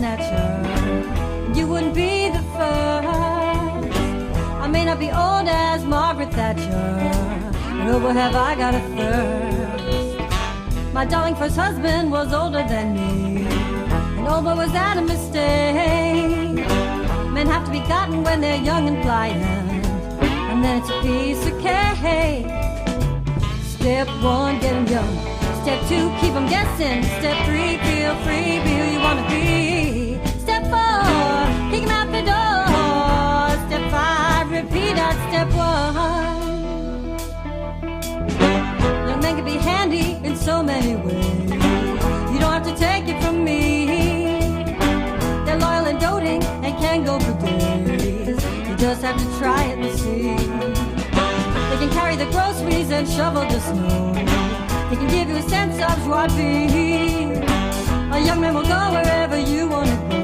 snatcher, you wouldn't be the first. I may not be old as Margaret Thatcher, but oh, boy, have I got a thirst. My darling first husband was older than me, and oh, boy, was that a mistake. Men have to be gotten when they're young and pliant, and then it's a piece of cake. Step one, get 'em young. Step two, keep 'em guessing. Step three, feel free, be who you wanna be. Step four, kick 'em out the door. Step five, repeat at step one. Young men can be handy in so many ways. You don't have to take it from me. They're loyal and doting and can go for days. You just have to try it and see. They can carry the groceries and shovel the snow. They can give you a sense of joie de vivre. A young man will go wherever you want to go.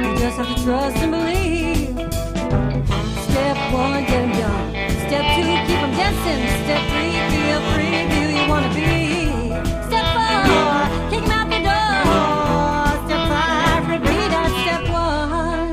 You just have to trust and believe. Step one, get 'em young. Step two, keep 'em guessing. Step three, feel free, be who you want to be. Step four, kick 'em out the door. Step five, repeat at step one.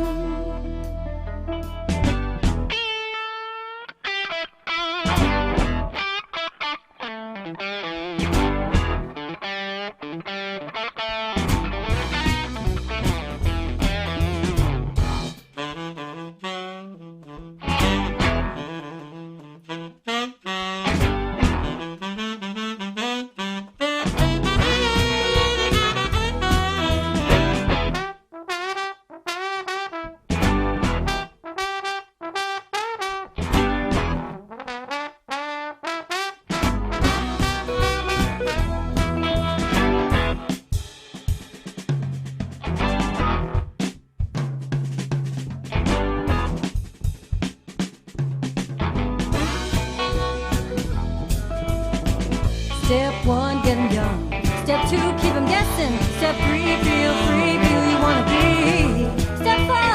Step one, get 'em young. Step two, keep 'em guessing. Step three, feel free, be who you wanna be. Step four,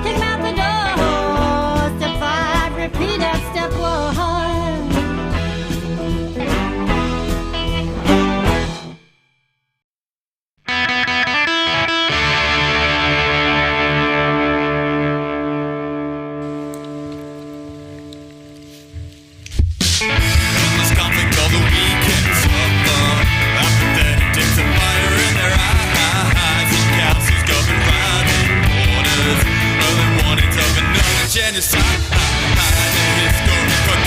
kick 'em out the door. Step five, repeat at step one. Endless conflict all the weekend summer. Apathetics and fire in their eyes. And castles governed by their borders. Early warnings of another genocide. The historical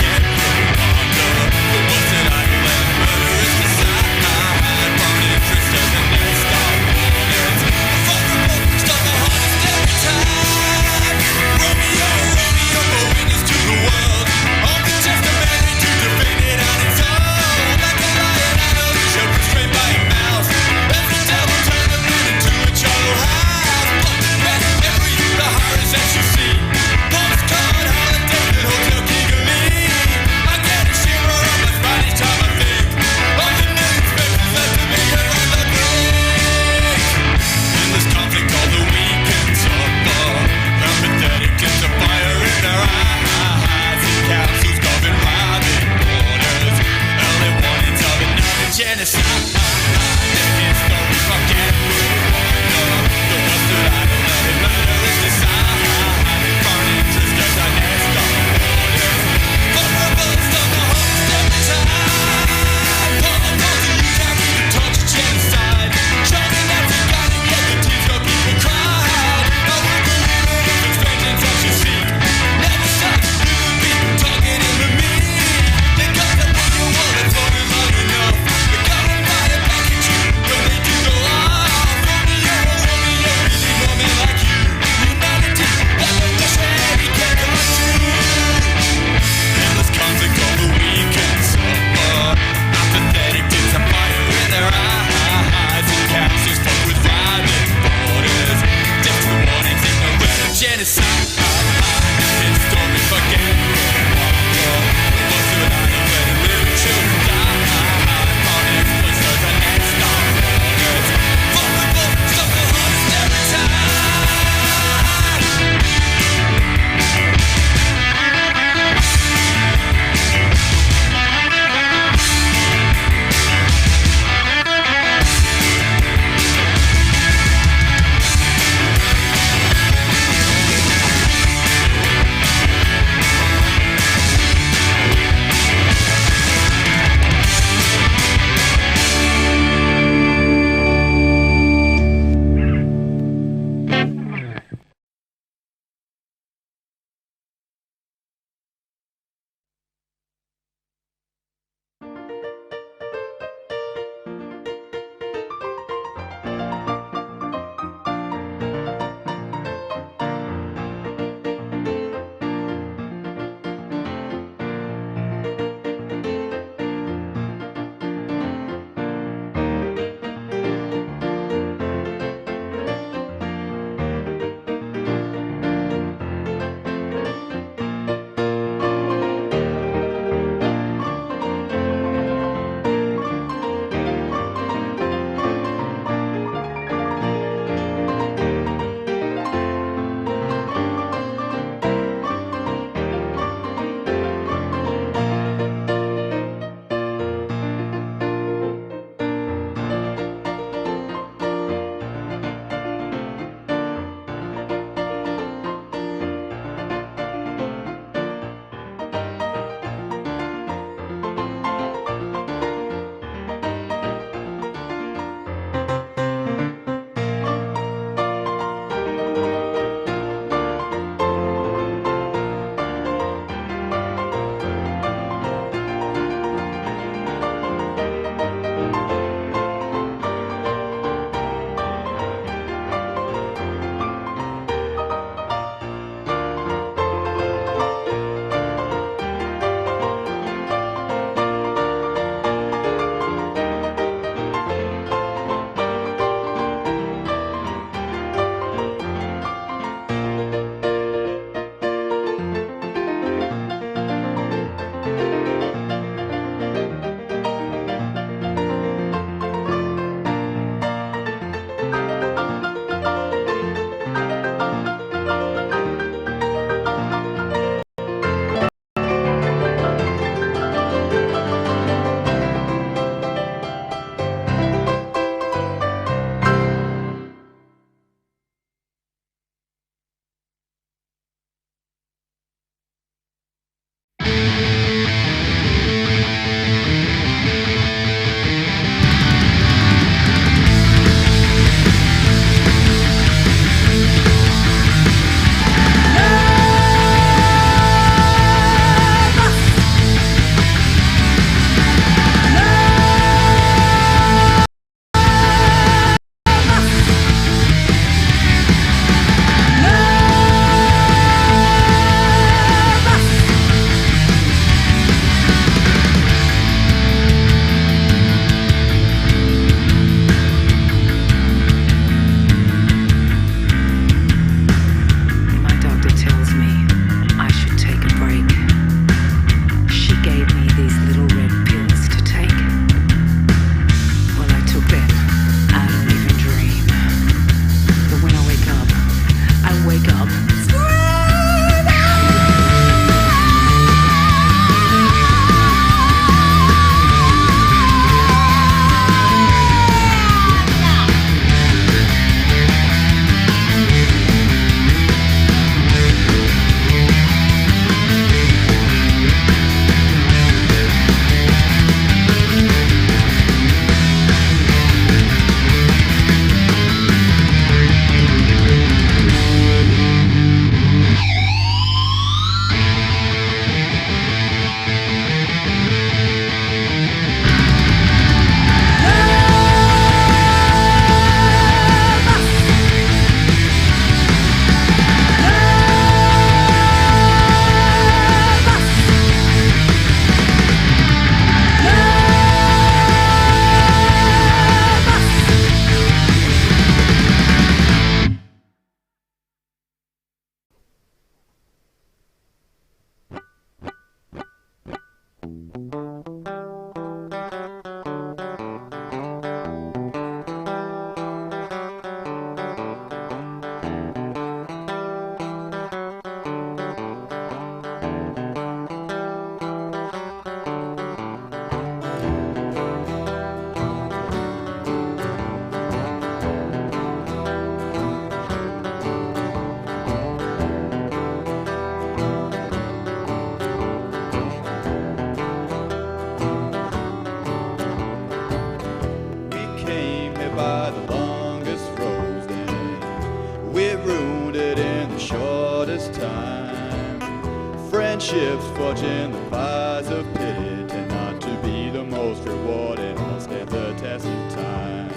Relationships forged in the fires of pity tend not to be the most rewarding or stand the test of time.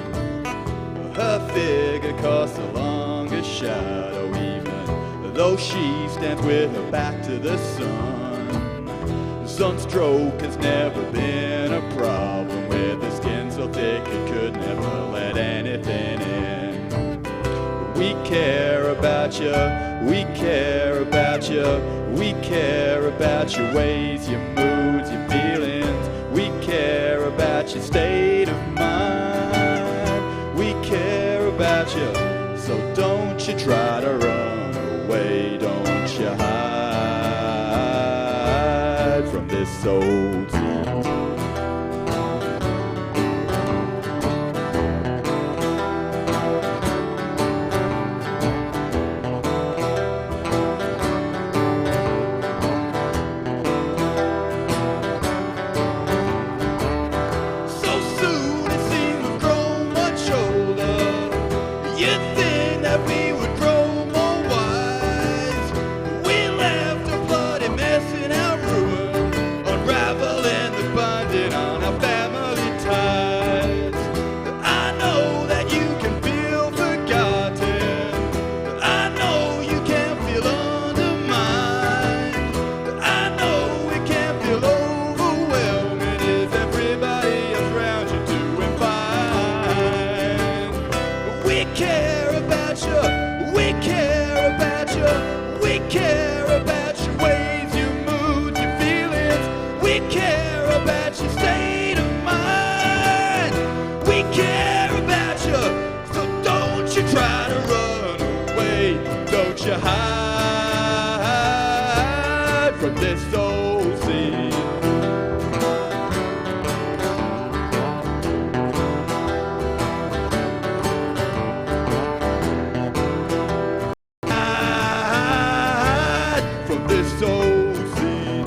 Her figure casts the longest shadow, even though she stands with her back to the sun. Sunstroke has never been a problem, with the skin so thick it could never let anything in. We care about you, we care about you, we care about your ways, your moods, your feelings. We care about your state of mind. We care about you, so don't you try to run away. Don't you hide from this old sea. Hide from this old sea. Hide from this old sea.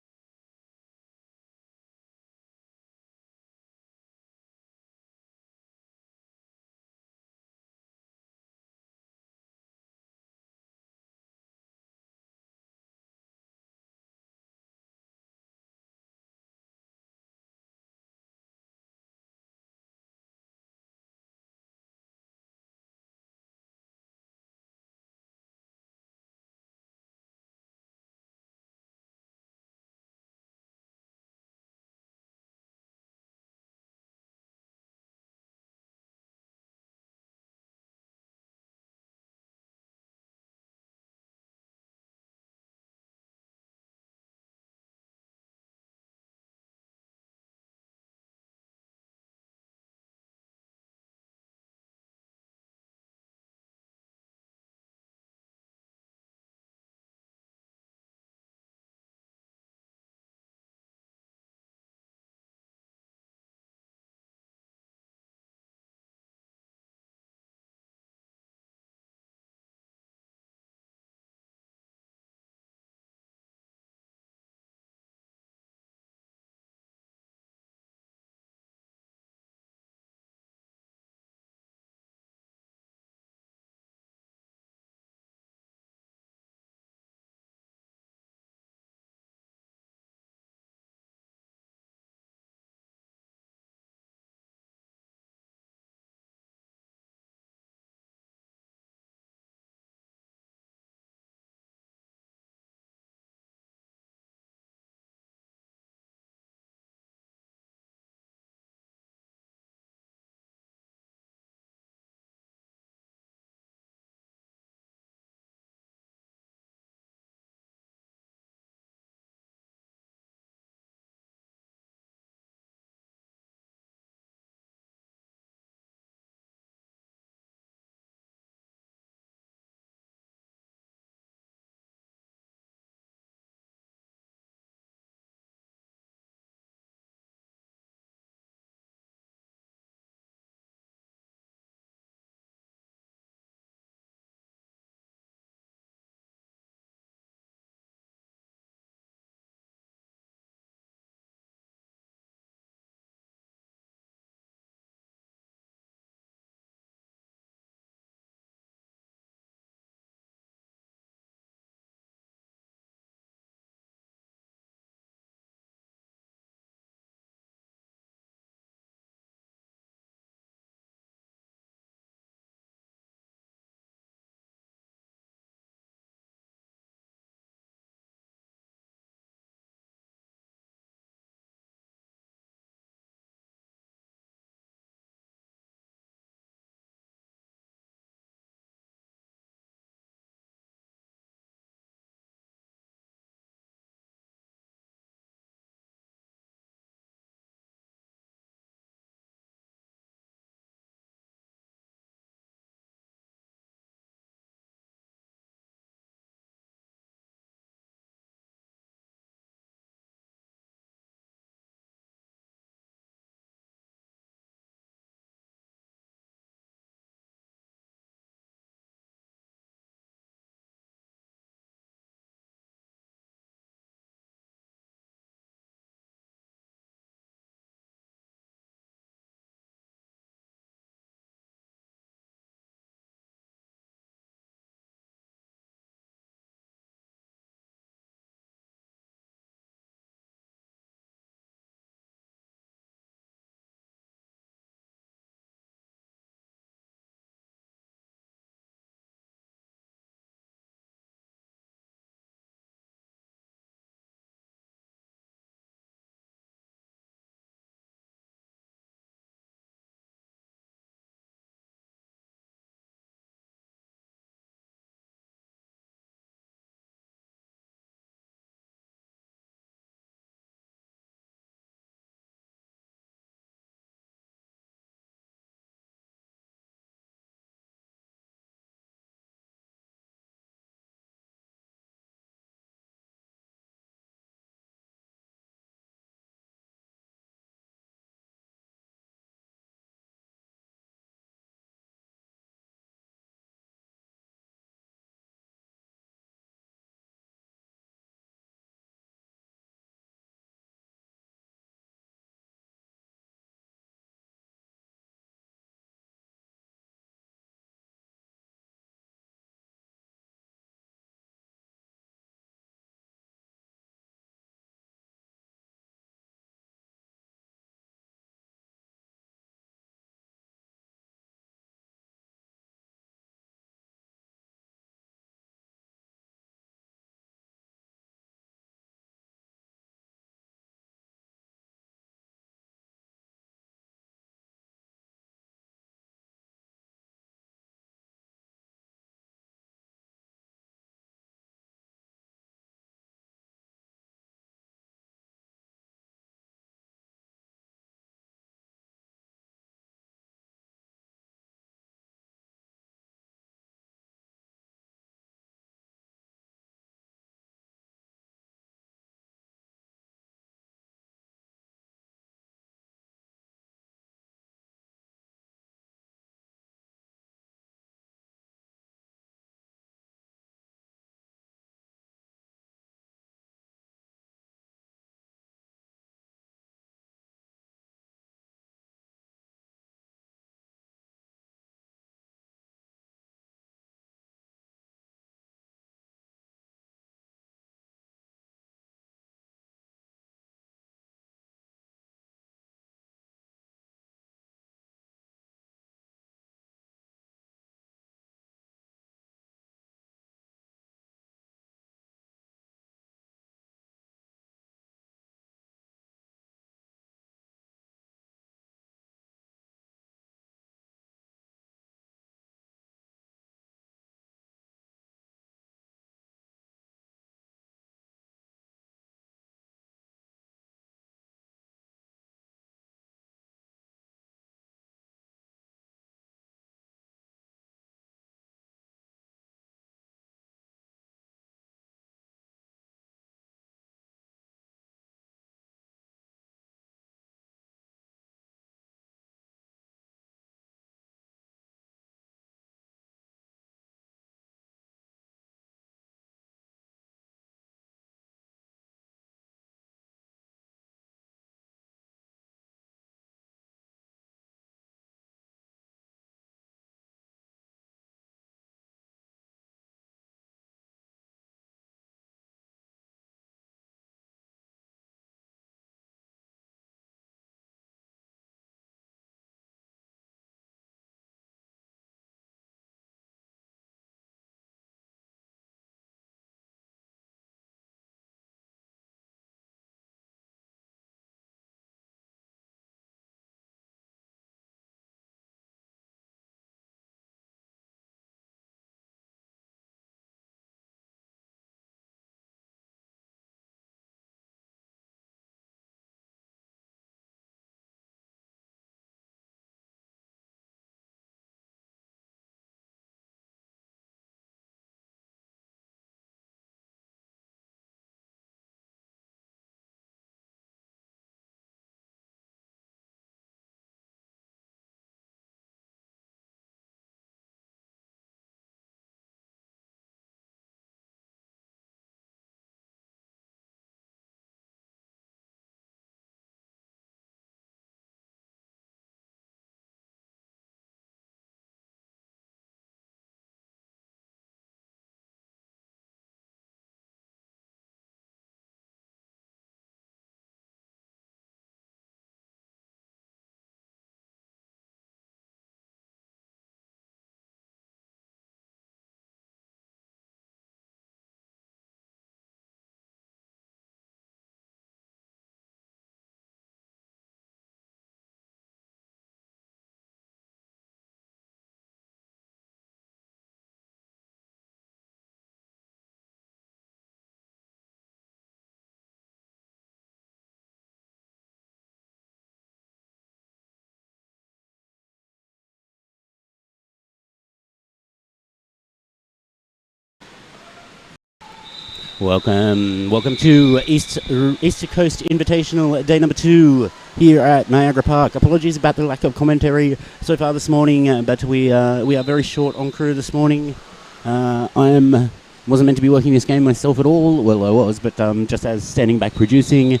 Welcome to East Coast Invitational Day number 2 here at Niagara Park. Apologies about the lack of commentary so far this morning, but we are very short on crew this morning. I wasn't meant to be working this game myself at all. Well, I was, but just as standing back producing,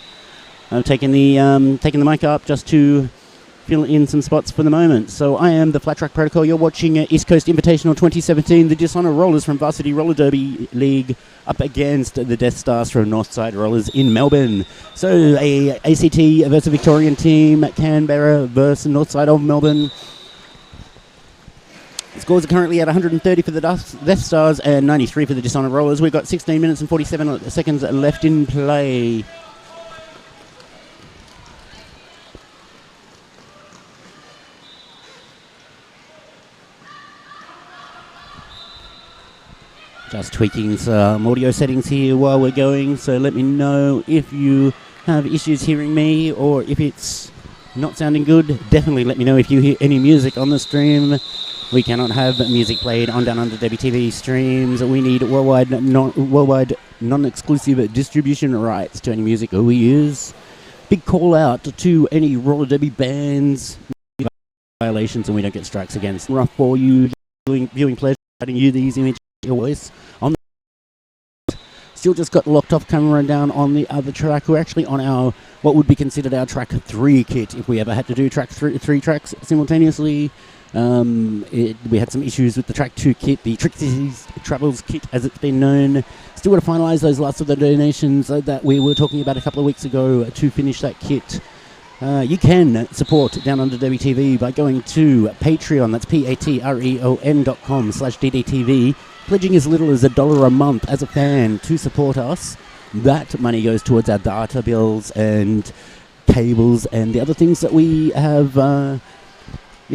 I've taken the mic up just to fill in some spots for the moment. So I am the Flat Track Protocol. You're watching East Coast Invitational 2017, the Dishonor Rollers from Varsity Roller Derby League up against the Death Stars from Northside Rollers in Melbourne. So a ACT versus Victorian team, Canberra versus Northside of Melbourne. The scores are currently at 130 for the Death Stars and 93 for the Dishonor Rollers. We've got 16 minutes and 47 seconds left in play. Just tweaking some audio settings here while we're going, so let me know if you have issues hearing me or if it's not sounding good. Definitely let me know if you hear any music on the stream. We cannot have music played on Downunder WTV streams. We need worldwide non-exclusive distribution rights to any music we use. Big call out to any roller derby bands, violations, and we don't get strikes against. Rough for you, viewing pleasure, adding you these images. Your voice on the still just got locked off camera down on the other track. We're actually on our what would be considered our track 3 kit if we ever had to do track three tracks simultaneously. We had some issues with the track 2 kit, the Trixie's Travels kit as it's been known. Still got to finalise those last of the donations that we were talking about a couple of weeks ago to finish that kit. You can support Downunder WTV by going to Patreon, that's patreon.com/DDTV, pledging as little as $1 a month as a fan to support us. That money goes towards our data bills and cables and the other things that we have, the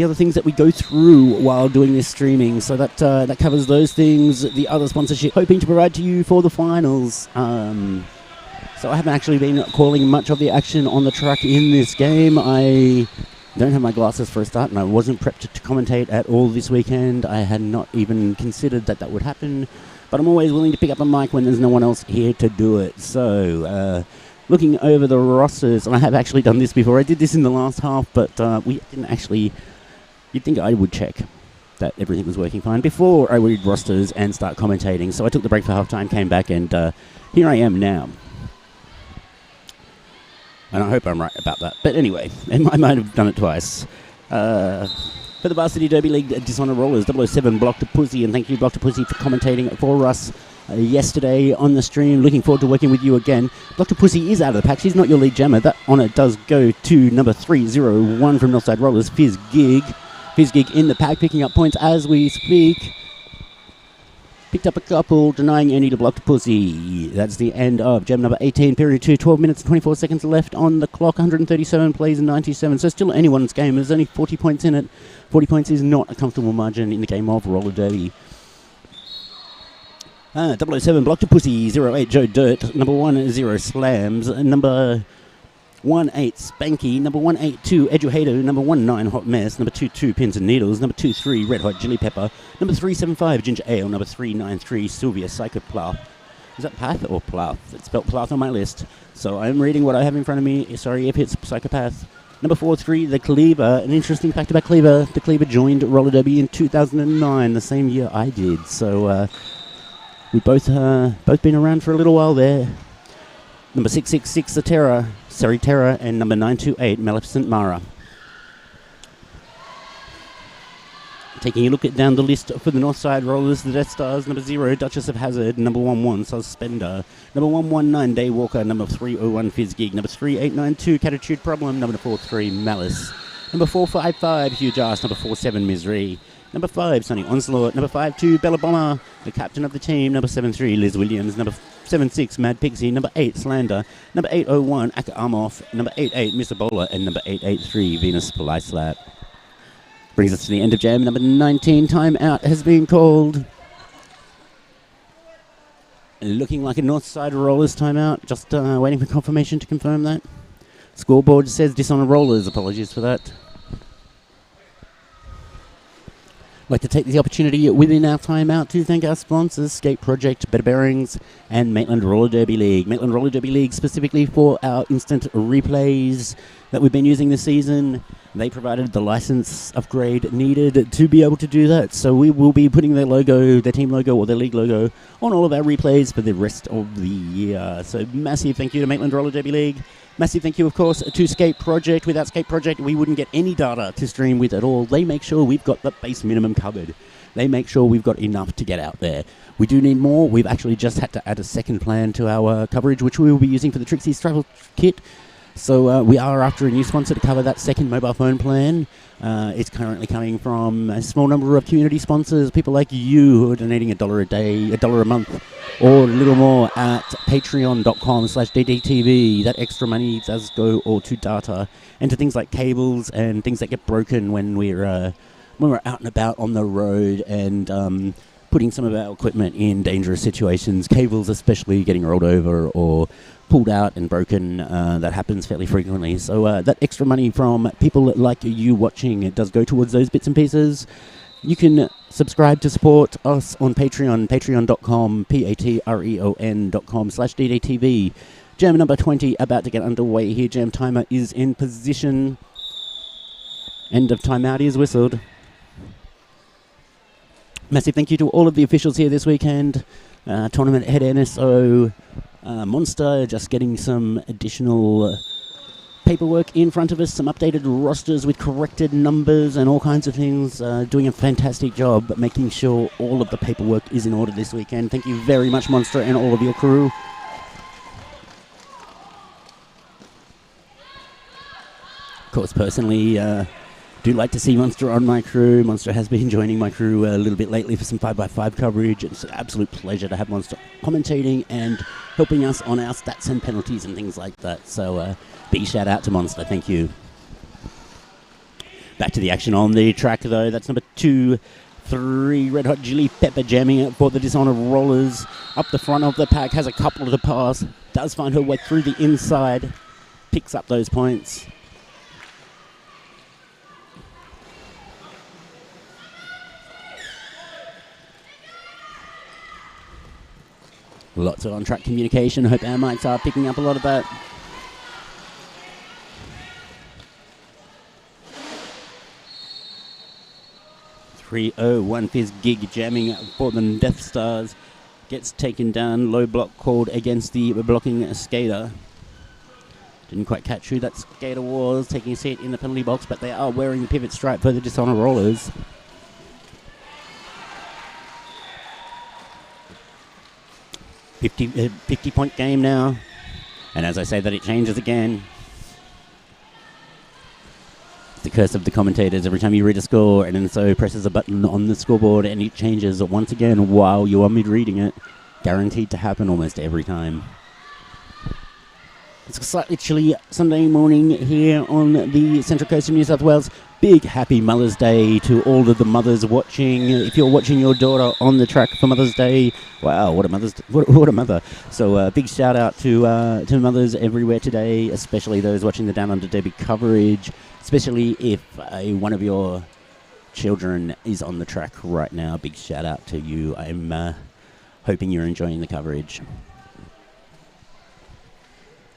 other things that we go through while doing this streaming. So that covers those things. The other sponsorship, hoping to provide to you for the finals. So I haven't actually been calling much of the action on the track in this game. I don't have my glasses for a start, and I wasn't prepped to commentate at all this weekend. I had not even considered that would happen, but I'm always willing to pick up a mic when there's no one else here to do it. So, looking over the rosters, and I have actually done this before. I did this in the last half, but we didn't actually... You'd think I would check that everything was working fine before I read rosters and start commentating. So I took the break for half-time, came back, and here I am now. And I hope I'm right about that. But anyway, I might have done it twice. For the Varsity Derby League Dishonor Rollers, 007 Block to Pussy. And thank you, Block to Pussy, for commentating for us yesterday on the stream. Looking forward to working with you again. Block to Pussy is out of the pack. She's not your lead jammer. That honour does go to number 301 from Northside Rollers, Fizz Gig. Fizz Gig in the pack, picking up points as we speak. Picked up a couple, denying any to Block to Pussy. That's the end of gem number 18, period 2. 12 minutes and 24 seconds left on the clock. 137 plays and 97. So still anyone's game. There's only 40 points in it. 40 points is not a comfortable margin in the game of roller derby. 007 Block to Pussy. 08 Joe Dirt. Number 10 Slams. Number 18 Spanky, number 182 Eduhato, number 19 Hot Mess, number 22 Pins and Needles, number 23 Red Hot Chili Pepper, number 375 Ginger Ale, number 393 Sylvia Psychoplath. Is that Path or Plath? It's spelled Plath on my list, so I'm reading what I have in front of me. Sorry if it's Psychopath. Number 43 The Cleaver. An interesting fact about Cleaver: the Cleaver joined roller derby in 2009, the same year I did. So we both been around for a little while there. Number 666 The Terror. Terror, and number 928, Maleficent Mara. Taking a look at down the list for the Northside Rollers, the Death Stars, number 0, Duchess of Hazard, number 11, Suspender, number 119, Daywalker, number 301, Fizz Gig, number 3892, Catitude Problem, number 43, Malice, number 455, Huge Ass, number 47, Misery, number 5, Sonny Onslaught, number 52, Bella Bomber, the captain of the team, number 73, Liz Williams, number 76, Mad Pixie, number 8, Slander, number 801, Aka Amoff, number 88, Mr. Bowler, and number 883, Venus Flyslap. Brings us to the end of jam. Number 19, Time Out, has been called. Looking like a Northside Rollers timeout. Just waiting for confirmation to confirm that. Scoreboard says Dishonor Rollers. Apologies for that. I'd like to take the opportunity within our time out to thank our sponsors, Skate Project, Better Bearings, and Maitland Roller Derby League. Maitland Roller Derby League specifically for our instant replays that we've been using this season. They provided the license upgrade needed to be able to do that. So we will be putting their logo, their team logo, or their league logo on all of our replays for the rest of the year. So massive thank you to Maitland Roller Derby League. Massive thank you, of course, to Skate Project. Without Skate Project, we wouldn't get any data to stream with at all. They make sure we've got the base minimum covered. They make sure we've got enough to get out there. We do need more. We've actually just had to add a second plan to our coverage, which we will be using for the Trixie's Travel Kit. So we are after a new sponsor to cover that second mobile phone plan. It's currently coming from a small number of community sponsors, people like you who are donating $1 a day, $1 a month, or a little more at patreon.com/DDTV. That extra money does go all to data and to things like cables and things that get broken when we're out and about on the road and putting some of our equipment in dangerous situations. Cables especially getting rolled over or pulled out and broken. That happens fairly frequently. So that extra money from people like you watching, it does go towards those bits and pieces. You can subscribe to support us on Patreon, patreon.com, patreon.com/DDTV. Jam number 20 about to get underway here. Jam timer is in position. End of timeout is whistled. Massive thank you to all of the officials here this weekend. Tournament head NSO, Monster, just getting some additional paperwork in front of us, some updated rosters with corrected numbers and all kinds of things. Doing a fantastic job making sure all of the paperwork is in order this weekend. Thank you very much, Monster, and all of your crew. Of course, personally, do like to see Monster on my crew. Monster has been joining my crew a little bit lately for some 5x5 coverage. It's an absolute pleasure to have Monster commentating and helping us on our stats and penalties and things like that. So big shout out to Monster. Thank you. Back to the action on the track, though. That's number 2, 3, Red Hot Chili Pepper jamming it for the Dishonor Rollers. Up the front of the pack, has a couple to pass. Does find her way through the inside. Picks up those points. Lots of on-track communication. Hope our mics are picking up a lot of that. .301 Fizz Gig jamming for the Death Stars. Gets taken down. Low block called against the blocking skater. Didn't quite catch who that skater was taking a seat in the penalty box, but they are wearing the pivot stripe for the Dishonor Rollers. 50-point game now. And as I say that, it changes again. It's the curse of the commentators. Every time you read a score, and then so presses a button on the scoreboard and it changes once again while you are mid-reading it. Guaranteed to happen almost every time. It's a slightly chilly Sunday morning here on the Central Coast of New South Wales. Big happy Mother's Day to all of the mothers watching. If you're watching your daughter on the track for Mother's Day, wow, what a mother. So big shout out to mothers everywhere today, especially those watching the Downunder Derby coverage, especially if one of your children is on the track right now. Big shout out to you. I'm hoping you're enjoying the coverage.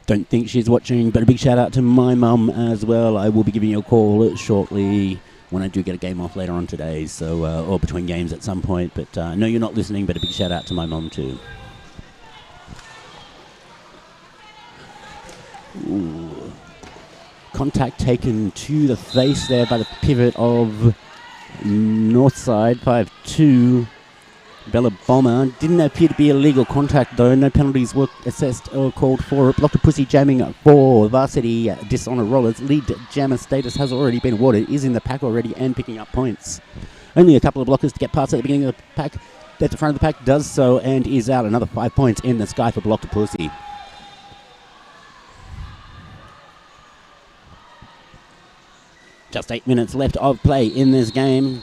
Don't think she's watching, but a big shout out to my mum as well. I will be giving you a call shortly when I do get a game off later on today, so or between games at some point. But I know you're not listening, but a big shout out to my mum too. Ooh. Contact taken to the face there by the pivot of Northside 5-2. Bella Bomber. Didn't appear to be illegal contact though. No penalties were assessed or called for. Blocked a pussy jamming for Varsity Dishonor Rollers. Lead jammer status has already been awarded. Is in the pack already and picking up points. Only a couple of blockers to get past at the beginning of the pack. At the front of the pack does so and is out. Another 5 points in the sky for Blocked a Pussy. Just 8 minutes left of play in this game.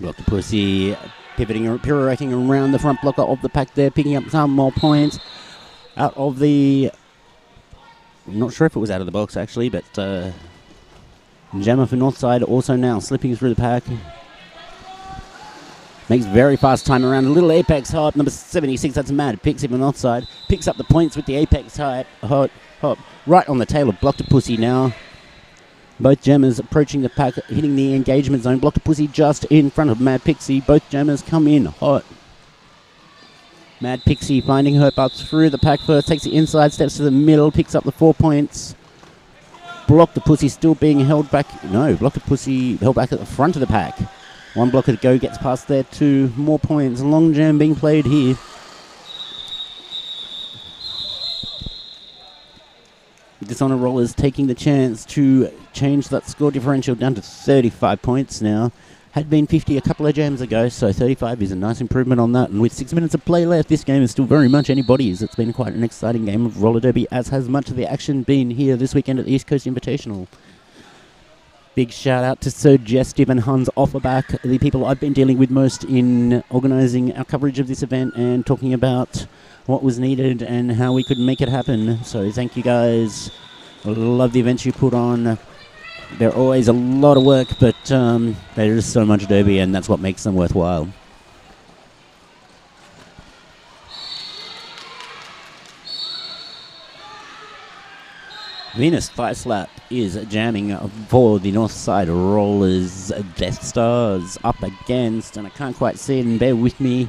Blocked a Pussy pirouetting around the front blocker of the pack there, picking up some more points out of the... I'm not sure if it was out of the box, actually, but Gemma for Northside also now slipping through the pack. Makes very fast time around. A little apex hop, number 76, that's Mad. Picks him on Northside. Picks up the points with the apex hop. Right on the tail of Blocked Pussy now. Both Gemmers approaching the pack, hitting the engagement zone. Blocked Pussy just in front of Mad Pixie. Both Gemmers come in hot. Mad Pixie finding her path through the pack first, takes the inside, steps to the middle, picks up the 4 points. Block the Pussy still being held back. No, Block the Pussy held back at the front of the pack. One blocker to go, gets past there, 2 more points. Long jam being played here. Dishonor Rollers taking the chance to change that score differential down to 35 points now. Had been 50 a couple of jams ago, so 35 is a nice improvement on that. And with 6 minutes of play left, this game is still very much anybody's. It's been quite an exciting game of roller derby, as has much of the action been here this weekend at the East Coast Invitational. Big shout out to Sir Jestib and Hans Offerback, the people I've been dealing with most in organising our coverage of this event and talking about what was needed and how we could make it happen. So thank you guys. Love the events you put on. They're always a lot of work, but there is so much derby, and that's what makes them worthwhile. Venus Thigh Slap is jamming for the Northside Rollers. Death Stars up against, and I can't quite see it, and bear with me.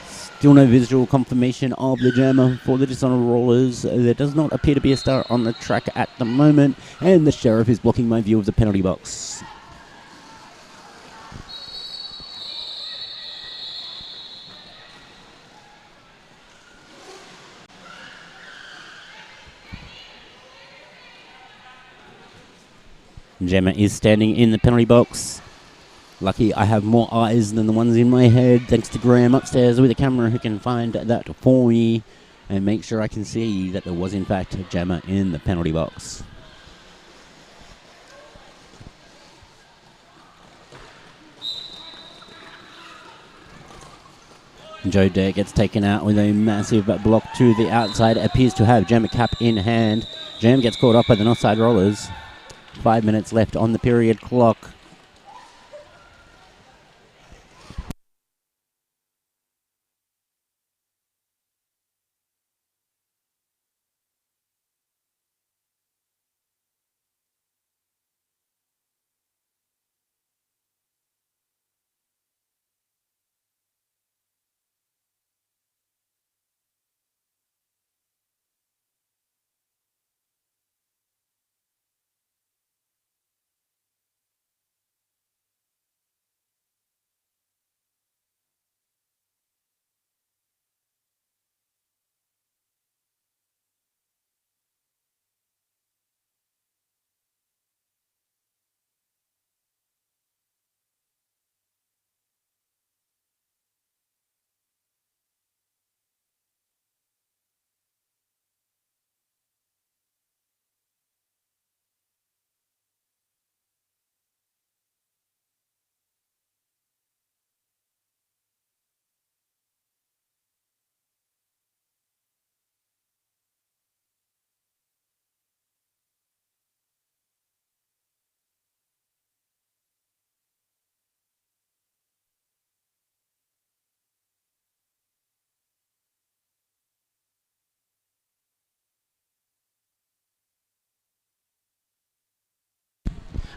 Still no visual confirmation of the jammer for the Dishonor Rollers. There does not appear to be a star on the track at the moment, and the Sheriff is blocking my view of the penalty box. Gemma is standing in the penalty box. Lucky I have more eyes than the ones in my head, thanks to Graham upstairs with a camera who can find that for me and make sure I can see that there was in fact a Gemma in the penalty box. Joe Dare gets taken out with a massive block to the outside. Appears to have Gemma cap in hand. Jam gets caught up by the Northside Rollers. 5 minutes left on the period clock.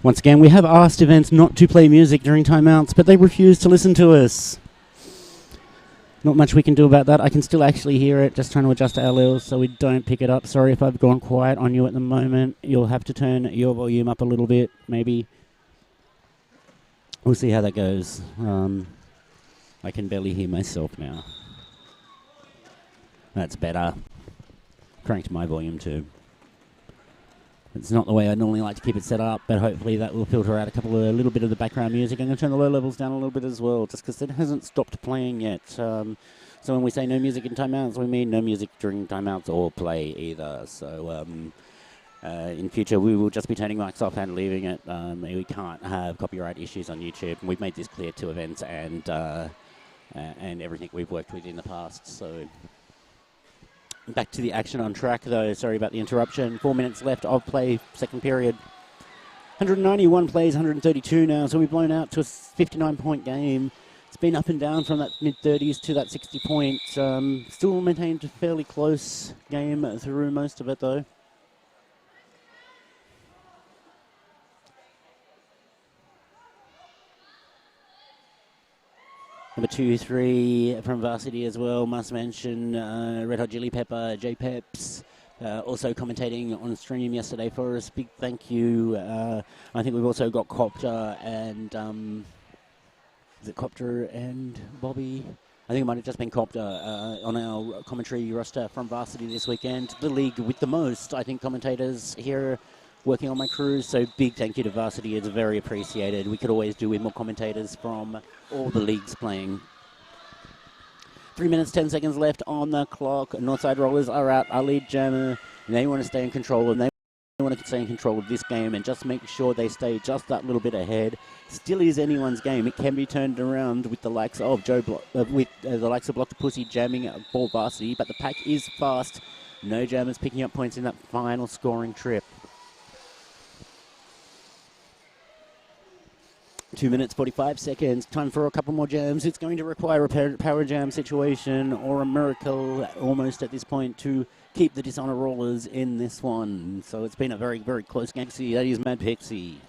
Once again, we have asked events not to play music during timeouts, but they refuse to listen to us. Not much we can do about that. I can still actually hear it, just trying to adjust our levels so we don't pick it up. Sorry if I've gone quiet on you at the moment. You'll have to turn your volume up a little bit, maybe. We'll see how that goes. I can barely hear myself now. That's better. Cranked my volume too. It's not the way I normally like to keep it set up, but hopefully that will filter out a little bit of the background music. I'm going to turn the low levels down a little bit as well, just because it hasn't stopped playing yet. So when we say no music in timeouts, we mean no music during timeouts or play either. So In future, we will just be turning mics off and leaving it. We can't have copyright issues on YouTube. We've made this clear to events and everything we've worked with in the past. So back to the action on track, though. Sorry about the interruption. 4 minutes left of play, second period. 191 plays, 132 now. So we've blown out to a 59-point game. It's been up and down from that mid-30s to that 60 points. Still maintained a fairly close game through most of it, though. Number 2, 3 from Varsity as well. Must mention Red Hot Chili Pepper, J Peps, also commentating on stream yesterday for us. Big thank you. I think we've also got Copter and is it Copter and Bobby? I think it might have just been Copter on our commentary roster from Varsity this weekend. The league with the most, I think, commentators here working on my crew, so big thank you to Varsity. It's very appreciated. We could always do with more commentators from all the leagues playing. 3 minutes, 10 seconds left on the clock. Northside Rollers are out. Our lead jammer, and they want to stay in control, and they want to stay in control of this game and just make sure they stay just that little bit ahead. Still is anyone's game. It can be turned around with the likes of the likes of Block the Pussy jamming for Varsity, but the pack is fast. No jammers picking up points in that final scoring trip. 2 minutes, 45 seconds. Time for a couple more jams. It's going to require a power jam situation or a miracle almost at this point to keep the Dishonor Rollers in this one. So it's been a very, very close game. That is Mad Pixie.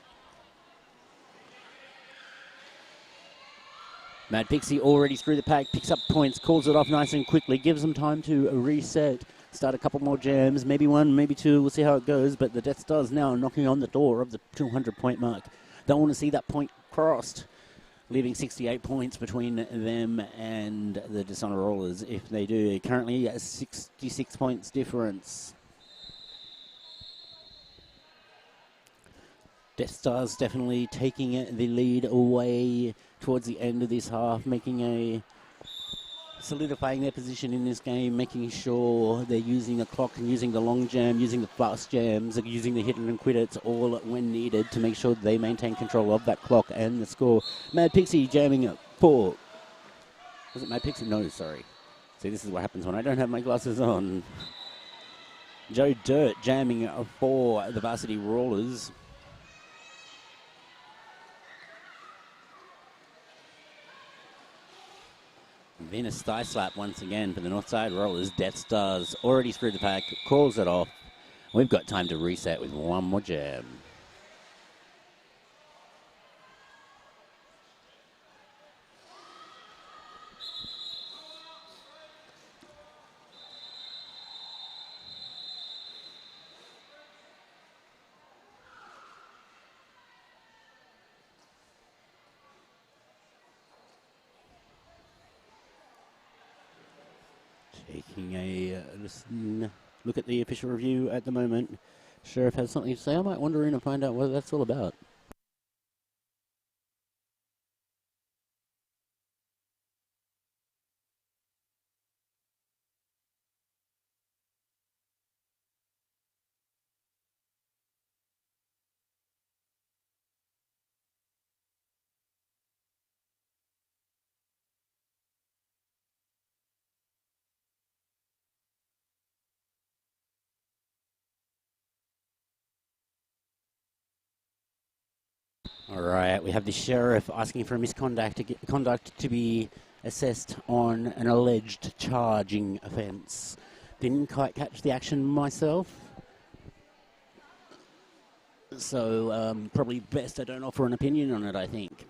Mad Pixie already through the pack, picks up points, calls it off nice and quickly, gives them time to reset, start a couple more jams, maybe one, maybe two, we'll see how it goes, but the Death Stars now knocking on the door of the 200-point mark. Don't want to see that point crossed, leaving 68 points between them and the Dishonor Rollers if they do. Currently a 66 points difference. Death Stars definitely taking the lead away towards the end of this half, solidifying their position in this game, making sure they're using the clock and using the long jam, using the fast jams, using the hit and quit it's all when needed to make sure they maintain control of that clock and the score. Mad Pixie jamming at 4. Was it Mad Pixie? No, sorry. See, this is what happens when I don't have my glasses on. Joe Dirt jamming for the Varsity Rollers. Venus thigh slap once again for the Northside Rollers. Death Stars already through the pack, calls it off. We've got time to reset with one more jam. Taking a look at the official review at the moment. Sheriff has something to say. I might wander in and find out what that's all about. All right, we have the sheriff asking for misconduct to be assessed on an alleged charging offence. Didn't quite catch the action myself, so probably best I don't offer an opinion on it, I think.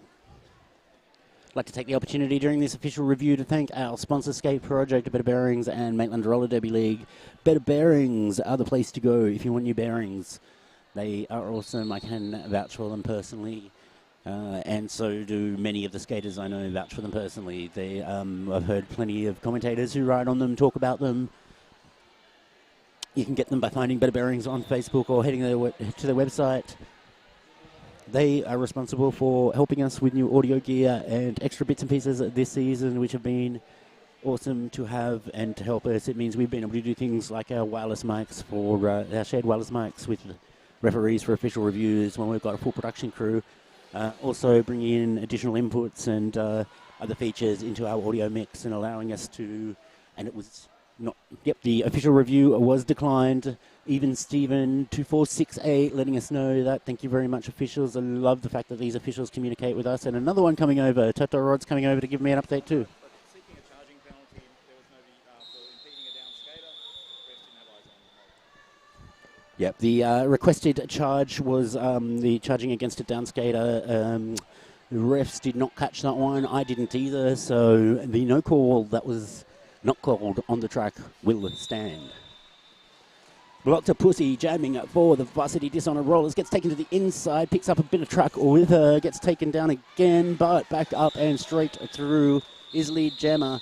I'd like to take the opportunity during this official review to thank our sponsor, Skate Project, Better Bearings, and Maitland Roller Derby League. Better Bearings are the place to go if you want new bearings. They are awesome. I can vouch for them personally, and so do many of the skaters I know vouch for them personally. I've heard plenty of commentators who ride on them talk about them. You can get them by finding Better Bearings on Facebook or heading to their website. They are responsible for helping us with new audio gear and extra bits and pieces this season, which have been awesome to have and to help us. It means we've been able to do things like our wireless mics for our shared wireless mics with referees for official reviews when we've got a full production crew. Also bringing in additional inputs and other features into our audio mix and allowing us to, and it was not, yep, the official review was declined. Even Stephen 2468 letting us know that. Thank you very much, officials. I love the fact that these officials communicate with us. And another one coming over, Toto Rod's coming over to give me an update too. Seeking a charging penalty, there was no for impeding a down skater. Refs didn't have eyes on the Yep, the requested charge was the charging against a down skater. The refs did not catch that one. I didn't either. So the no call that was not called on the track will stand. Blocked a pussy, jamming for the varsity dishonor rollers, gets taken to the inside, picks up a bit of track with her, gets taken down again, but back up and straight through is lead jammer.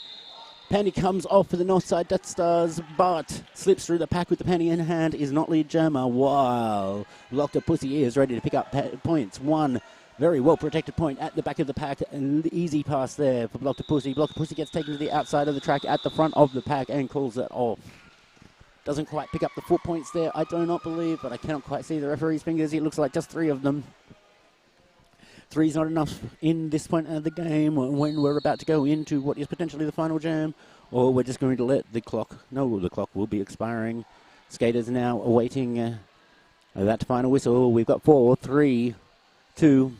Penny comes off for the north side Death Stars, but slips through the pack with the penny in hand, is not lead jammer, while Blocked a pussy is ready to pick up points. One very well protected point at the back of the pack, an easy pass there for Blocked a pussy. Blocked a pussy gets taken to the outside of the track at the front of the pack and calls it off. Doesn't quite pick up the 4 points there, I do not believe, but I cannot quite see the referee's fingers. It looks like just 3 of them. 3's not enough in this point of the game when we're about to go into what is potentially the final jam, or we're just going to let the clock, no, the clock will be expiring. Skaters now awaiting that final whistle. We've got 4, 3, 2,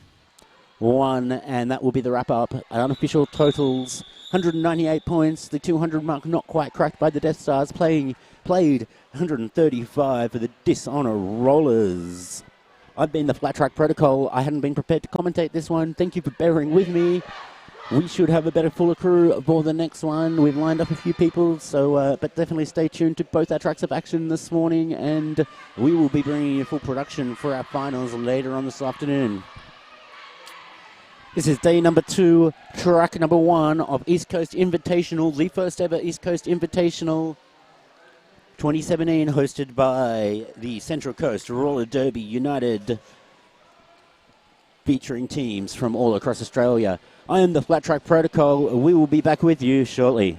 1, and that will be the wrap-up. Unofficial totals, 198 points, the 200 mark not quite cracked by the Death Stars, played 135 for the Dishonor Rollers. I've been the Flat Track Protocol. I hadn't been prepared to commentate this one. Thank you for bearing with me. We should have a better fuller crew for the next one. We've lined up a few people, so but definitely stay tuned to both our tracks of action this morning, and we will be bringing you full production for our finals later on this afternoon. This is day number 2, track number 1 of East Coast Invitational, the first ever East Coast Invitational 2017, hosted by the Central Coast Roller Derby United, featuring teams from all across Australia. I am the Flat Track Protocol. We will be back with you shortly.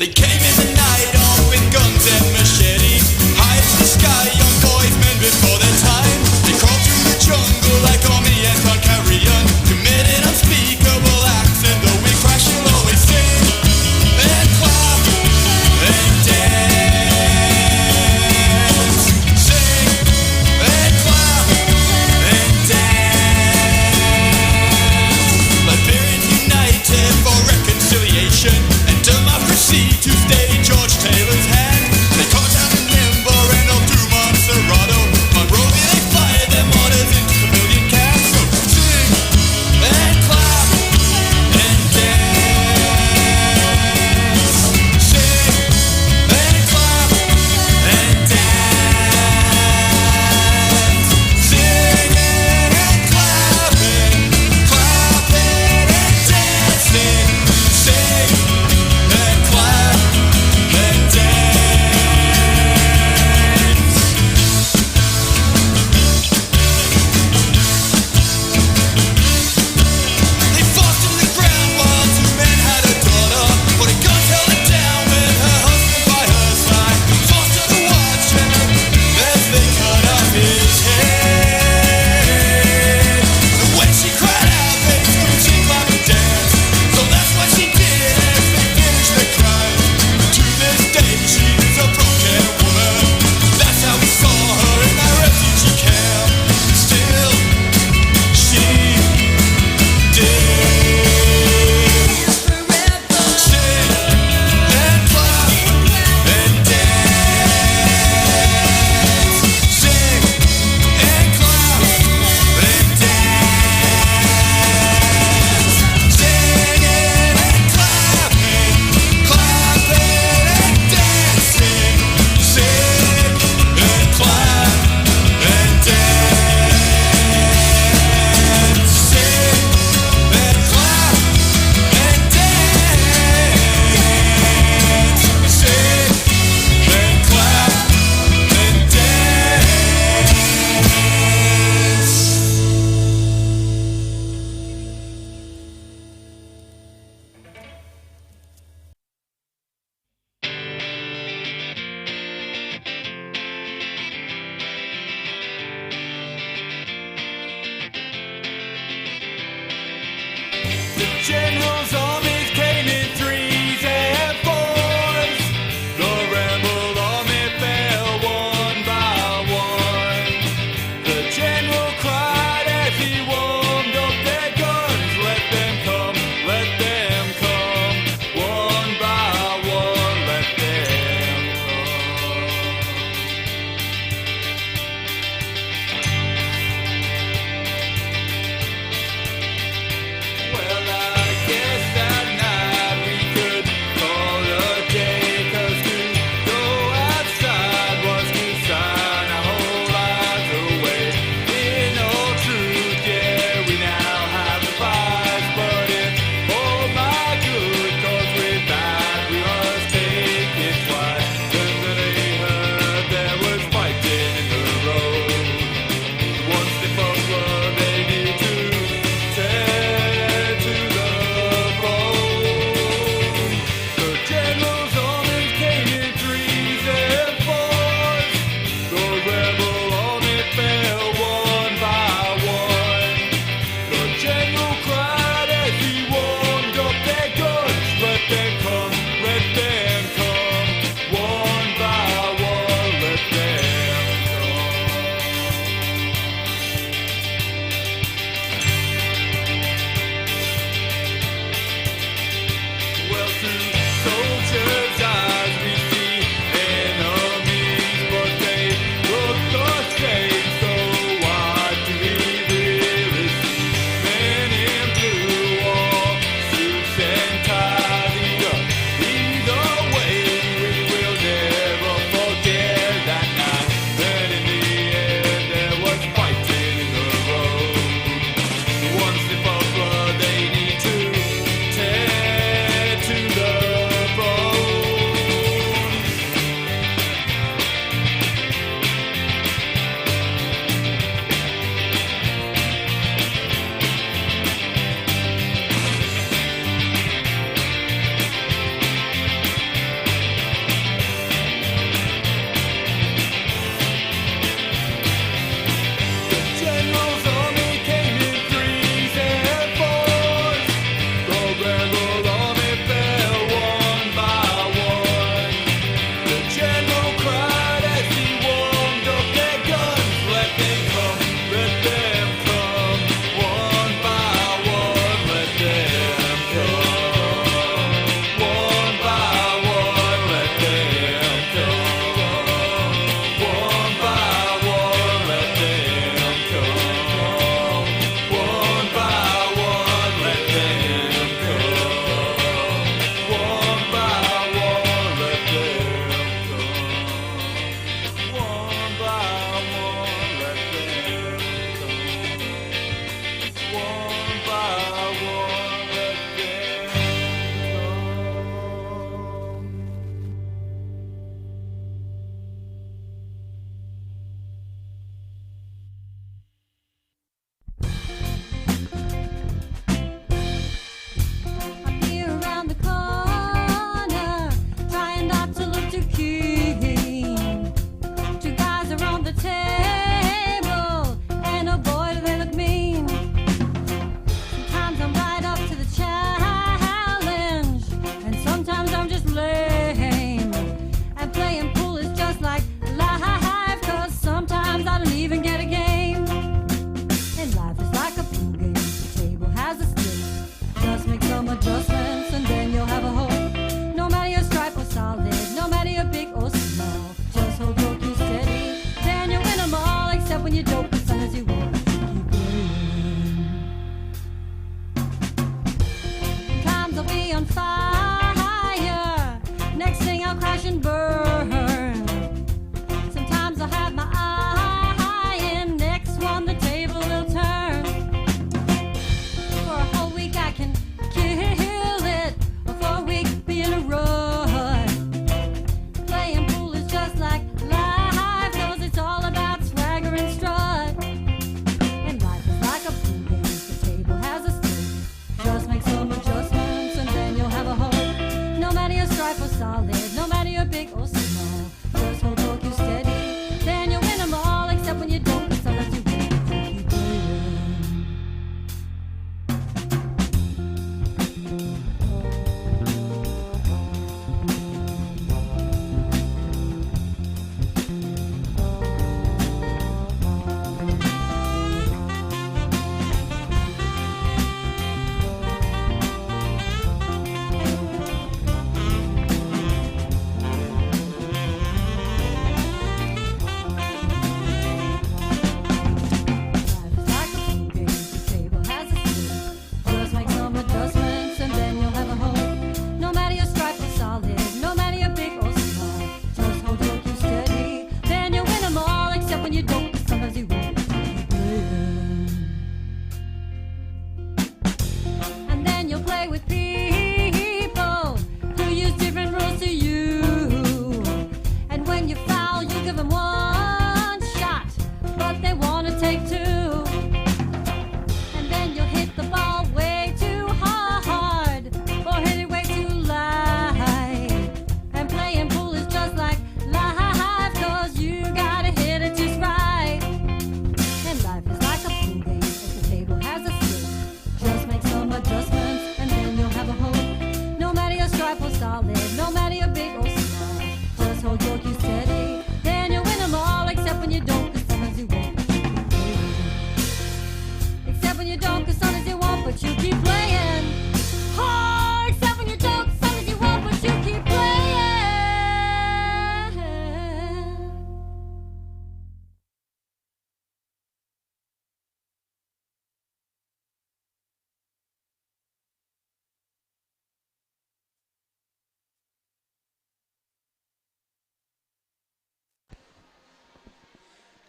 They came in the night armed with guns and machetes, high as the sky, young boys, men before their time. They crawled through the jungle like army ants on carrion, committed unspeakable acts, and though we crash, we'll always sing and clap and dance. Sing and clap and dance. Liberians united for reconciliation and democracy to stage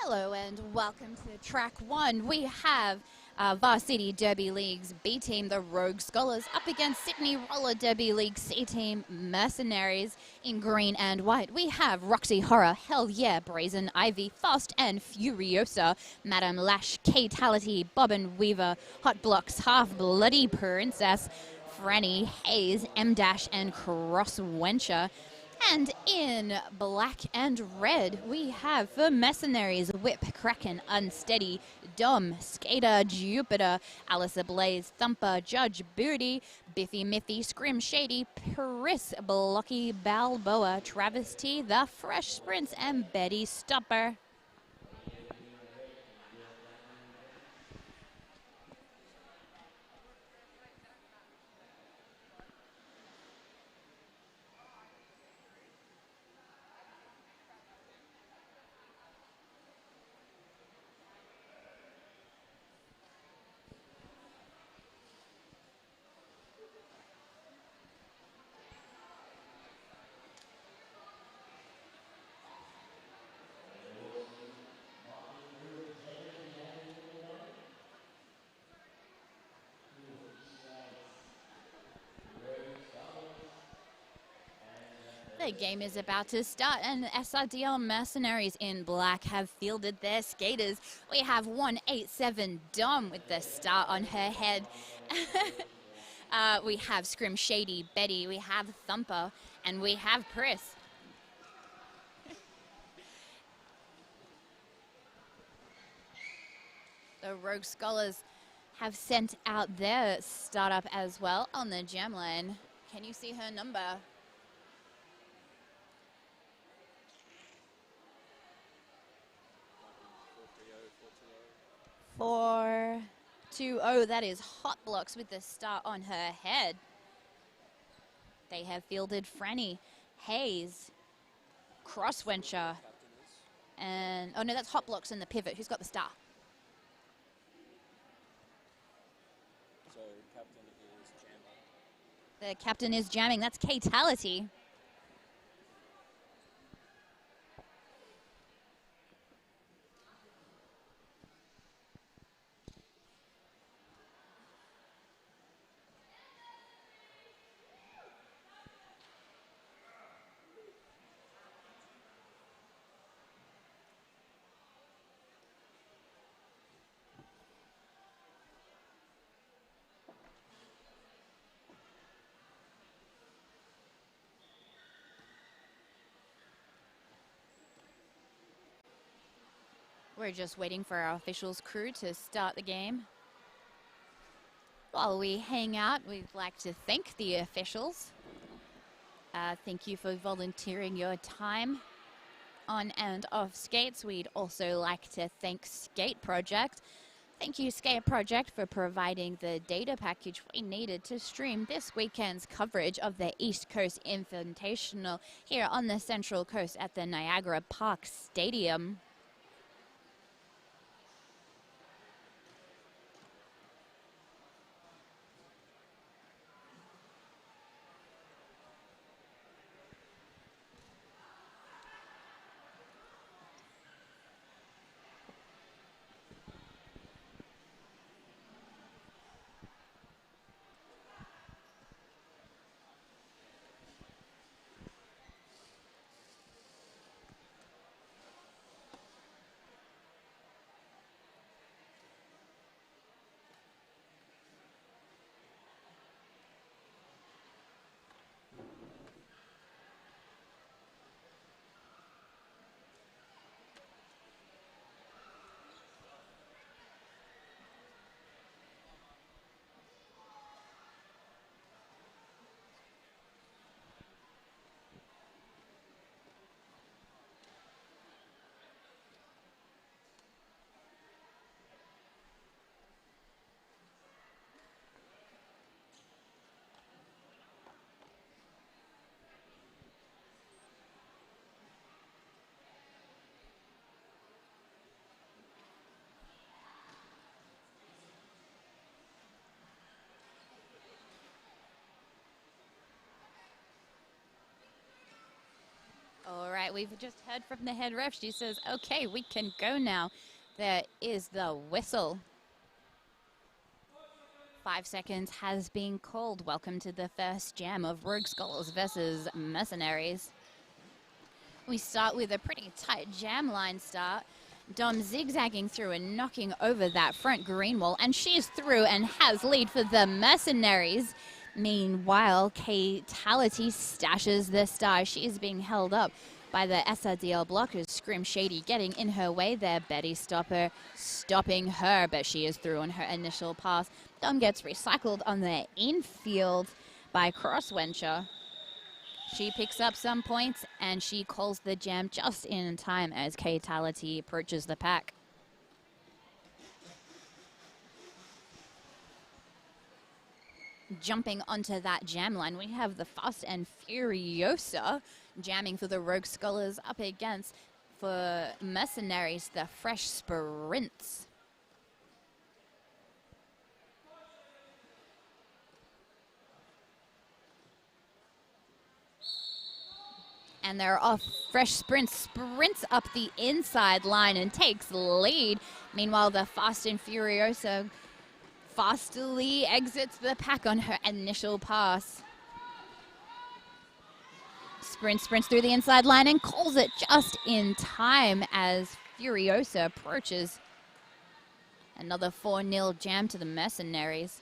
Hello and welcome to track one. We have Varsity Derby League's B team, the Rogue Scholars, up against Sydney Roller Derby League C team, Mercenaries, in green and white. We have Roxy Horror, Hell Yeah, Brazen Ivy, Fast and Furiosa, Madame Lash, Katality, Bobbin Weaver, Hot Blocks, Half Bloody Princess, Franny, Hayes, M Dash, and Cross Wencher. And in black and red, we have for Mercenaries, Whip, Kraken, Unsteady, Dom, Skater, Jupiter, Alice Ablaze, Thumper, Judge, Booty, Biffy, Miffy, Scrim, Shady, Pris, Blocky, Balboa, Travesty, The Fresh Prince, and Betty Stopper. The game is about to start, and SRDL Mercenaries in black have fielded their skaters. We have 187 Dom with the star on her head. We have Scrim Shady, Betty, we have Thumper, and we have Pris. The Rogue Scholars have sent out their startup as well on the jam line. Can you see her number? 420. That is Hot Blocks with the star on her head. They have fielded Franny, Hayes, Crosswencher, and oh no, that's Hot Blocks in the pivot. Who's got the star? So captain is jamming. The captain is jamming. That's Katality. We're just waiting for our officials crew to start the game. While we hang out, we'd like to thank the officials. Thank you for volunteering your time on and off skates. We'd also like to thank Skate Project. Thank you, Skate Project, for providing the data package we needed to stream this weekend's coverage of the East Coast Invitational here on the Central Coast at the Niagara Park Stadium. that we've just heard from the head ref. She says, okay, we can go now. There is the whistle. 5 seconds has been called. Welcome to the first jam of Rogue Scholars versus Mercenaries. We start with a pretty tight jam line start. Dom zigzagging through and knocking over that front green wall, and she's through and has lead for the Mercenaries. Meanwhile, Katality stashes the star. She is being held up by the SRDL blockers. Scrim Shady getting in her way there. Betty Stopper stopping her, but she is through on her initial pass. Dom gets recycled on the infield by Crosswencher. She picks up some points, and she calls the jam just in time as Katality approaches the pack. Jumping onto that jam line, we have the Fast and Furiosa jamming for the Rogue Scholars up against, for Mercenaries, the Fresh Sprints. And they're off. Fresh sprints up the inside line and takes lead. Meanwhile, the Fast and Furiosa fastly exits the pack on her initial pass. Sprints through the inside line and calls it just in time as Furiosa approaches. Another 4-0 jam to the Mercenaries.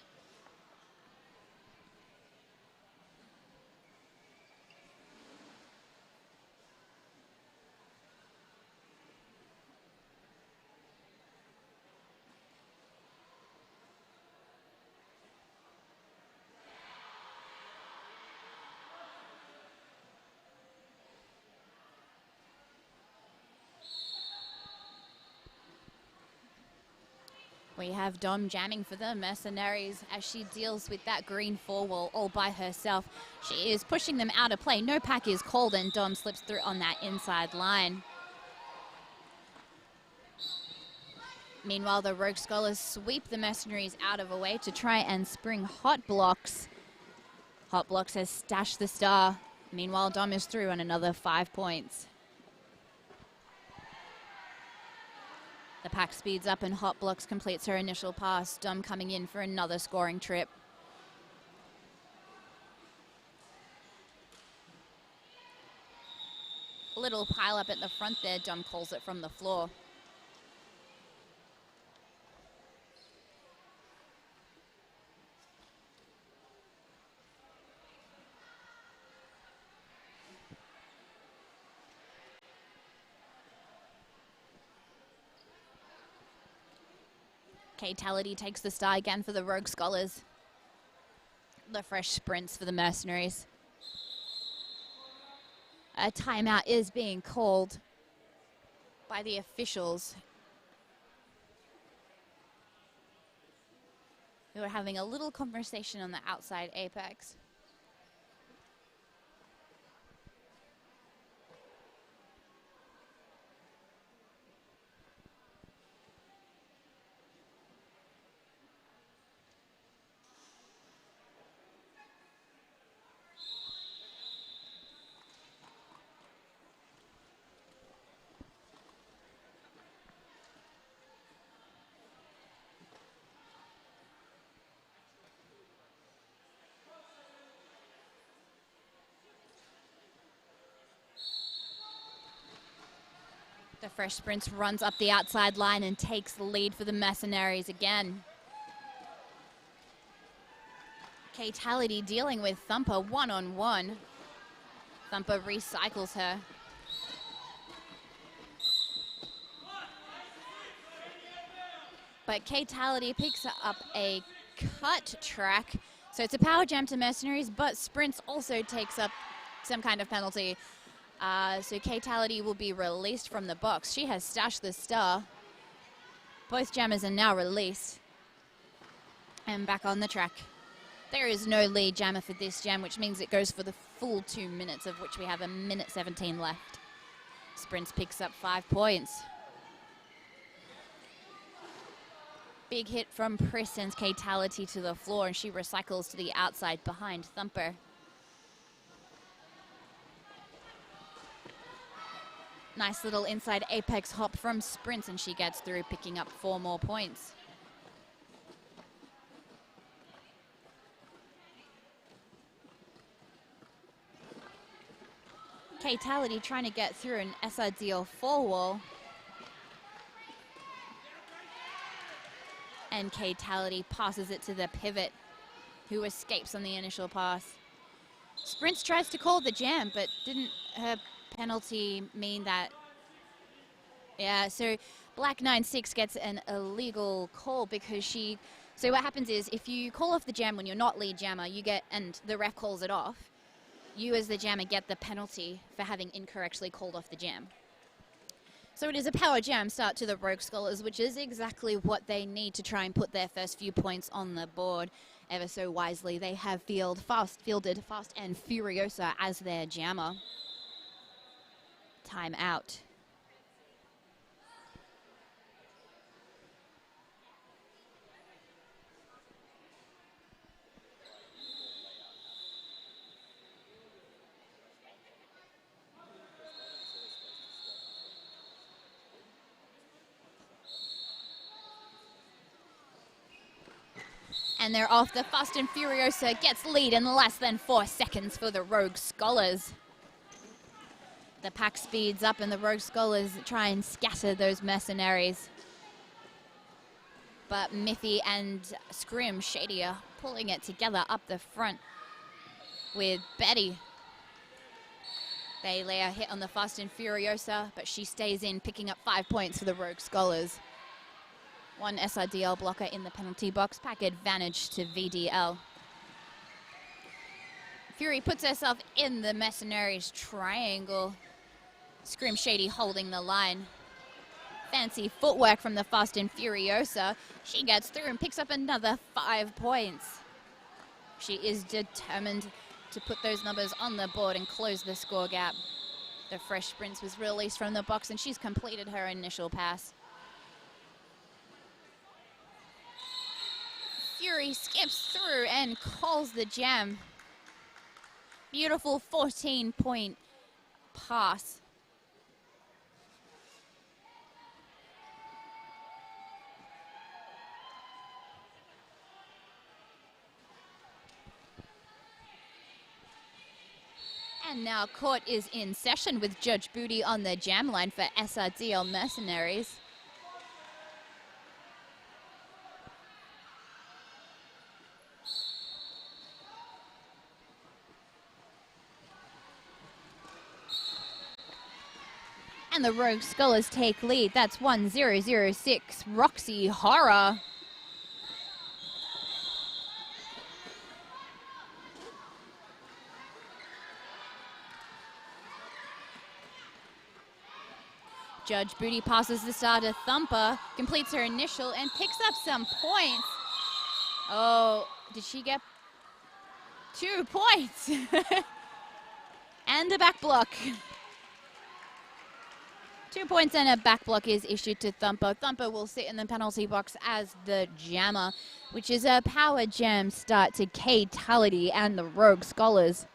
We have Dom jamming for the Mercenaries as she deals with that green 4-wall all by herself. She is pushing them out of play. No pack is called, and Dom slips through on that inside line. Meanwhile, the Rogue Scholars sweep the Mercenaries out of the way to try and spring Hot Blocks. Hot Blocks has stashed the star. Meanwhile, Dom is through on another 5 points. The pack speeds up and Hot Blocks completes her initial pass. Dom coming in for another scoring trip. A little pile up at the front there. Dom calls it from the floor. Katality takes the star again for the Rogue Scholars. The Fresh Sprints for the Mercenaries. A timeout is being called by the officials, who are having a little conversation on the outside apex. The Fresh Sprints runs up the outside line and takes the lead for the Mercenaries again. Katality dealing with Thumper one-on-one. Thumper recycles her. But Katality picks up a cut track. So it's a power jam to Mercenaries, but Sprints also takes up some kind of penalty. So Katality will be released from the box. She has stashed the star. Both jammers are now released. And back on the track. There is no lead jammer for this jam, which means it goes for the full 2 minutes, of which we have 1:17 left. Sprints picks up 5 points. Big hit from Pris sends Katality to the floor, and she recycles to the outside behind Thumper. Nice little inside apex hop from Sprints, and she gets through, picking up 4 more points. Katality trying to get through an SRDL 4 wall. And Katality passes it to the pivot, who escapes on the initial pass. Sprints tries to call the jam, but didn't her penalty mean that? Yeah, so Black 9-6 gets an illegal call because she... So what happens is if you call off the jam when you're not lead jammer, you get, and the ref calls it off, you as the jammer get the penalty for having incorrectly called off the jam. So it is a power jam start to the Rogue Scholars, which is exactly what they need to try and put their first few points on the board. Ever so wisely, they have fielded Fast and Furiosa as their jammer. Time out. And they're off. The Fast and Furiosa gets lead in less than 4 seconds for the Rogue Scholars. The pack speeds up and the Rogue Scholars try and scatter those mercenaries. But Miffy and Scrim Shady are pulling it together up the front with Betty. They lay a hit on the Fast and Furiosa, but she stays in, picking up 5 points for the Rogue Scholars. 1 SRDL blocker in the penalty box. Pack advantage to VDL. Fury puts herself in the Mercenaries triangle. Scream Shady holding the line. Fancy footwork from the Fast and Furiosa. She gets through and picks up another 5 points. She is determined to put those numbers on the board and close the score gap. The Fresh Sprints was released from the box and she's completed her initial pass. Fury skips through and calls the jam. Beautiful 14-point pass. And now court is in session with Judge Booty on the jam line for SRDL Mercenaries. And the Rogue Scholars take lead. That's 1006 Roxy Horror. Judge Booty passes the star to Thumper, completes her initial and picks up some points. Oh, did she get 2 points? And a back block. 2 points and a back block is issued to Thumper. Thumper will sit in the penalty box as the jammer, which is a power jam start to Katality and the Rogue Scholars.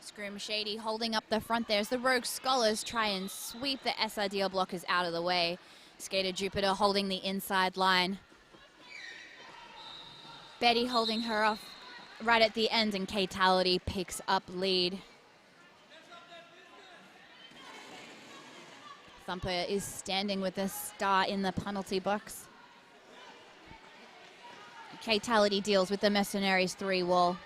Scrim Shady holding up the front there as the Rogue Scholars try and sweep the SRDL blockers out of the way. Skater Jupiter holding the inside line. Betty holding her off right at the end, and Katality picks up lead. Thumper is standing with a star in the penalty box. Katality deals with the Mercenaries 3 wall.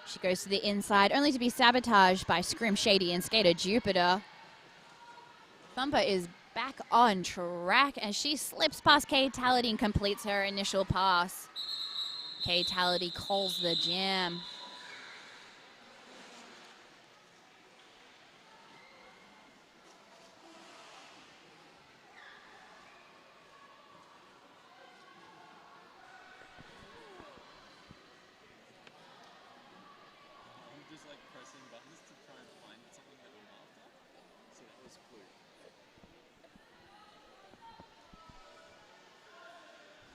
She goes to the inside, only to be sabotaged by Scrim Shady and Skater Jupiter. Thumper is back on track, and she slips past Katality and completes her initial pass. Katality calls the jam. I'm just like pressing buttons to try and find something that I'm after.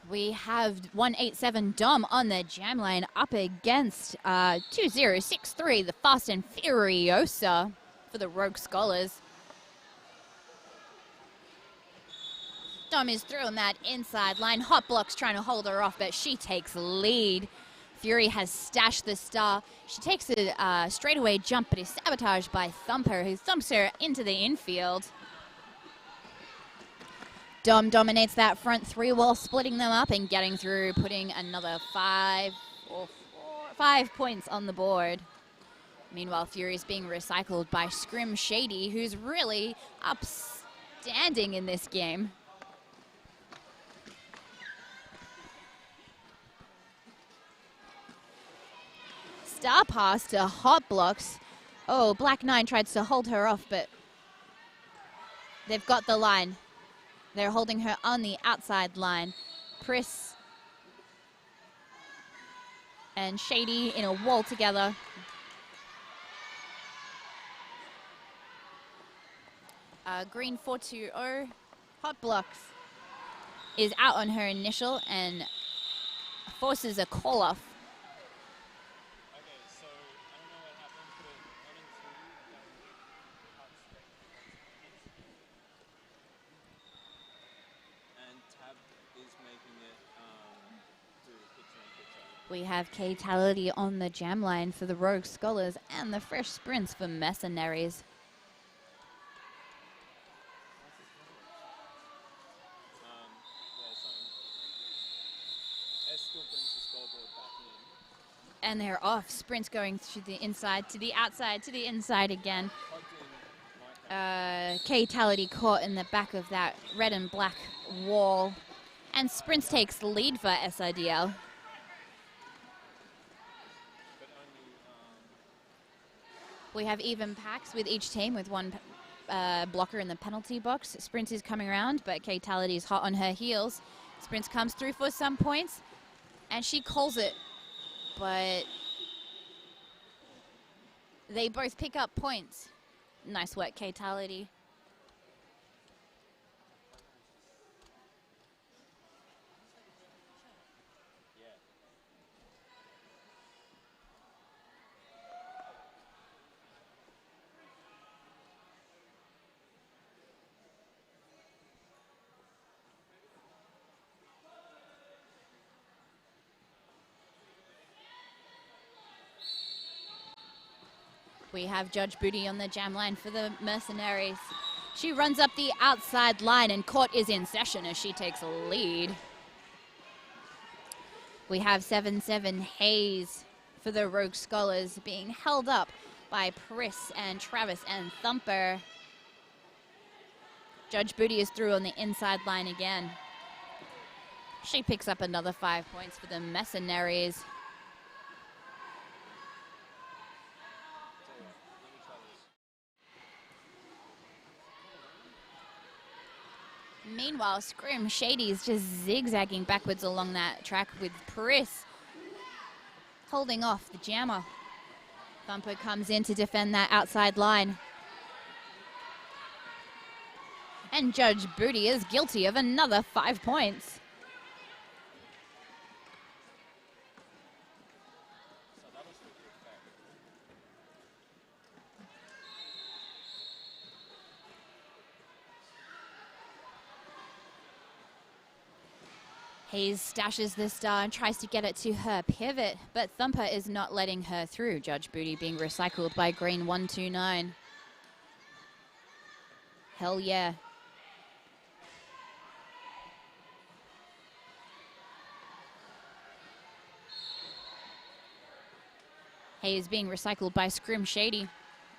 We have 187 Dom on the jam line up against 2063, the Fast and Furiosa for the Rogue Scholars. Dom is through on that inside line. Hot Block's trying to hold her off, but she takes lead. Fury has stashed the star. She takes a straightaway jump, but is sabotaged by Thumper, who thumps her into the infield. Dom dominates that front three while splitting them up and getting through, putting another 5 points on the board. Meanwhile, Fury is being recycled by Scrim Shady, who's really upstanding in this game. Star pass to Hot Blocks. Oh, Black 9 tries to hold her off, but they've got the line. They're holding her on the outside line. Pris and Shady in a wall together. Green 420. Hot Blocks is out on her initial and forces a call off. Okay, so I don't know what happened, but 1 and 2 out straight. And Tab is making it do picture in picture. We have K-Tality on the jam line for the Rogue Scholars and the Fresh Sprints for Mercenaries. S still brings the scoreboard back in. And they're off. Sprints going through the inside to the outside to the inside again. K-Tality caught in the back of that red and black wall. And Sprints takes the lead for SIDL. But only We have even packs with each team with one blocker in the penalty box. Sprints is coming around, but K-Tality is hot on her heels. Sprints comes through for some points, and she calls it, but they both pick up points. Nice work, K-Tality. We have Judge Booty on the jam line for the Mercenaries. She runs up the outside line and Court is in session as she takes a lead. We have 7-7 Hayes for the Rogue Scholars being held up by Pris and Travis and Thumper. Judge Booty is through on the inside line again. She picks up another 5 points for the Mercenaries. Meanwhile, Scrim Shady is just zigzagging backwards along that track with Pris holding off the jammer. Thumper comes in to defend that outside line. And Judge Booty is guilty of another 5 points. Hayes stashes the star and tries to get it to her pivot, but Thumper is not letting her through. Judge Booty being recycled by Green 129. Hell yeah. Hayes being recycled by Scrim Shady,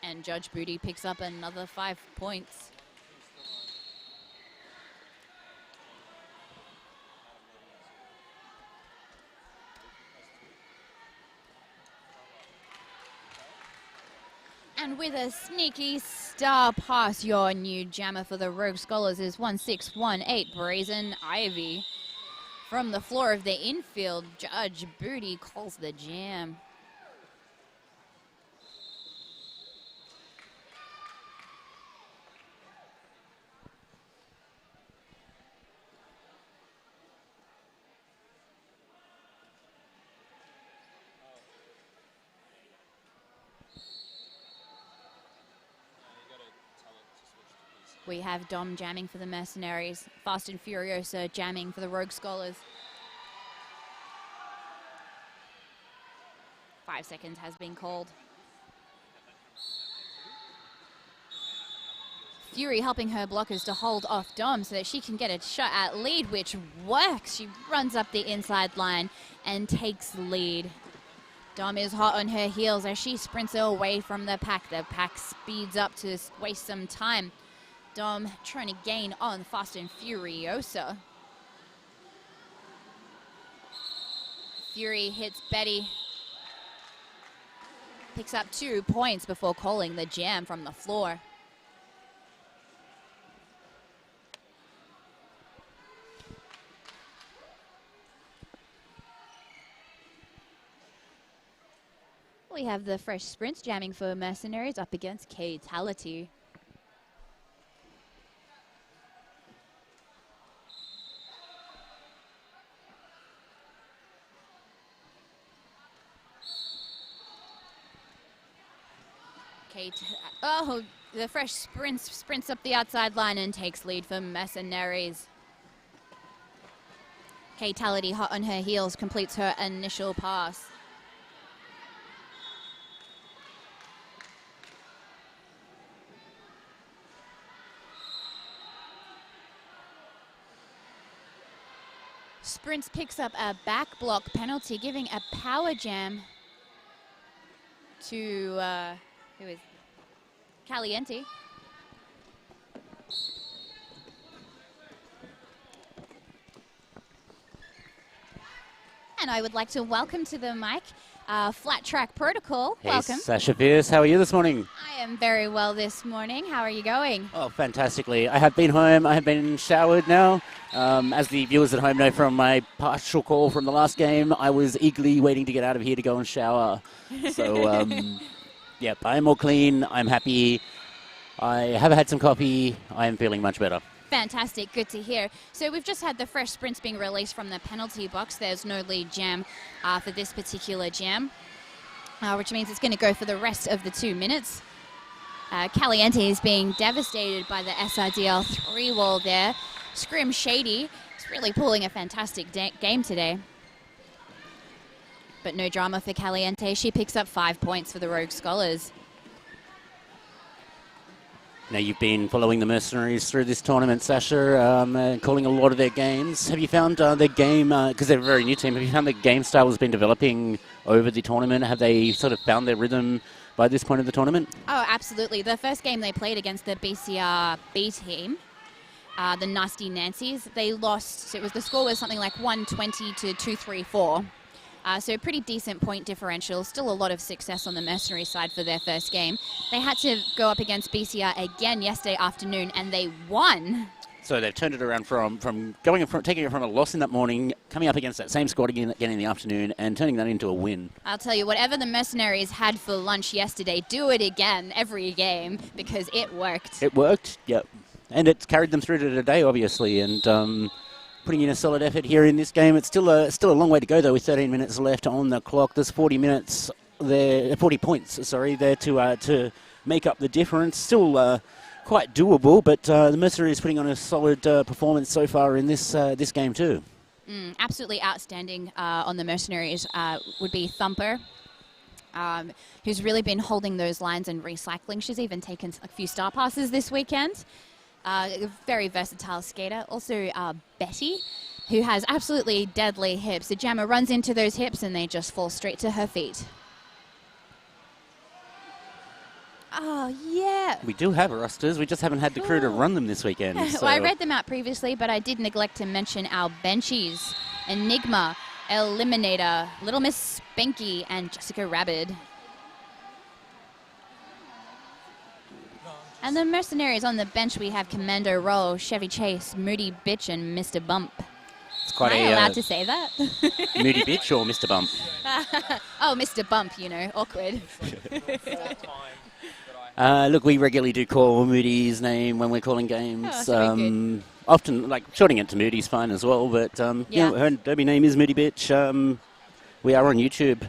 and Judge Booty picks up another 5 points. And with a sneaky star pass, your new jammer for the Rogue Scholars is 1618 Brazen Ivy. From the floor of the infield, Judge Booty calls the jam. We have Dom jamming for the Mercenaries, Fast and Furiosa jamming for the Rogue Scholars. 5 seconds has been called. Fury helping her blockers to hold off Dom so that she can get a shot at lead, which works. She runs up the inside line and takes lead. Dom is hot on her heels as she sprints away from the pack. The pack speeds up to waste some time. Dom trying to gain on Fast and Furiosa. Fury hits Betty. Picks up 2 points before calling the jam from the floor. We have the fresh sprints jamming for Mercenaries up against K-Tality. Oh, the fresh sprints up the outside line and takes lead for Mercenaries. K-Tality hot on her heels, completes her initial pass. Sprints picks up a back block penalty, giving a power jam to who is Caliente. And I would like to welcome to the mic Flat Track Protocol. Hey, Welcome. Sasha Fierce, how are you this morning? I am very well this morning. How are you going? Oh, fantastically. I have been home. I have been showered now. As the viewers at home know from my partial call from the last game, I was eagerly waiting to get out of here to go and shower. So, yep, I am all clean. I'm happy. I have had some coffee. I am feeling much better. Fantastic, good to hear. So we've just had the fresh sprints being released from the penalty box. There's no lead jam for this particular jam, which means it's going to go for the rest of the 2 minutes. Caliente is being devastated by the SRDL 3-wall there. Scrim Shady is really pulling a fantastic game today. But no drama for Caliente. She picks up 5 points for the Rogue Scholars. Now, you've been following the Mercenaries through this tournament, Sasha, calling a lot of their games. Have you found their game, because they're a very new team, have you found the game style has been developing over the tournament? Have they sort of found their rhythm by this point of the tournament? Oh, absolutely. The first game they played against the BCR B team, the Nasty Nancys, they lost. So the score was something like 120 to 234. So a pretty decent point differential. Still a lot of success on the Mercenary side for their first game. They had to go up against BCR again yesterday afternoon, and they won. So they've turned it around from taking it from a loss in that morning, coming up against that same squad again in the afternoon, and turning that into a win. I'll tell you, whatever the Mercenaries had for lunch yesterday, do it again every game, because it worked. It worked, yep. And it's carried them through to today, obviously, and putting in a solid effort here in this game. It's still a long way to go, though, with 13 minutes left on the clock. There's 40 points there to make up the difference. Still quite doable, but the Mercenaries putting on a solid performance so far in this game too. Absolutely outstanding on the Mercenaries would be Thumper, who's really been holding those lines and recycling. She's even taken a few star passes this weekend. A very versatile skater. Also Betty, who has absolutely deadly hips. The jammer runs into those hips and they just fall straight to her feet. Oh, yeah. We do have rosters. We just haven't had the crew to run them this weekend. So. Well, I read them out previously, but I did neglect to mention our benchies. Enigma, Eliminator, Little Miss Spanky, and Jessica Rabbit. And the Mercenaries on the bench, we have Commando Roll, Chevy Chase, Moody Bitch, and Mr. Bump. It's quite Am I allowed to say that? Moody Bitch or Mr. Bump? Oh, Mr. Bump, you know, awkward. Look, we regularly do call Moody's name when we're calling games. Oh, that's very good. Often, like, shorting it to Moody's fine as well, but, you know, her derby name is Moody Bitch. We are on YouTube.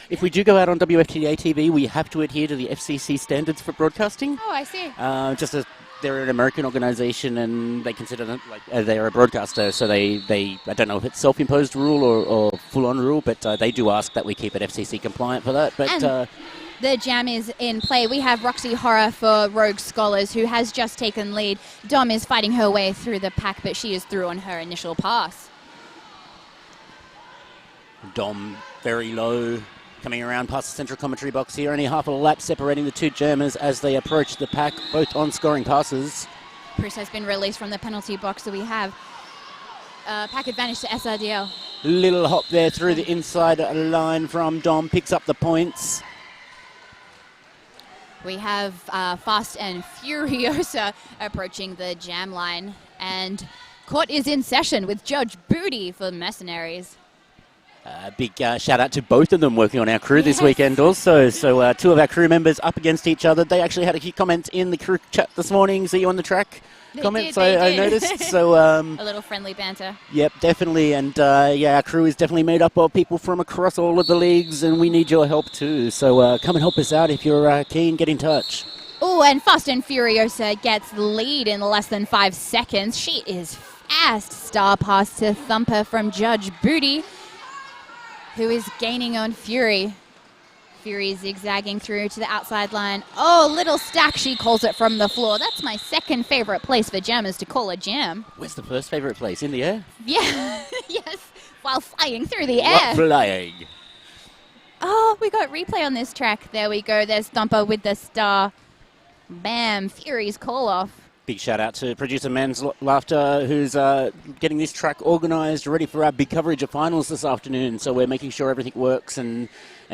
If we do go out on WFTA TV, we have to adhere to the FCC standards for broadcasting. Oh, I see. Just a they're an American organisation and they consider them like they're a broadcaster, so they I don't know if it's self-imposed rule or full-on rule, but they do ask that we keep it FCC compliant for that. But the jam is in play. We have Roxy Horror for Rogue Scholars, who has just taken lead. Dom is fighting her way through the pack, but she is through on her initial pass. Dom very low, coming around past the central commentary box here. Only half a lap separating the two jammers as they approach the pack, both on scoring passes. Bruce has been released from the penalty box, so we have pack advantage to SRDL. Little hop there through the inside line from Dom, picks up the points. We have Fast and Furiosa approaching the jam line, and court is in session with Judge Booty for Mercenaries. Big shout out to both of them working on our crew this weekend also. So two of our crew members up against each other. They actually had a few comments in the crew chat this morning. See you on the track comments, I noticed. So a little friendly banter. Yep, definitely. And yeah, our crew is definitely made up of people from across all of the leagues, and we need your help too. So come and help us out if you're keen. Get in touch. Oh, and Fast and Furiosa gets the lead in less than 5 seconds. She is fast. Star pass to Thumper from Judge Booty, who is gaining on Fury. Fury zigzagging through to the outside line. Oh, little stack, she calls it from the floor. That's my second favourite place for jammers to call a jam. Where's the first favourite place? In the air? Yeah, yes, while flying through the air. Flying. Oh, we got replay on this track. There we go. There's Thumper with the star. Bam, Fury's call off. Big shout out to producer Man's Laughter, who's getting this track organised, ready for our big coverage of finals this afternoon. So we're making sure everything works and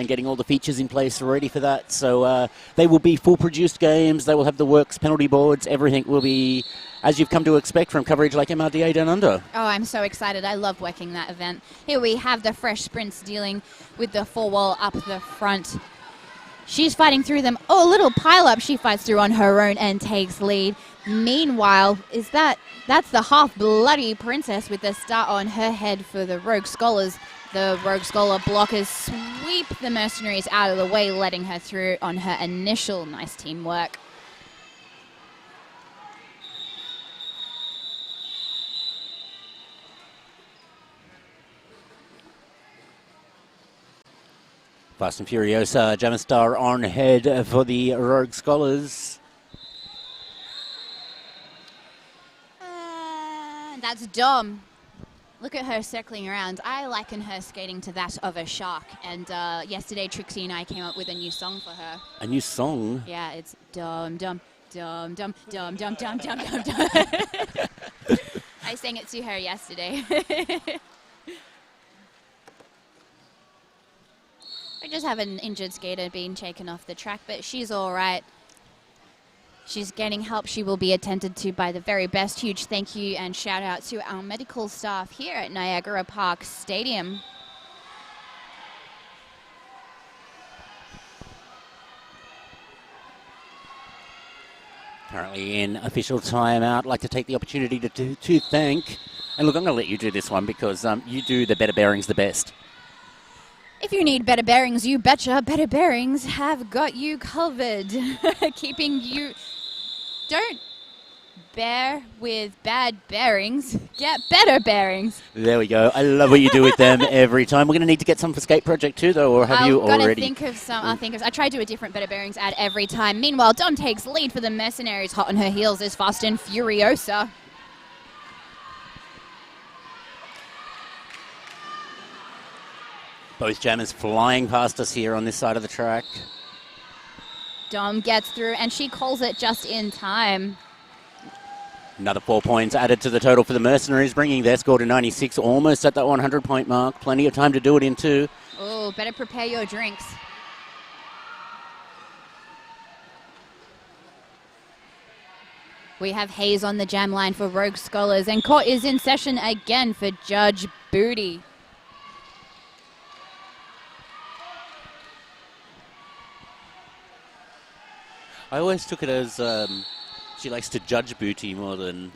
getting all the features in place ready for that. So they will be full produced games. They will have the works, penalty boards. Everything will be as you've come to expect from coverage like MRDA Downunder. Oh, I'm so excited. I love working that event. Here we have the Fresh Sprints dealing with the 4-wall up the front. She's fighting through them. Oh, a little pile-up she fights through on her own and takes lead. Meanwhile, that's the half-bloody princess with the star on her head for the Rogue Scholars. The Rogue Scholar blockers sweep the mercenaries out of the way, letting her through on her initial nice teamwork. Fast and Furiosa, Jammer Star on head for the Rogue Scholars. That's Dom. Look at her circling around. I liken her skating to that of a shark. And yesterday, Trixie and I came up with a new song for her. A new song? Yeah, it's Dom, Dom, Dom, Dom, Dom, Dom, Dom, Dom, Dom, Dom. I sang it to her yesterday. We just have an injured skater being taken off the track, but she's all right. She's getting help. She will be attended to by the very best. Huge thank you and shout out to our medical staff here at Niagara Park Stadium. Currently in official timeout. I'd like to take the opportunity to thank, and look, I'm going to let you do this one because you do the Better Bearings the best. If you need better bearings, you betcha Better Bearings have got you covered. Keeping you... Don't bear with bad bearings. Get better bearings. There we go. I love what you do with them every time. We're going to need to get some for Skate Project too, though, or have you already? I've got to think of some. I try to do a different Better Bearings ad every time. Meanwhile, Dom takes lead for the Mercenaries. Hot on her heels is Fast and Furiosa. Both jammers flying past us here on this side of the track. Dom gets through, and she calls it just in time. Another 4 points added to the total for the Mercenaries, bringing their score to 96, almost at that 100-point mark. Plenty of time to do it in two. Oh, better prepare your drinks. We have Hayes on the jam line for Rogue Scholars, and court is in session again for Judge Booty. I always took it as she likes to judge Booty more than...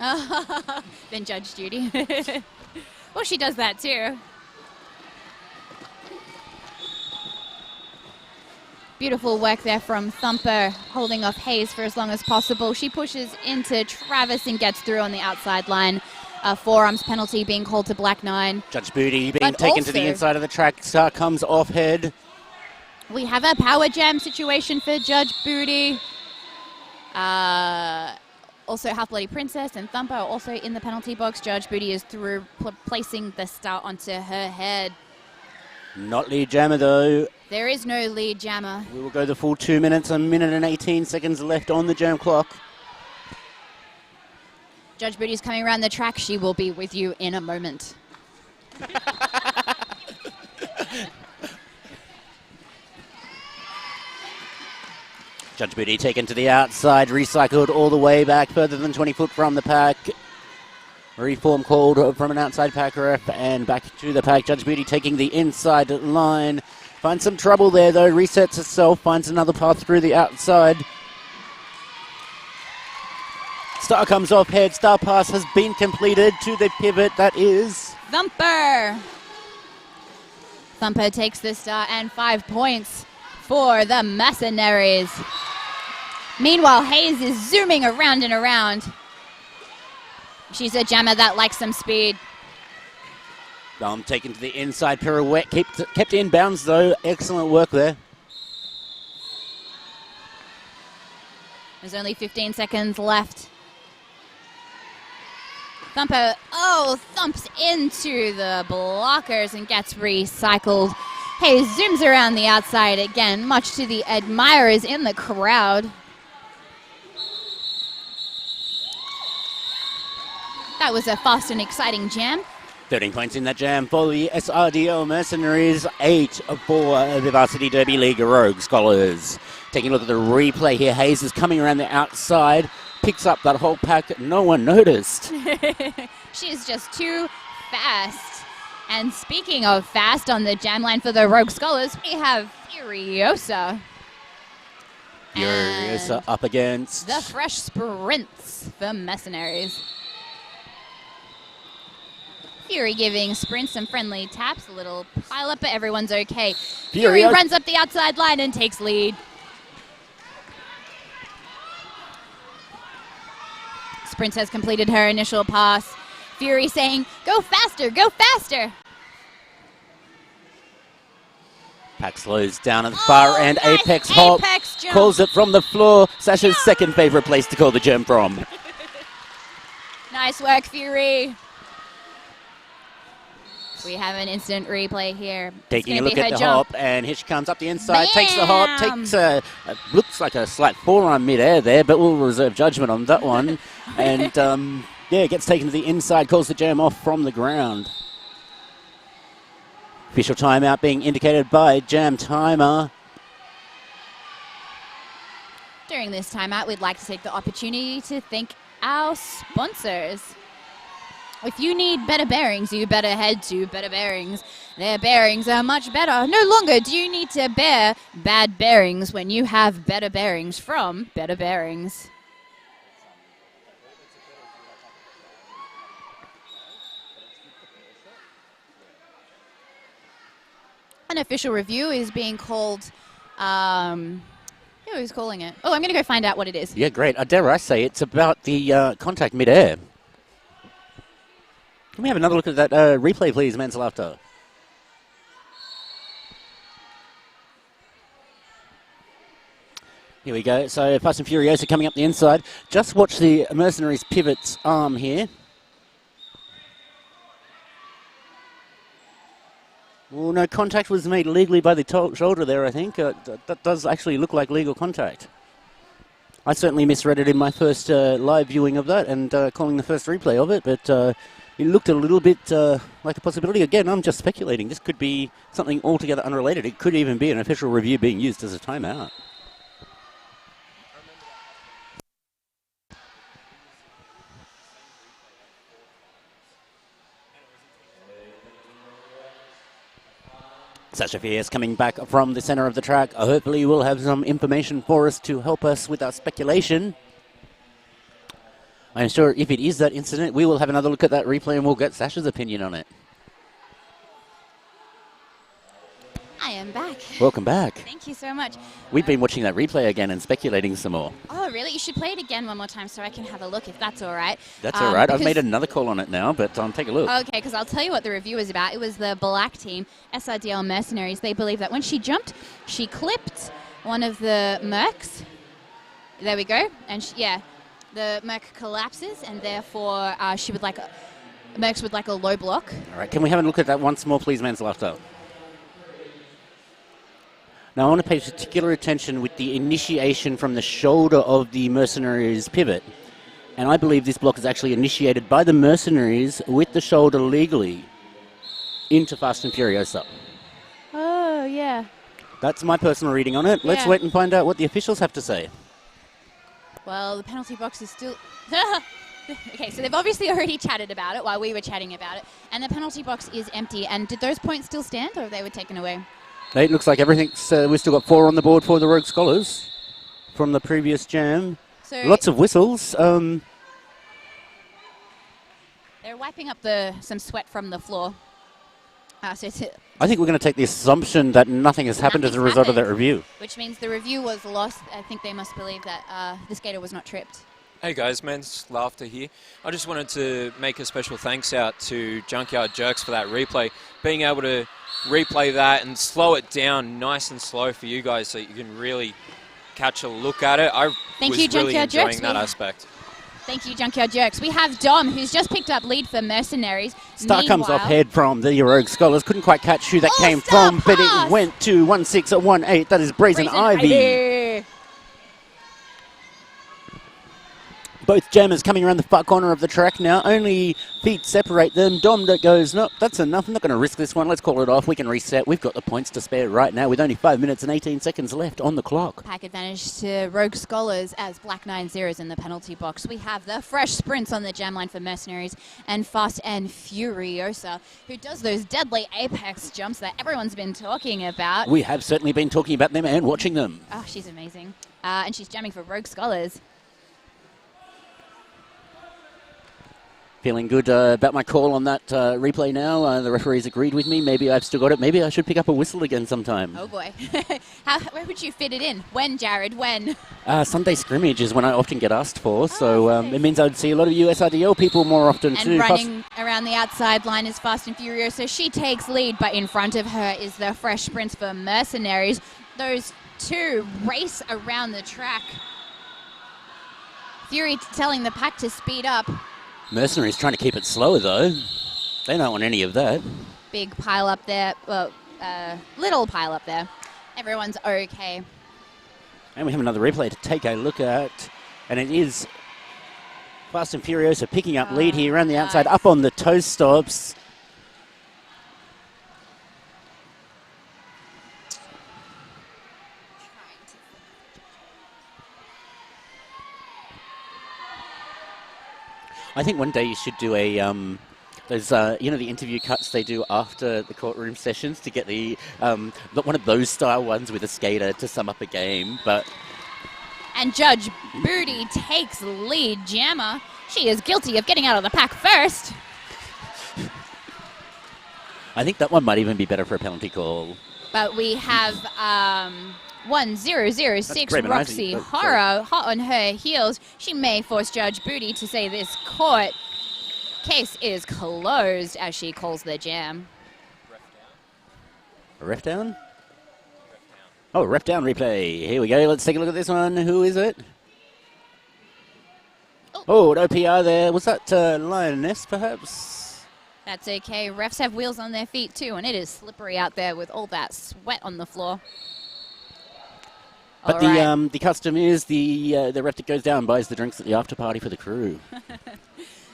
Than Judge Judy. Well, she does that too. Beautiful work there from Thumper, holding off Hayes for as long as possible. She pushes into Travis and gets through on the outside line. Forearms penalty being called to Black 9. Judge Booty being But taken to the also- inside of the track. Star comes off head. We have a power jam situation for Judge Booty. Also, Half Bloody Princess and Thumper are also in the penalty box. Judge Booty is through, placing the star onto her head. Not lead jammer though. There is no lead jammer. We will go the full 2 minutes, a minute and 18 seconds left on the jam clock. Judge Booty's coming around the track. She will be with you in a moment. Judge Booty taken to the outside, recycled all the way back, further than 20 foot from the pack. Reform called from an outside pack ref and back to the pack. Judge Booty taking the inside line. Finds some trouble there though, resets itself, finds another path through the outside. Star comes off head, star pass has been completed to the pivot, that is... Thumper! Thumper takes the star and 5 points for the Mercenaries. Meanwhile, Hayes is zooming around and around. She's a jammer that likes some speed. Taken to the inside pirouette, kept in bounds though. Excellent work there. There's only 15 seconds left. Thumper, thumps into the blockers and gets recycled. Hayes zooms around the outside again, much to the admirers in the crowd. That was a fast and exciting jam. 13 points in that jam for the SRDL Mercenaries, 8 for the Varsity Derby League Rogue Scholars. Taking a look at the replay here, Hayes is coming around the outside, picks up that whole pack, no one noticed. She's just too fast. And speaking of fast, on the jam line for the Rogue Scholars, we have Furiosa. Furiosa And up against... the fresh sprints for Mercenaries. Fury giving Sprint some friendly taps, a little pile up, but everyone's okay. Fury runs up the outside line and takes lead. Sprint has completed her initial pass. Fury saying, go faster, go faster. Pack slows down at the far end. Nice Apex hop. Apex jump. Calls it from the floor. Sasha's second favourite place to call the jump from. Nice work, Fury. We have an instant replay here. Taking a look at the hop, and here she comes up the inside, takes the hop, takes looks like a slight forearm mid-air there, but we'll reserve judgment on that one. And gets taken to the inside, calls the jam off from the ground. Official timeout being indicated by Jam Timer. During this timeout, we'd like to take the opportunity to thank our sponsors. If you need better bearings, you better head to Better Bearings. Their bearings are much better. No longer do you need to bear bad bearings when you have better bearings from Better Bearings. An official review is being called, who's calling it? Oh, I'm going to go find out what it is. Yeah, great. Dare I say it's about the contact mid-air. Can we have another look at that replay, please, Mental After? Here we go. So Fast and Furiosa coming up the inside. Just watch the Mercenaries' pivot's arm here. Well, no, contact was made legally by the shoulder there, I think. That does actually look like legal contact. I certainly misread it in my first live viewing of that and calling the first replay of it, but it looked a little bit like a possibility. Again, I'm just speculating. This could be something altogether unrelated. It could even be an official review being used as a timeout. Sasha Fierce coming back from the centre of the track. Hopefully we'll have some information for us to help us with our speculation. I'm sure if it is that incident, we will have another look at that replay and we'll get Sasha's opinion on it. I am back. Welcome back. Thank you so much. We've been watching that replay again and speculating some more. Oh, really? You should play it again one more time so I can have a look, if that's all right. That's all right. I've made because- another call on it now, but take a look. Okay, because I'll tell you what the review was about. It was the black team, SRDL Mercenaries. They believe that when she jumped, she clipped one of the mercs. There we go. And the merc collapses, and therefore she would mercs would like a low block. All right, can we have a look at that once more, please, Man's Laughter? Now, I want to pay particular attention with the initiation from the shoulder of the Mercenaries pivot. And I believe this block is actually initiated by the Mercenaries with the shoulder legally into Fast and Furiosa. Oh, yeah. That's my personal reading on it. Let's Yeah. wait and find out what the officials have to say. Well, the penalty box is still... Okay, so they've obviously already chatted about it while we were chatting about it. And the penalty box is empty. And did those points still stand, or they were taken away? It looks like everything's... we've still got 4 on the board for the Rogue Scholars from the previous jam. So Lots of whistles. they're wiping up some sweat from the floor. So it's, I think we're going to take the assumption that nothing has happened as a Nothing's result of that happened. review. which means the review was lost. I think they must believe that the skater was not tripped. Hey guys, Man's Laughter here. I just wanted to make a special thanks out to Junkyard Jerks for that replay. Being able to replay that and slow it down nice and slow for you guys so you can really catch a look at it. I Thank was you, really Junkyard enjoying Jerks. that aspect. Thank you, Junkyard Jerks. We have Dom, who's just picked up lead for Mercenaries. Star comes off Meanwhile- head from the Rogue Scholars. Couldn't quite catch who that came All-star from, but it pass! went to 1-6 at 1-8. That is Brazen Ivy. Both jammers coming around the far corner of the track now. Only feet separate them. Dom that goes, no, that's enough. I'm not going to risk this one. Let's call it off. We can reset. We've got the points to spare right now with only 5 minutes and 18 seconds left on the clock. Pack advantage to Rogue Scholars as Black 9-0s in the penalty box. We have the fresh sprints on the jam line for Mercenaries and Fast and Furiosa, who does those deadly apex jumps that everyone's been talking about. We have certainly been talking about them and watching them. Oh, she's amazing. And she's jamming for Rogue Scholars. Feeling good about my call on that replay now. The referees agreed with me. Maybe I've still got it. Maybe I should pick up a whistle again sometime. Oh, boy. Where would you fit it in? When, Jared? When? Sunday scrimmage is when I often get asked for, so it means I'd see a lot of USRDL people more often And too. running around the outside line is Fast and Furious, so she takes lead, but in front of her is the fresh sprints for Mercenaries. Those two race around the track. Fury telling the pack to speed up. Mercenaries trying to keep it slower though. They don't want any of that. Big pile up there. Well, little pile up there. Everyone's okay. And we have another replay to take a look at, and it is Fast and Furiosa picking up lead here around the outside, nice. up on the toe stops. I think one day you should do a those the interview cuts they do after the courtroom sessions to get the one of those style ones with a skater to sum up a game. But And Judge Booty takes lead. Jammer, she is guilty of getting out of the pack first. I think that one might even be better for a penalty call. But we have 1006 That's Raven Roxy Ivy. Oh, Horror hot on her heels. She may force Judge Booty to say this court case is closed as she calls the jam. A ref down? Oh, ref down replay. Here we go. Let's take a look at this one. Who is it? Oh, no PR there. Was that Lioness, perhaps? That's okay. Refs have wheels on their feet too, and it is slippery out there with all that sweat on the floor. But All right. the custom is the ref that goes down buys the drinks at the after party for the crew.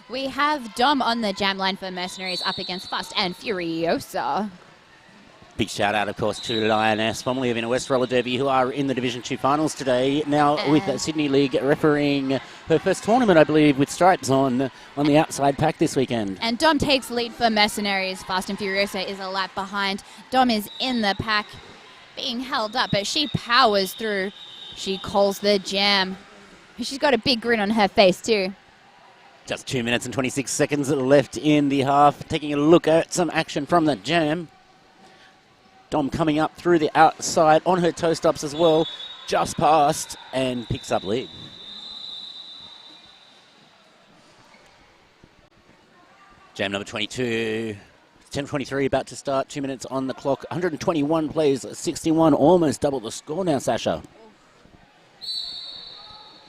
We have Dom on the jam line for Mercenaries up against Fast and Furiosa. Big shout out, of course, to Lioness, formerly of Inner West Roller Derby, who are in the Division 2 finals today. Now with the Sydney League refereeing her first tournament, I believe, with stripes on the outside pack this weekend. And Dom takes lead for Mercenaries. Fast and Furiosa is a lap behind. Dom is in the pack, being held up, but she powers through. She calls the jam. She's got a big grin on her face too. Just 2 minutes and 26 seconds left in the half. Taking a look at some action from the jam. Dom coming up through the outside on her toe stops as well, just past, and picks up lead. Jam number 22, 10:23 about to start, 2 minutes on the clock, 121 plays, 61, almost double the score now, Sasha.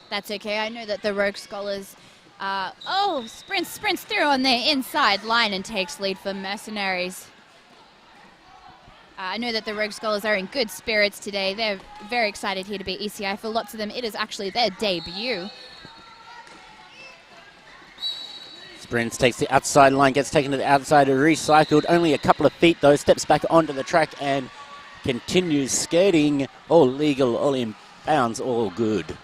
That's okay. I know that the Rogue Scholars, sprints through on their inside line and takes lead for Mercenaries. I know that the Rogue Scholars are in good spirits today. They're very excited here to be ECI. For lots of them, it is actually their debut. Sprints, takes the outside line, gets taken to the outside, recycled, only a couple of feet though, steps back onto the track and continues skating. All legal, all in bounds, all good.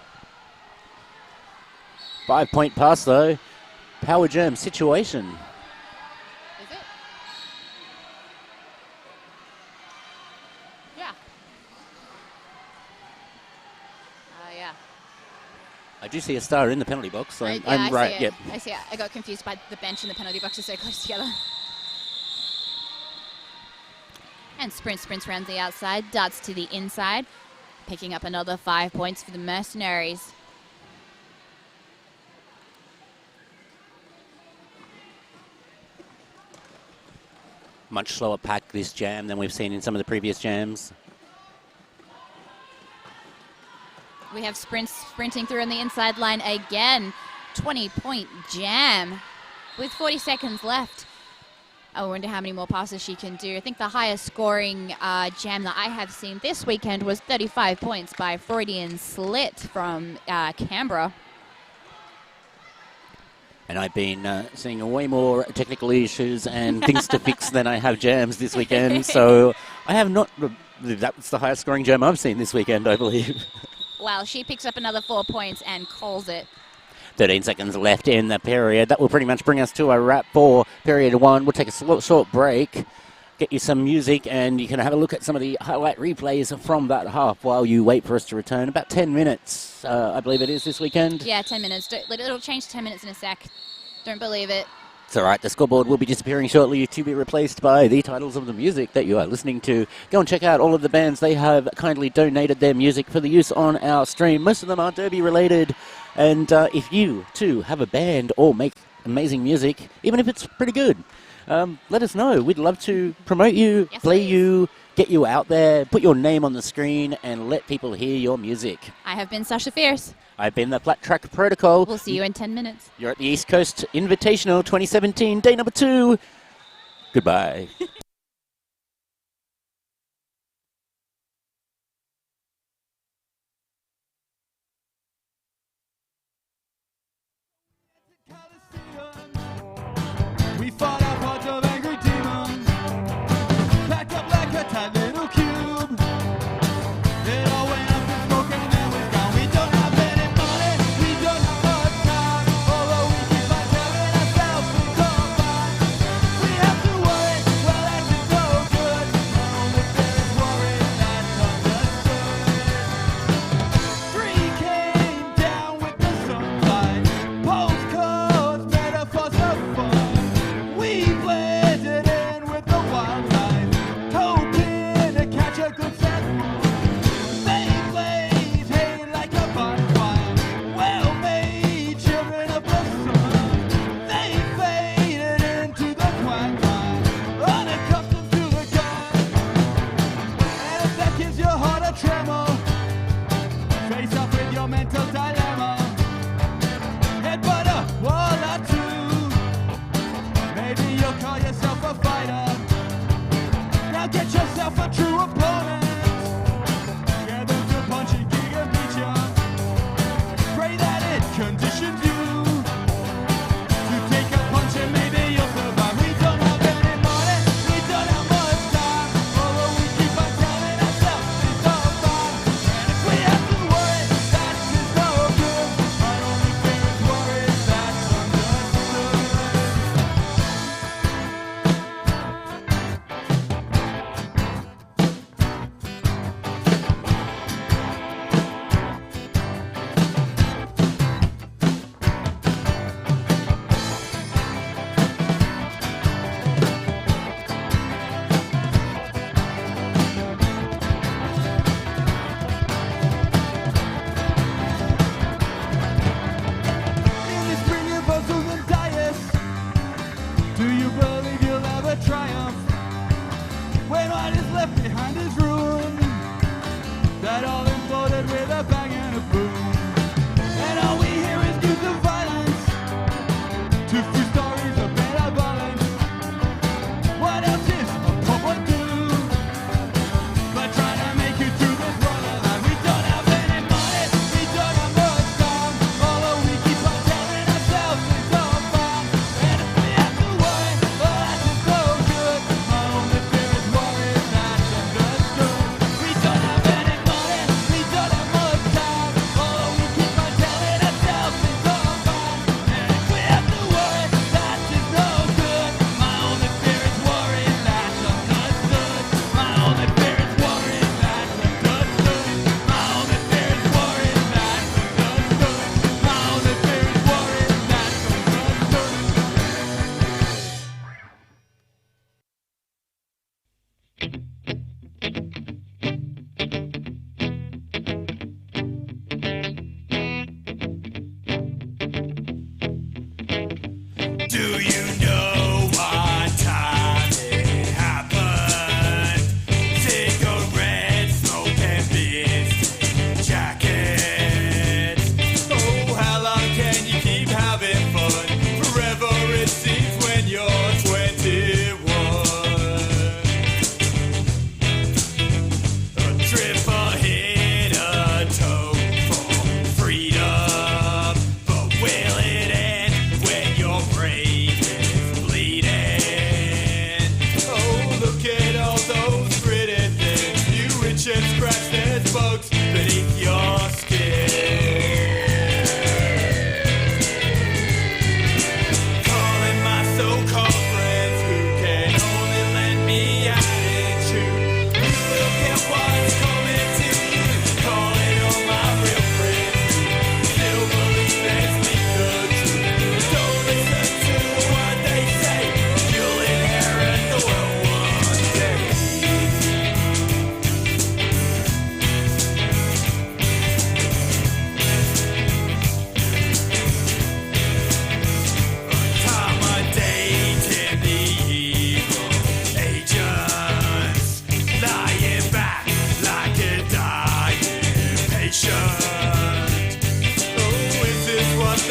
5 point pass though, power jam situation. Is it? Yeah. Yeah. I do see a star in the penalty box, so I I'm see right, it. yep. I see it. I got confused by the bench and the penalty box are so close together. And sprints around the outside, darts to the inside, picking up another 5 points for the Mercenaries. Much slower pack this jam than we've seen in some of the previous jams. We have sprinting through on the inside line again. 20-point jam with 40 seconds left. I wonder how many more passes she can do. I think the highest scoring jam that I have seen this weekend was 35 points by Freudian Slit from Canberra. And I've been seeing way more technical issues and things to fix than I have jams this weekend. So I have not... That's the highest scoring jam I've seen this weekend, I believe. Well, she picks up another 4 points and calls it. 13 seconds left in the period. That will pretty much bring us to a wrap for period one. We'll take a short break, get you some music, and you can have a look at some of the highlight replays from that half while you wait for us to return. About 10 minutes, I believe it is this weekend. Yeah, 10 minutes. It'll change to 10 minutes in a sec. Don't believe it. It's all right. The scoreboard will be disappearing shortly to be replaced by the titles of the music that you are listening to. Go and check out all of the bands. They have kindly donated their music for the use on our stream. Most of them are Derby related. And if you, too, have a band or make amazing music, even if it's pretty good, let us know. We'd love to promote you, Yes, play please. you, get you out there, put your name on the screen, and let people hear your music. I have been Sasha Fierce. I've been the Flat Track Protocol. We'll see you in 10 minutes. You're at the East Coast Invitational 2017, day number 2. Goodbye. We fought a bunch of angry demons, packed up like a tight little cube. It all went up in smoke and then we're gone. We don't have any money, we don't have much time, although we keep on telling ourselves we'll come by. We have to worry, well that's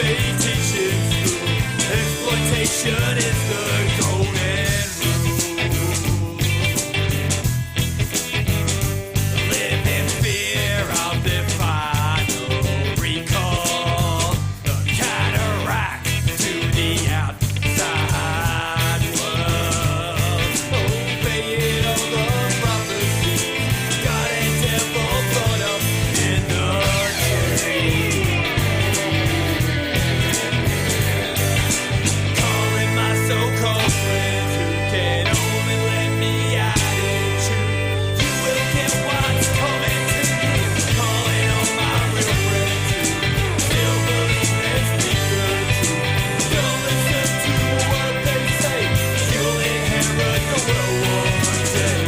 fate teaches through. Exploitation is the golden rule. Live in fear of the final recall. The cataract to the outside world. Obeying all the prophecies. God and devil caught up in the tree. Calling my so-called friends who can only let me out in truth. You will get what's coming to you. Calling on my real friends who still believe and speak the truth. Don't listen to what they say. You'll inherit the world one day.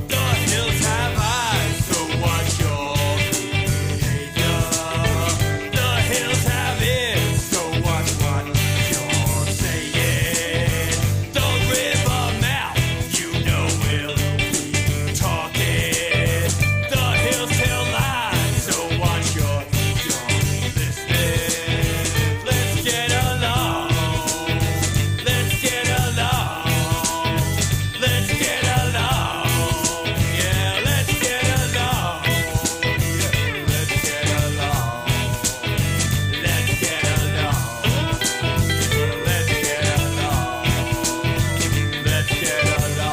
The hills have eyes, so watch your behavior. The hills have ears, so watch what you're saying. The river mouth, you know will be talking. The hills tell lies, so watch your listening. Let's get along. Let's get along. Let's get along. Yeah, let's get along. Yeah, let's get along. Let's get along. Let's get along. Let's get along.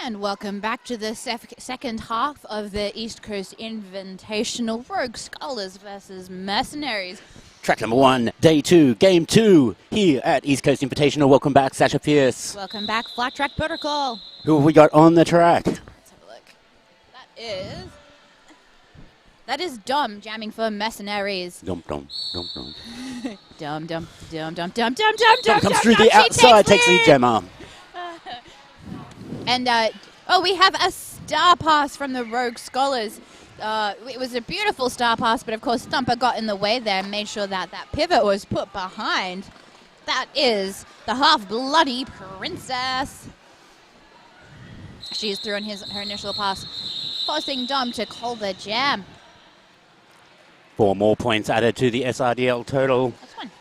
And welcome back to the second half of the East Coast Invitational. Rogue Scholars versus Mercenaries. Track number 1, day 2, game 2, here at East Coast Invitational. Welcome back, Sasha Fierce. Welcome back, Flat Track Protocol. Who have we got on the track? Let's have a look. That is Dom jamming for Mercenaries. Dum dum dum dum. Dum dum dum dum dum dum dum Dum dum. comes through the outside, takes lead jammer. And we have a star pass from the Rogue Scholars. It was a beautiful star pass, but of course Thumper got in the way there and made sure that that pivot was put behind. That is the half-bloody princess. She's through on her initial pass, forcing Dom to call the jam. 4 more points added to the SRDL total. That's 1.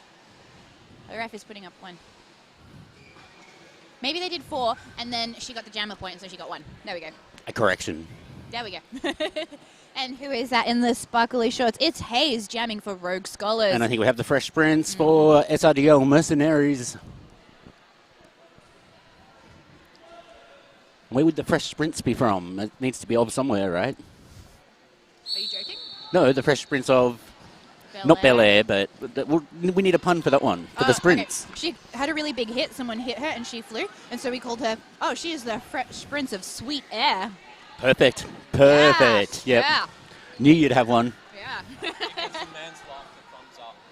The ref is putting up 1. Maybe they did 4, and then she got the jammer point, and so she got 1. There we go. A correction. There we go. And who is that in the sparkly shorts? It's Hayes jamming for Rogue Scholars. And I think we have the fresh sprints for SRDL Mercenaries. Where would the fresh sprints be from? It needs to be of somewhere, right? Are you joking? No, the fresh sprints of... Not Bel Air, but we need a pun for that one, for the sprints. Okay. She had a really big hit. Someone hit her and she flew. And so we called her, she is the fresh sprints of Sweet Air. Perfect. Perfect. Yeah. Yep. Yeah. Knew you'd have one. Yeah.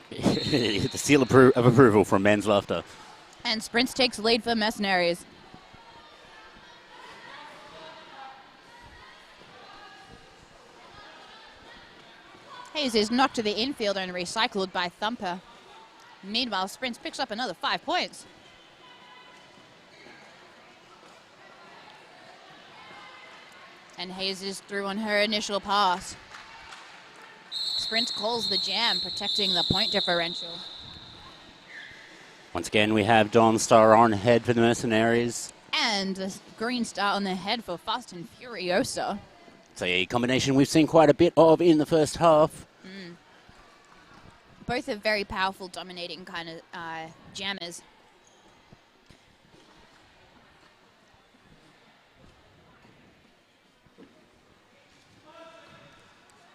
The seal of approval from Man's Laughter. And Sprints takes lead for Mercenaries. Hayes is knocked to the infield and recycled by Thumper. Meanwhile, Sprints picks up another 5 points. And Hayes is through on her initial pass. Sprint calls the jam, protecting the point differential. Once again, we have Dawn Star on head for the Mercenaries. And the green star on the head for Fast and Furiosa. It's a combination we've seen quite a bit of in the first half. Both are very powerful, dominating kind of jammers.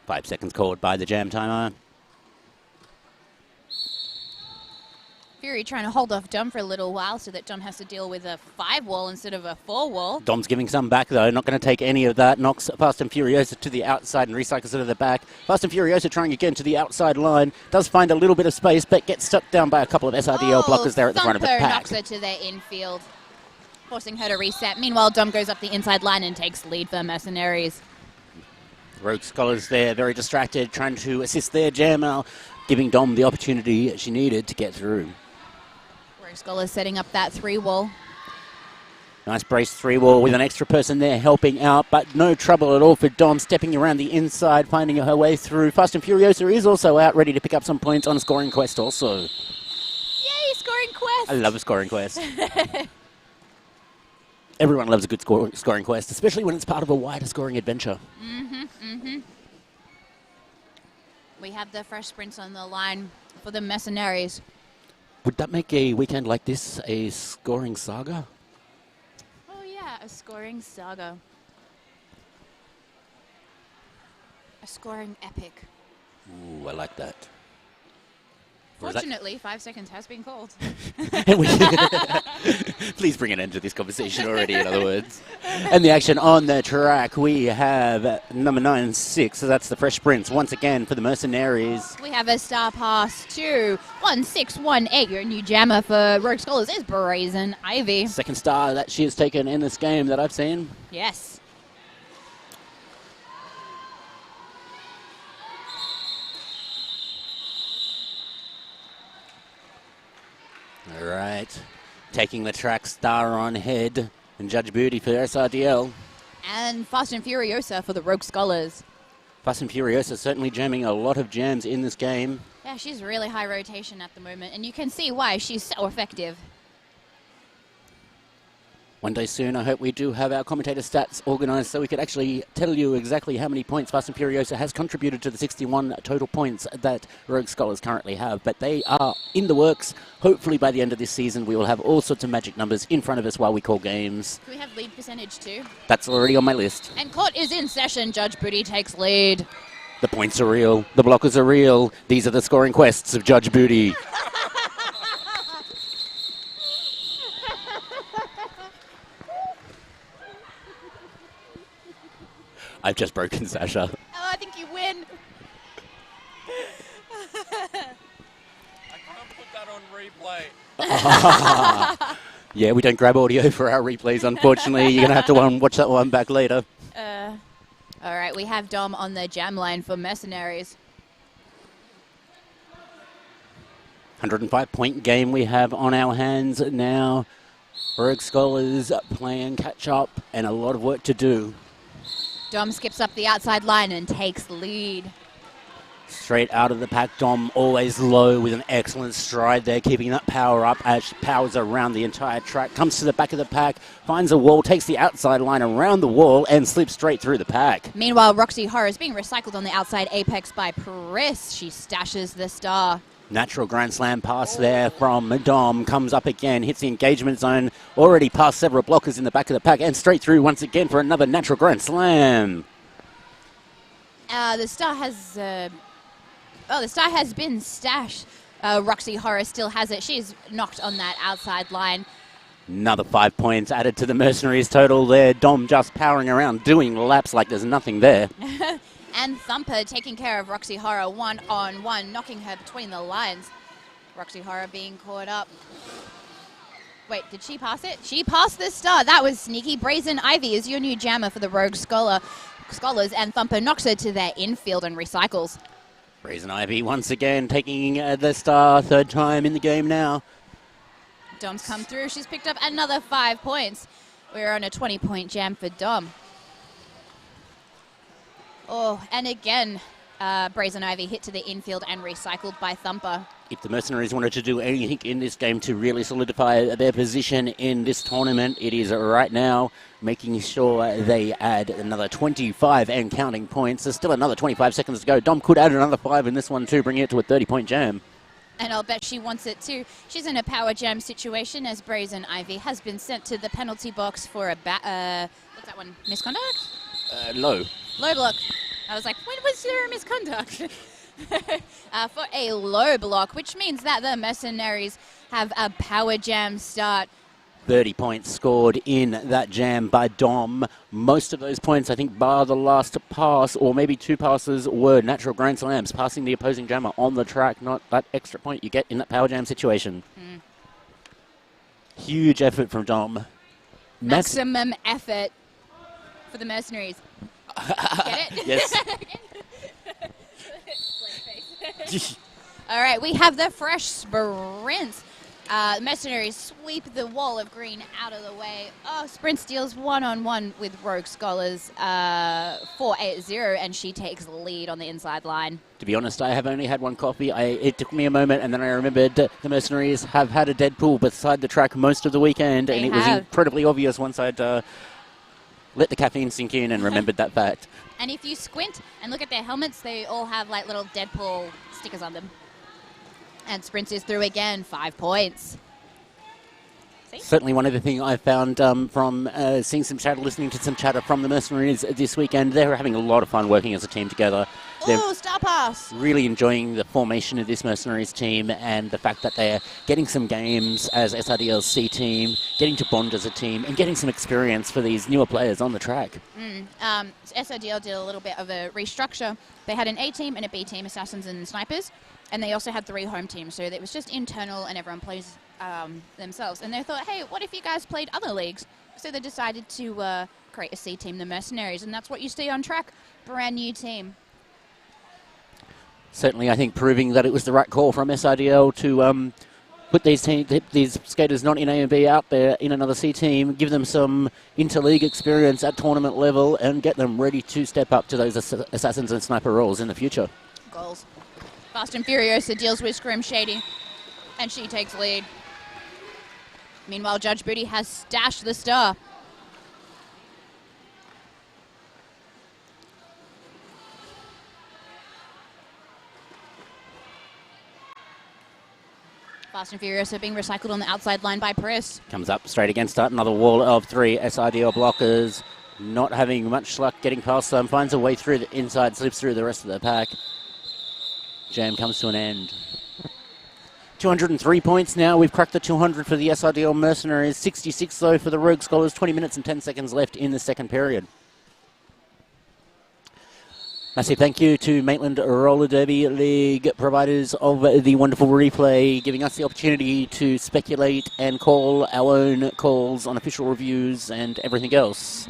Five seconds called by the jam timer. Fury trying to hold off Dom for a little while so that Dom has to deal with a 5-wall instead of a 4-wall. Dom's giving some back, though. Not going to take any of that. Knocks Fast and Furiosa to the outside and recycles it to the back. Fast and Furiosa trying again to the outside line. Does find a little bit of space, but gets stuck down by a couple of SRDL blockers there at the front of the Thumper pack. knocks her to their infield, forcing her to reset. Meanwhile, Dom goes up the inside line and takes lead for Mercenaries. Rogue Scholars there, very distracted, trying to assist their jammer, giving Dom the opportunity she needed to get through. Rogue Scholars setting up that 3-wall. Nice brace 3-wall with an extra person there helping out, but no trouble at all for Dom, stepping around the inside, finding her way through. Fast and Furiosa is also out, ready to pick up some points on a scoring quest also. Yay, scoring quest! I love a scoring quest. Everyone loves a good scoring quest, especially when it's part of a wider scoring adventure. We have the fresh sprints on the line for the Mercenaries. Would that make a weekend like this a scoring saga? Oh yeah, a scoring saga. A scoring epic. Ooh, I like that. Or is that- Fortunately, 5 seconds has been called. Please bring an end to this conversation already, in other words. And the action on the track, we have number 9-6, so that's the fresh sprints once again for the Mercenaries. We have a star pass to 1618. Your new jammer for Rogue Scholars is Brazen Ivy. Second star that she has taken in this game that I've seen. Yes. All right. Taking the track, star on head, and Judge Booty for SRDL. And Fast and Furiosa for the Rogue Scholars. Fast and Furiosa certainly jamming a lot of jams in this game. Yeah, she's really high rotation at the moment, and you can see why she's so effective. One day soon, I hope we do have our commentator stats organised so we could actually tell you exactly how many points Fast and Furiosa has contributed to the 61 total points that Rogue Scholars currently have. But they are in the works. Hopefully by the end of this season, we will have all sorts of magic numbers in front of us while we call games. Can we have lead percentage too? That's already on my list. And court is in session. Judge Booty takes lead. The points are real. The blockers are real. These are the scoring quests of Judge Booty. I've just broken Sasha. Oh, I think you win. I can't put that on replay. Yeah, we don't grab audio for our replays, unfortunately. You're going to have to watch that one back later. All right, we have Dom on the jam line for Mercenaries. 105-point game we have on our hands now. Rogue Scholars playing catch-up and a lot of work to do. Dom skips up the outside line and takes the lead. Straight out of the pack, Dom always low with an excellent stride there, keeping that power up as she powers around the entire track. Comes to the back of the pack, finds a wall, takes the outside line around the wall and slips straight through the pack. Meanwhile, Roxy Horror is being recycled on the outside apex by Pris. She stashes the star. Natural Grand Slam pass there from Dom. Comes up again, hits the engagement zone. Already past several blockers in the back of the pack and straight through once again for another Natural Grand Slam. The star has been stashed. Roxy Horror still has it. She's knocked on that outside line. Another 5 points added to the Mercenaries total there. Dom just powering around, doing laps like there's nothing there. And Thumper taking care of Roxy Horror one-on-one, knocking her between the lines. Roxy Horror being caught up. Wait, did she pass it? She passed the star. That was sneaky. Brazen Ivy is your new jammer for the Rogue Scholars, and Thumper knocks her to their infield and recycles. Brazen Ivy once again taking the star, third time in the game now. Dom's come through. She's picked up another 5 points. We're on a 20-point jam for Dom. Oh, and again, Brazen Ivy hit to the infield and recycled by Thumper. If the Mercenaries wanted to do anything in this game to really solidify their position in this tournament, it is right now making sure they add another 25 and counting points. There's still another 25 seconds to go. Dom could add another 5 in this one too, bringing it to a 30-point jam. And I'll bet she wants it too. She's in a power jam situation as Brazen Ivy has been sent to the penalty box for a what's that one? Misconduct? Low. Low block. I was like, when was there a misconduct? For a low block, which means that the Mercenaries have a power jam start. 30 points scored in that jam by Dom. Most of those points, I think, bar the last pass, or maybe 2 passes, were natural Grand Slams, passing the opposing jammer on the track, not that extra point you get in that power jam situation. Huge effort from Dom. Maximum effort for the Mercenaries. Get it? Yes. All right, we have the fresh sprint. Mercenaries sweep the wall of green out of the way. Oh, Sprint steals one-on-one with Rogue Scholars 4-8-0, and she takes the lead on the inside line. To be honest, I have only had one coffee. It took me a moment, and then I remembered the Mercenaries have had a Deadpool beside the track most of the weekend, and it was incredibly obvious once I'd let the caffeine sink in and remembered that fact. And if you squint and look at their helmets, they all have like little Deadpool stickers on them. And Sprint is through again, 5 points. See? Certainly one other thing I found from seeing some chatter, listening to some chatter from the Mercenaries this weekend, they were having a lot of fun working as a team together. Oh, star pass! Really enjoying the formation of this Mercenaries team and the fact that they're getting some games as SRDL's C team, getting to bond as a team, and getting some experience for these newer players on the track. SRDL did a little bit of a restructure. They had an A team and a B team, Assassins and Snipers, and they also had 3 home teams, so it was just internal and everyone plays themselves. And they thought, hey, what if you guys played other leagues? So they decided to create a C team, the Mercenaries, and that's what you see on track. Brand new team. Certainly, I think proving that it was the right call from SRDL to put these skaters not in A and B out there in another C team, give them some interleague experience at tournament level, and get them ready to step up to those Assassins and Sniper roles in the future. Goals. Fast and Furiosa deals with Scrim Shady, and she takes lead. Meanwhile, Judge Booty has stashed the star. Fast and Furious are being recycled on the outside line by Pris. Comes up straight against that. Another wall of 3 SRDL blockers. not having much luck getting past them, finds a way through the inside, slips through the rest of the pack. Jam comes to an end. 203 points now. We've cracked the 200 for the SRDL Mercenaries. 66, though, for the Rogue Scholars. 20 minutes and 10 seconds left in the second period. Massive thank you to Maitland Roller Derby League, providers of the wonderful replay, giving us the opportunity to speculate and call our own calls on official reviews and everything else.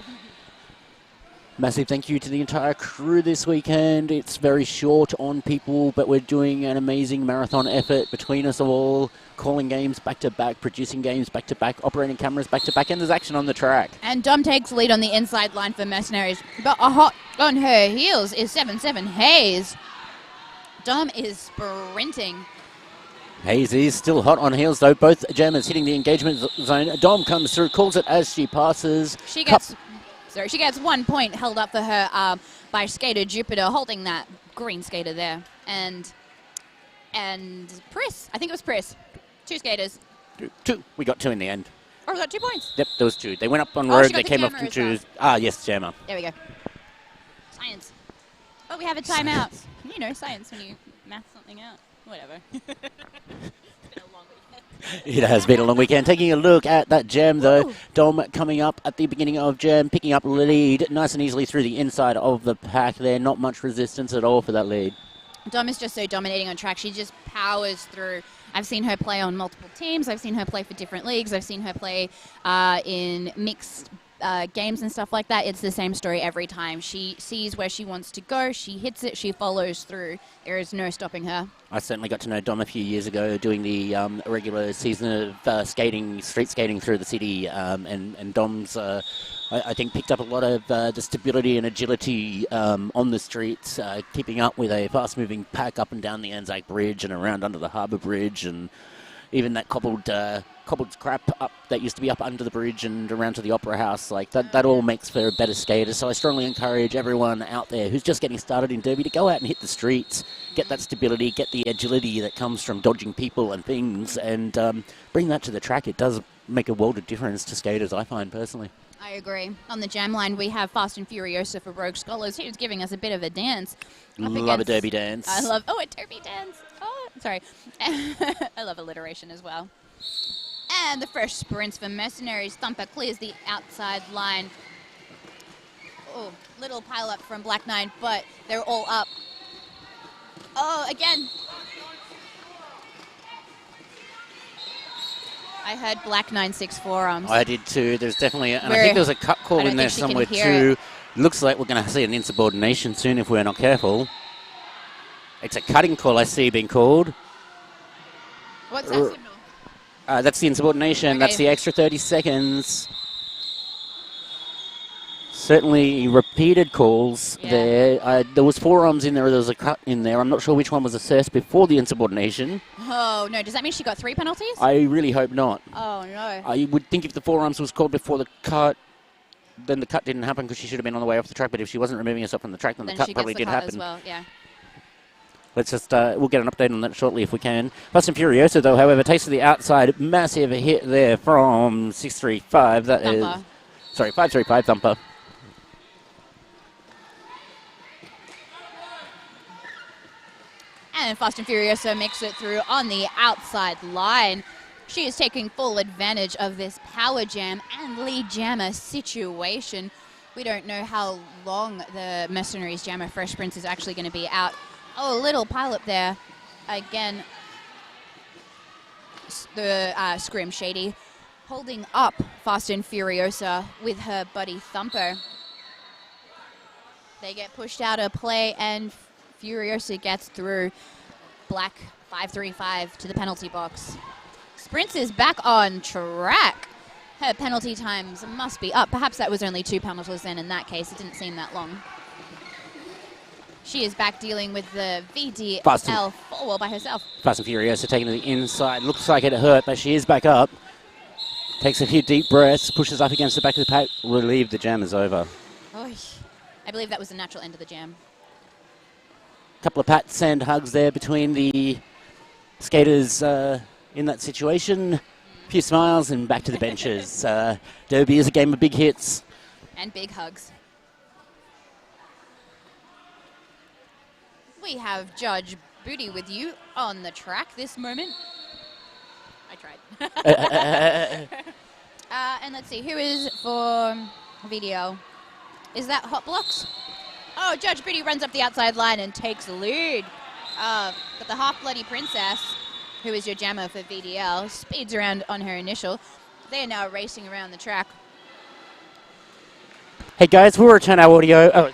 Massive thank you to the entire crew this weekend. It's very short on people, but we're doing an amazing marathon effort between us all, calling games back-to-back, producing games back-to-back, operating cameras back-to-back, and there's action on the track. And Dom takes lead on the inside line for Mercenaries, but a hot on her heels is 7-7 Hayes. Dom is sprinting. Hayes is still hot on heels, though. Both jammers hitting the engagement zone. Dom comes through, calls it as she passes. She gets 1 point held up for her by skater Jupiter, holding that green skater there. And Priss, I think it was Priss. 2 skaters. Two. We got 2 in the end. Oh, we got 2 points. Yep, there was 2. They went up on road, she got they the came off jammer from as well. 2. Ah, yes, jammer. There we go. Science. Oh, we have a timeout. You know, science when you math something out. Whatever. It's been a long weekend. It has been a long weekend. Taking a look at that jam, though. Dom coming up at the beginning of jam, picking up lead nice and easily through the inside of the pack there. Not much resistance at all for that lead. Dom is just so dominating on track. She just powers through. I've seen her play on multiple teams. I've seen her play for different leagues. I've seen her play in mixed games and stuff like that. It's the same story every time. She sees where she wants to go. She hits it. She follows through. There is no stopping her. I certainly got to know Dom a few years ago doing the regular season of street skating through the city, and Dom's, I think, picked up a lot of the stability and agility on the streets, keeping up with a fast-moving pack up and down the Anzac Bridge and around under the Harbour Bridge, and even that cobbled crap up that used to be up under the bridge and around to the Opera House. Like that all makes for a better skater. So I strongly encourage everyone out there who's just getting started in Derby to go out and hit the streets, get that stability, get the agility that comes from dodging people and things, and bring that to the track. It does make a world of difference to skaters, I find personally. I agree. On the jam line, we have Fast and Furiosa for Rogue Scholars. He was giving us a bit of a dance. Love a derby dance. I love, a derby dance. Oh, sorry. I love alliteration as well. And the first sprints for Mercenaries. Thumper clears the outside line. Oh, little pile up from Black 9, but they're all up. Oh, again. I heard Black 9-6 forearms. I did too. There's definitely, and I think there's a cut call in there somewhere too. Looks like we're going to see an insubordination soon if we're not careful. It's a cutting call I see being called. What's that signal? That's the insubordination. Okay. That's the extra 30 seconds. Certainly repeated calls there. There was forearms in there. There was a cut in there. I'm not sure which one was assessed before the insubordination. Oh, no. Does that mean she got 3 penalties? I really hope not. Oh, no. I would think if the forearms was called before the cut, then the cut didn't happen because she should have been on the way off the track. But if she wasn't removing herself from the track, then the cut probably did happen. As well, yeah. Let's just, we'll get an update on that shortly if we can. Fast and Furiosa, though, however, takes to the outside. Massive hit there from 635. That Thumper. is, sorry, 535 Thumper. And Fast and Furiosa makes it through on the outside line. She is taking full advantage of this power jam and lead jammer situation. We don't know how long the Mercenaries jammer Fresh Prince is actually going to be out. Oh, a little pileup there. Again, the Scrim Shady holding up Fast and Furiosa with her buddy Thumper. They get pushed out of play and Furiosa gets through. Black 535 to the penalty box. Sprints is back on track. Her penalty times must be up. Perhaps that was only 2 penalties then. In that case, it didn't seem that long. She is back dealing with the VDL forward by herself. Fast and Furiosa taking to the inside. Looks like it hurt, but she is back up. Takes a few deep breaths, pushes up against the back of the pack. Relieved the jam is over. Oy. I believe that was the natural end of the jam. Couple of pats and hugs there between the skaters in that situation. A few smiles and back to the benches. Derby is a game of big hits. And big hugs. We have Judge Booty with you on the track this moment. I tried. And let's see, who is for video? Is that Hot Blocks? Oh, Judge Booty runs up the outside line and takes the lead. But the Half-Bloody Princess, who is your jammer for VDL, speeds around on her initial. They are now racing around the track. Hey guys, we'll return our audio. Oh,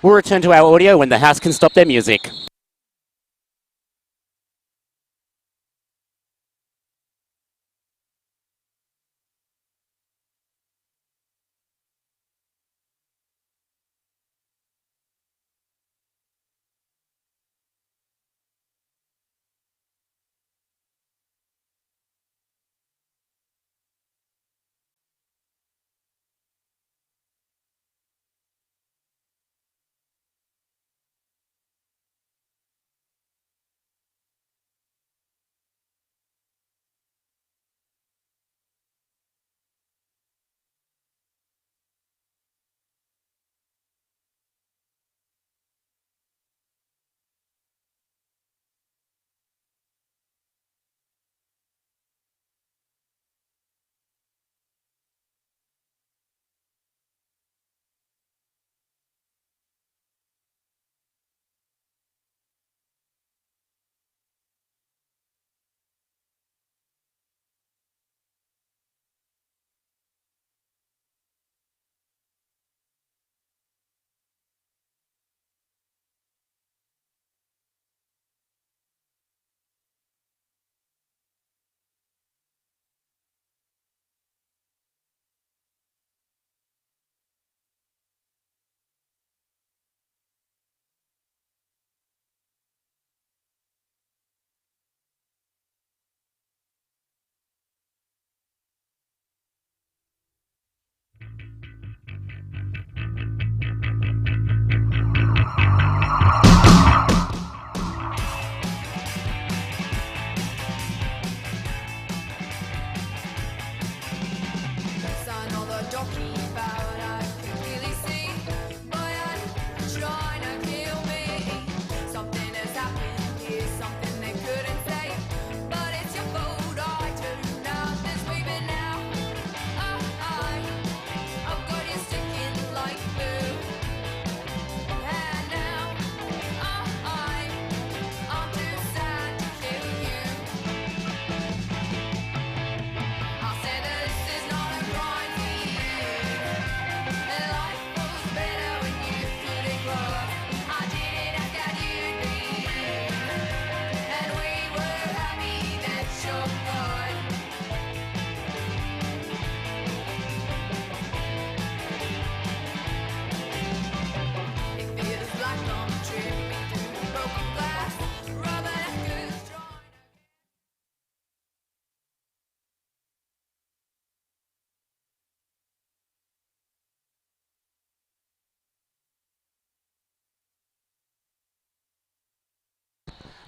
we'll return to our audio when the house can stop their music.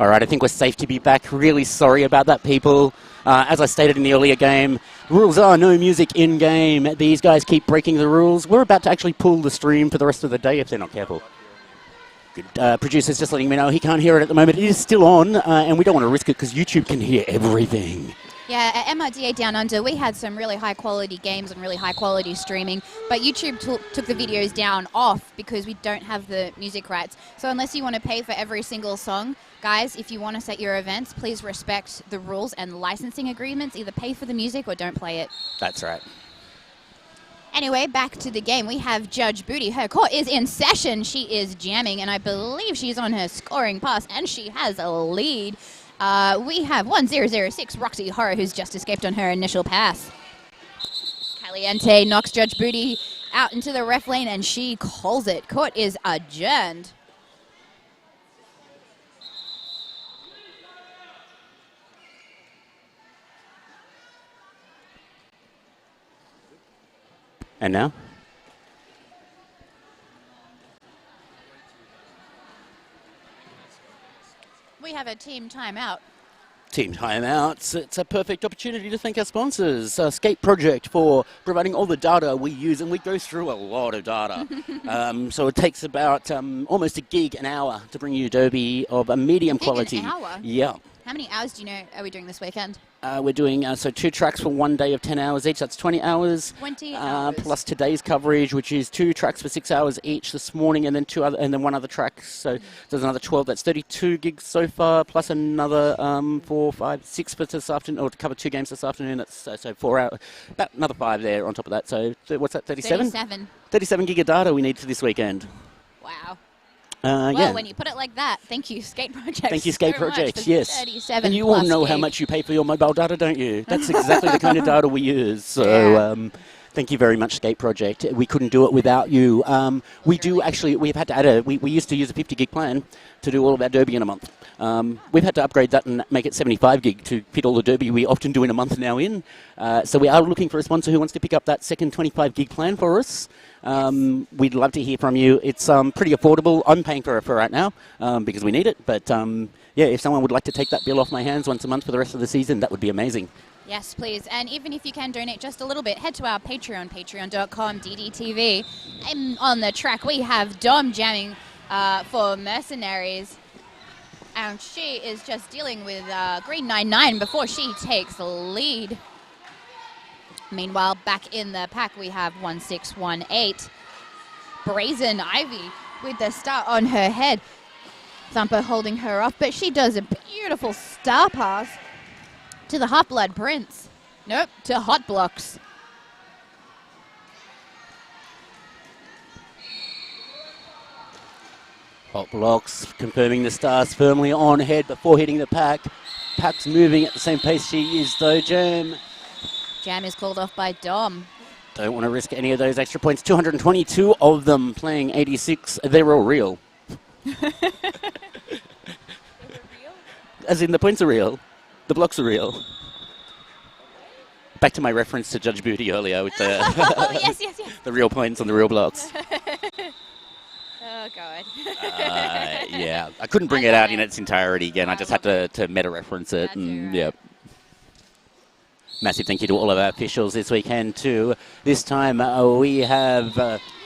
All right, I think we're safe to be back. Really sorry about that, people. As I stated in the earlier game, rules are no music in-game. These guys keep breaking the rules. We're about to actually pull the stream for the rest of the day if they're not careful. Good. Producer's just letting me know he can't hear it at the moment. It is still on, and we don't want to risk it because YouTube can hear everything. Yeah, at MRDA Down Under, we had some really high-quality games and really high-quality streaming, but YouTube took the videos down off because we don't have the music rights. So unless you want to pay for every single song, guys, if you want to set your events, please respect the rules and licensing agreements. Either pay for the music or don't play it. That's right. Anyway, back to the game. We have Judge Booty. Her court is in session. She is jamming, and I believe she's on her scoring pass, and she has a lead. We have 1006 Roxy Horror, who's just escaped on her initial pass. Caliente knocks Judge Booty out into the ref lane, and she calls it. Court is adjourned. And now? We have a team timeout. Team timeouts. It's a perfect opportunity to thank our sponsors, Skate Project, for providing all the data we use, and we go through a lot of data. So it takes about almost a gig an hour to bring you Adobe of a medium quality. An hour? Yeah. How many hours do you know are we doing this weekend? We're doing 2 tracks for 1 day of 10 hours each. That's 20 hours. 20 hours. Plus today's coverage, which is 2 tracks for 6 hours each this morning, and then and then 1 other track. So there's another 12. That's 32 gigs so far, plus another 4, 5, 6 for this afternoon, or to cover 2 games this afternoon. That's so 4 hours. About another 5 there on top of that. So what's that? 37. 37 gig of data we need for this weekend. Wow. Yeah. Well, when you put it like that, thank you, Skate Project. Thank you, Skate Project, yes. 37 and you all know how gig. much you pay for your mobile data, don't you? That's exactly the kind of data we use. So thank you very much, Skate Project. We couldn't do it without you. We've had to add we used to use a 50 gig plan to do all of our Derby in a month. We've had to upgrade that and make it 75 gig to fit all the Derby we often do in a month now in. So we are looking for a sponsor who wants to pick up that second 25 gig plan for us. We'd love to hear from you. It's pretty affordable. I'm paying for it for right now because we need it. But if someone would like to take that bill off my hands once a month for the rest of the season, that would be amazing. Yes, please. And even if you can donate just a little bit, head to our Patreon, patreon.com, DDTV. And on the track, we have Dom jamming for Mercenaries. And she is just dealing with Green 99 before she takes the lead. Meanwhile, back in the pack, we have 1618. Brazen Ivy with the star on her head. Thumper holding her off, but she does a beautiful star pass to the Half-Blood Prince. Nope, to Hot Blocks. Hot Blocks confirming the stars firmly on head before hitting the pack. Pack's moving at the same pace she is, though. Jam is called off by Dom. Don't want to risk any of those extra points. 222 of them playing 86. They're all real. As in the points are real. The blocks are real. Back to my reference to Judge Booty earlier with the yes. the real points on the real blocks. Oh, God. Yeah, I couldn't bring it out in its entirety again. I just had to meta-reference it. And, yep. Massive thank you to all of our officials this weekend too. This time we have...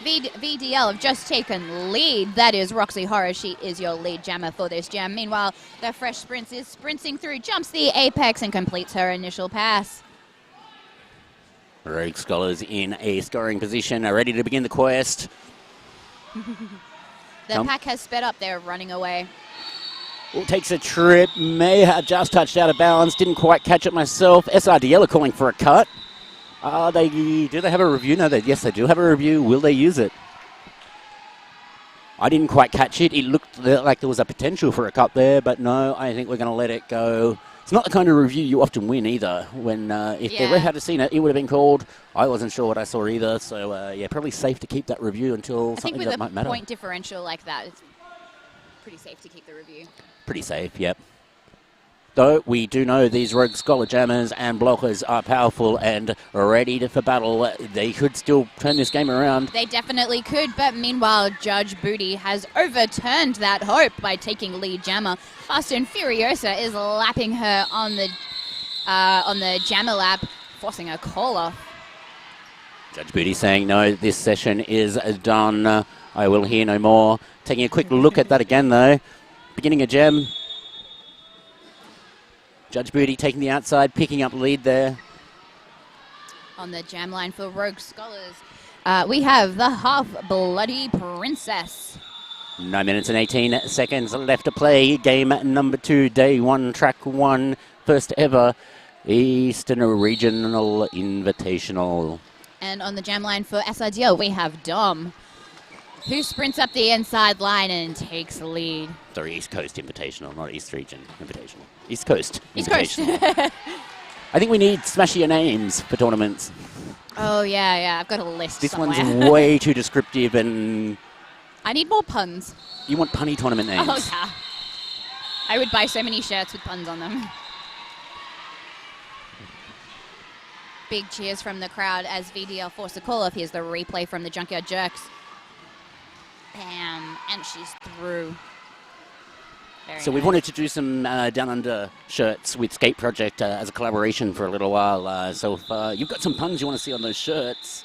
VDL have just taken lead. That is Roxy Horror. She is your lead jammer for this jam. Meanwhile, the Fresh Sprints is sprinting through, jumps the apex and completes her initial pass. Rogue Scholars in a scoring position, are ready to begin the quest. The pack has sped up. They're running away. Takes a trip, may have just touched out of balance, didn't quite catch it myself. SRDL are calling for a cut. Do they have a review? No, yes, they do have a review. Will they use it? I didn't quite catch it. It looked like there was a potential for a cut there, but no, I think we're going to let it go. It's not the kind of review you often win either. When if the ref had seen it, it would have been called. I wasn't sure what I saw either, so probably safe to keep that review until something that might matter. I think with a point differential like that, it's pretty safe to keep the review. Pretty safe, yep. Though we do know these Rogue Scholar jammers and blockers are powerful and ready for battle. They could still turn this game around. They definitely could, but meanwhile, Judge Booty has overturned that hope by taking lead jammer. Fast and Furiosa is lapping her on the jammer lap, forcing a call off. Judge Booty saying, no, this session is done. I will hear no more. Taking a quick look at that again, though. Beginning a gem. Judge Booty taking the outside, picking up lead there. On the jam line for Rogue Scholars, we have the Half-Bloody Princess. 9 minutes and 18 seconds left to play. Game number 2, day 1, track 1, first ever Eastern Regional Invitational. And on the jam line for SRDL, we have Dom, who sprints up the inside line and takes the lead. Sorry, East Coast Invitational, not East Region Invitational. East Coast East Coast. Invitational. I think we need smashier names for tournaments. Oh, yeah, I've got a list This somewhere. one's way too descriptive and... I need more puns. You want punny tournament names? Oh, yeah. I would buy so many shirts with puns on them. Big cheers from the crowd as VDL forced a call off. Here's the replay from the Junkyard Jerks. Bam, and she's through. Very So we've nice. wanted to do some Downunder shirts with Skate Project as a collaboration for a little while. So if you've got some puns you want to see on those shirts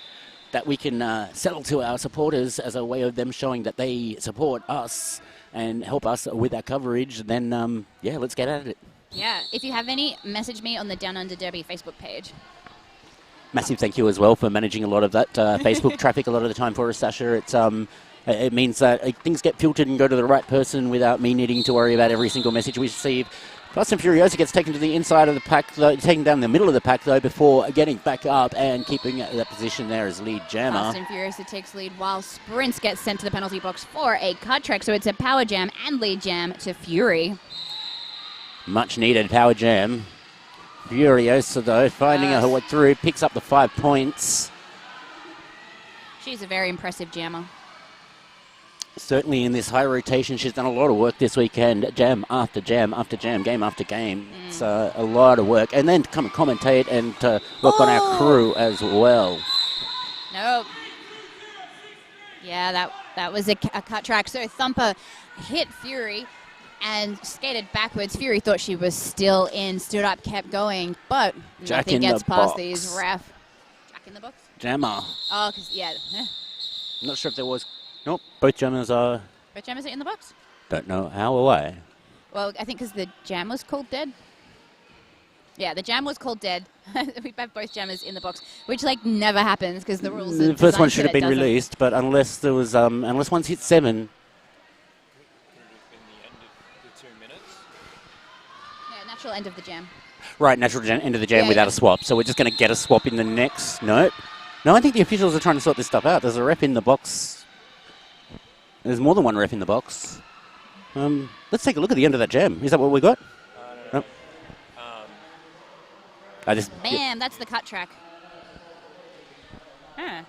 that we can sell to our supporters as a way of them showing that they support us and help us with our coverage, then yeah, let's get at it. Yeah, if you have any, message me on the Downunder Derby Facebook page. Massive thank you as well for managing a lot of that Facebook traffic a lot of the time for us, Sasha. It means that things get filtered and go to the right person without me needing to worry about every single message we receive. Fast and Furiosa gets taken to the inside of the pack, though, taken down the middle of the pack, though, before getting back up and keeping that position there as lead jammer. Fast and Furiosa takes lead while Sprints gets sent to the penalty box for a cut track. So it's a power jam and lead jam to Fury. Much needed power jam. Furiosa, though, finding her way through, picks up the 5 points. She's a very impressive jammer. Certainly in this high rotation, she's done a lot of work this weekend. Jam after jam after jam, game after game. It's a lot of work. And then to come and commentate and work on our crew as well. Nope. Yeah, that was a cut track. So Thumper hit Fury and skated backwards. Fury thought she was still in, stood up, kept going, but Jack nothing in gets the past box. these ref. Jack in the box? Jammer. Oh, because, yeah. Not sure if there was. Nope. Both jammers are. Both jammers are in the box? Don't know how or why. Well, I think because the jam was called dead. Yeah, the jam was called dead. We have both jammers in the box, which like never happens because the rules. The first one should have been released, but unless there was, unless one's hit 7. In the end of the 2 minutes. Yeah, natural end of the jam. Right, natural end of the jam Yeah, without yeah. a swap. So we're just going to get a swap in the next. No, I think the officials are trying to sort this stuff out. There's a ref in the box. There's more than one ref in the box. Let's take a look at the end of that jam. Is that what we got? No. I just. Bam, that's the cut track. Huh.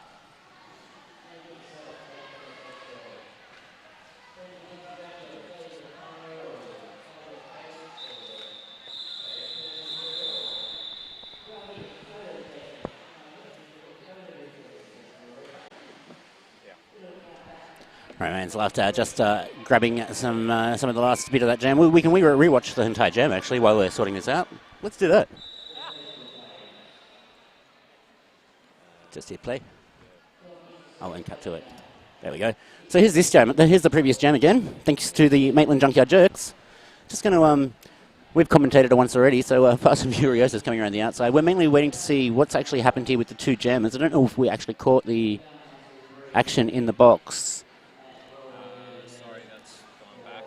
Right, man's left just grabbing some of the last bit of that jam. We can rewatch the entire jam actually while we're sorting this out. Let's do that. Just hit play. Oh, and cut to it. There we go. So here's this jam. Here's the previous jam again. Thanks to the Maitland Junkyard Jerks. Just going to we've commentated it once already, so Fast and Furiosa is coming around the outside. We're mainly waiting to see what's actually happened here with the two jammers. I don't know if we actually caught the action in the box. Sorry, that's gone back.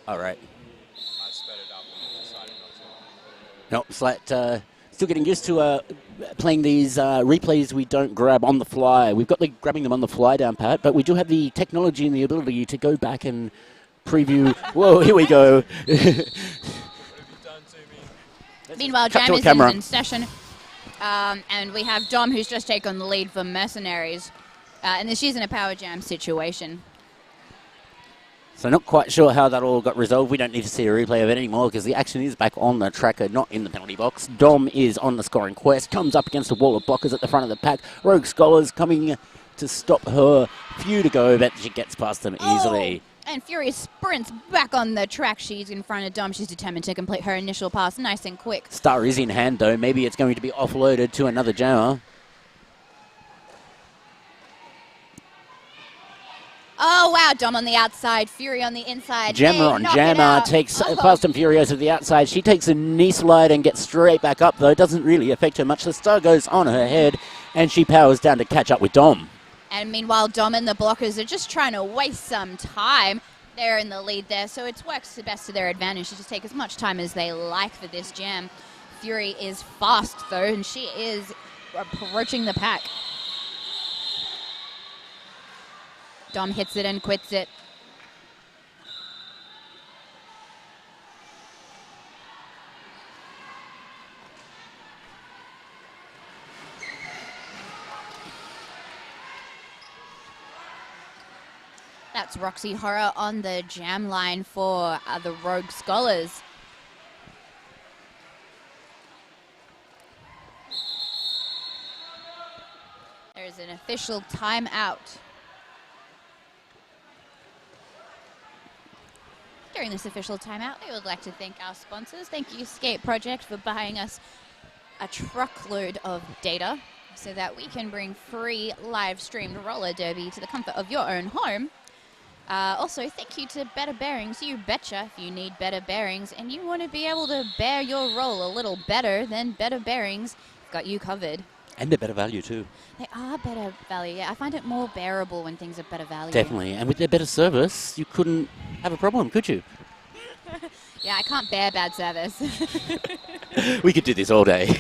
All right. I sped it up and decided not to. Nope, Slat still getting used to playing these replays we don't grab on the fly. We've got the grabbing them on the fly down pat, but we do have the technology and the ability to go back and preview. Whoa, here we go. What have you done to me? Meanwhile, Cut to Jam a is camera. in session, and we have Dom, who's just taken the lead for Mercenaries, and she's in a power jam situation. So not quite sure how that all got resolved. We don't need to see a replay of it anymore because the action is back on the tracker, not in the penalty box. Dom is on the scoring quest, comes up against a wall of blockers at the front of the pack. Rogue Scholars coming to stop her. Few to go, but she gets past them easily. And Fury sprints back on the track. She's in front of Dom. She's determined to complete her initial pass nice and quick. Star is in hand though. Maybe it's going to be offloaded to another jammer. Oh, wow. Dom on the outside, Fury on the inside. Jammer They on knock it jammer out. takes Oh. Fast and Furious to the outside. She takes a knee slide and gets straight back up, though. It doesn't really affect her much. The star goes on her head, and she powers down to catch up with Dom. And meanwhile, Dom and the blockers are just trying to waste some time. They're in the lead there, so it works the best to their advantage to just take as much time as they like for this jam. Fury is fast, though, and she is approaching the pack. Dom hits it and quits it. That's Roxy Horror on the jam line for the Rogue Scholars. There's an official timeout. during this official timeout, we would like to thank our sponsors. Thank you, Skate Project, for buying us a truckload of data so that we can bring free live-streamed roller derby to the comfort of your own home. Also, thank you to Better Bearings. You betcha, if you need better bearings and you want to be able to bear your roll a little better, then Better Bearings got you covered. And they're better value too. They are better value. Yeah, I find it more bearable when things are better value. Definitely. And with their better service, you couldn't have a problem, could you? Yeah, I can't bear bad service. We could do this all day.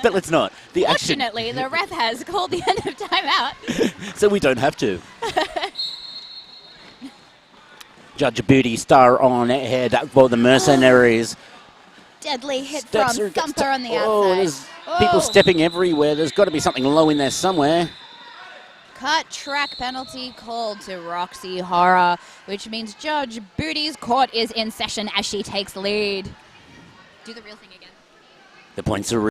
But let's not. Fortunately, the ref has called the end of timeout. So we don't have to. Judge Booty, star on ahead for the Mercenaries. Deadly hit Steps from her, gets Thumper on the outside. Oh, there's people stepping everywhere. There's got to be something low in there somewhere. Cut track penalty called to Roxy Horror, which means Judge Booty's court is in session as she takes lead. Do the real thing again. The points are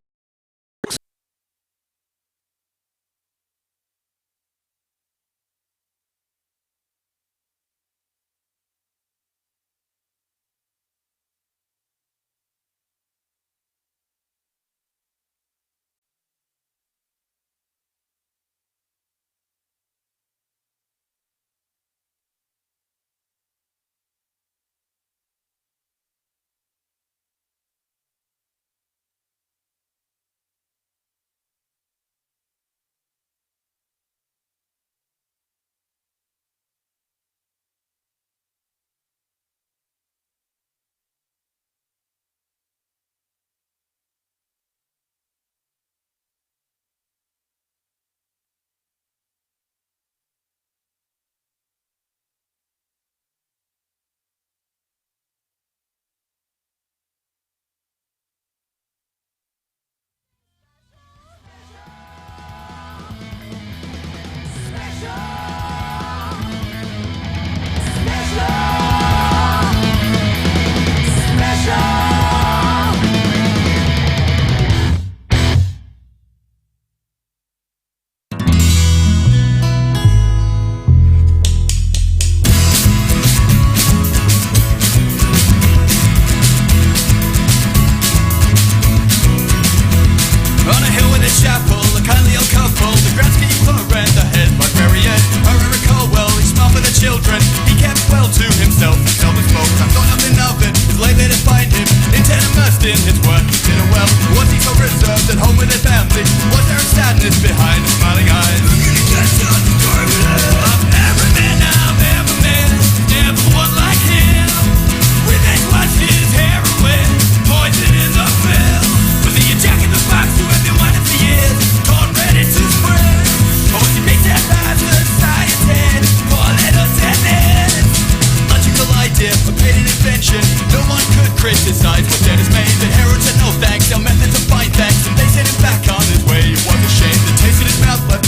On a hill with a chapel, a kindly old couple, the groundskeeper and the head librarian. I recall well, he smiled for the children. He kept well to himself and seldom spoke. I thought nothing of it. It's late there to find him, intent immersed in his work. He did it well. Was he so reserved at home with his family? Was there a sadness behind his smiling eyes? Of every man I've ever met, never one like him. Revenge was his heroin, poison in the pill. Was he a jack in the box who had been wanted for years, caught ready to spread? Or was he picked up by society, for letters and letters? Logical idea, a patent invention. No one could criticize what dead is made. The herald said no thanks, our methods of fine thanks. And they sent him back on his way. He was ashamed, the taste in his mouth left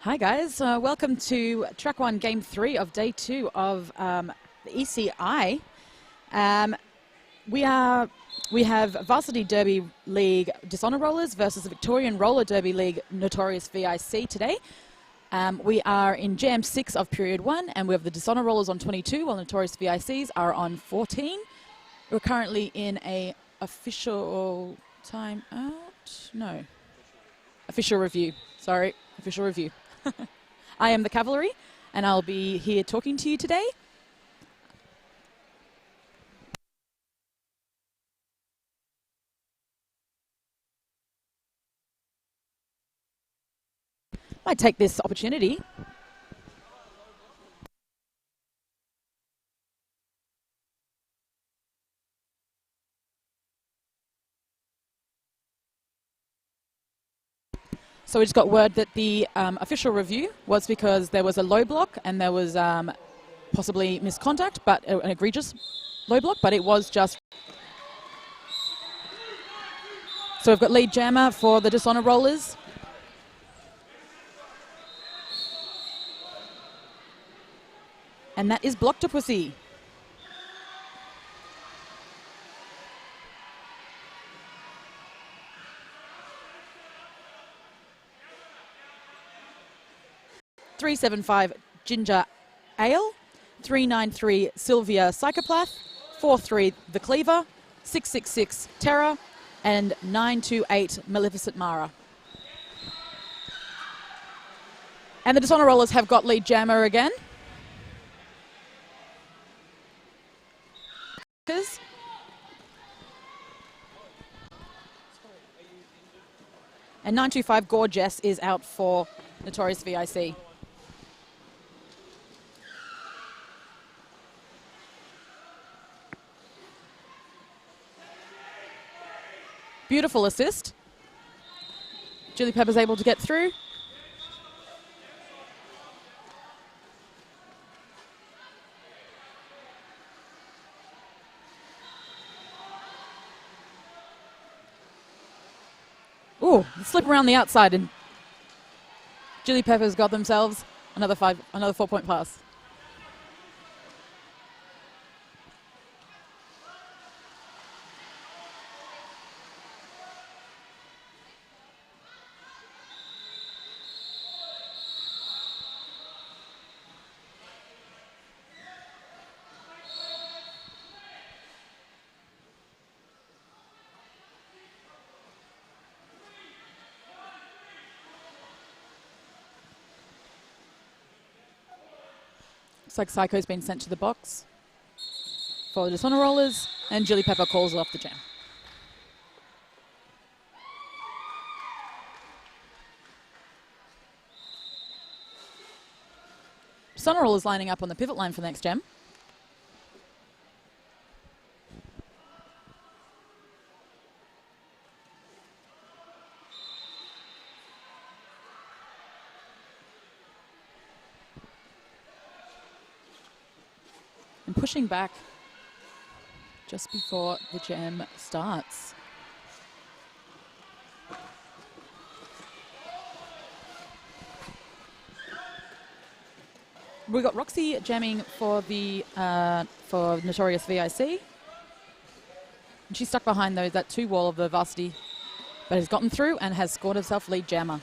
Hi guys, welcome to track 1, game 3 of day 2 of the ECI. We have Varsity Derby League Dishonor Rollers versus the Victorian Roller Derby League Notorious VIC today. We are in Jam 6 of period 1, and we have the Dishonor Rollers on 22 while Notorious VICs are on 14. We're currently in a official time out? No. Official review. Sorry, official review. I am the Cavalry, and I'll be here talking to you today. I take this opportunity So we just got word that the official review was because there was a low block and there was possibly misconduct, but an egregious low block, but it was just... So we've got lead jammer for the Dishonor Rollers. And that is Blocktopusy. $375 Ginger Ale, $393 Sylvia Psychopath, $43 The Cleaver, $666 Terror, and $928 Maleficent Mara. And the Dishonor Rollers have got lead jammer again. And 925 Gorgeous is out for Notorious VIC. Beautiful assist. Julie Pepper's able to get through. Ooh, slip around the outside, and Julie Pepper's got themselves another 4-point pass. Looks like Psycho's been sent to the box for the Dishonor Rollers, and Julie Pepper calls off the jam. Dishonor Rollers lining up on the pivot line for the next jam. And pushing back just before the jam starts. We got Roxy jamming for the for Notorious VIC. And she's stuck behind that 2 wall of the Varsity, but has gotten through and has scored herself lead jammer.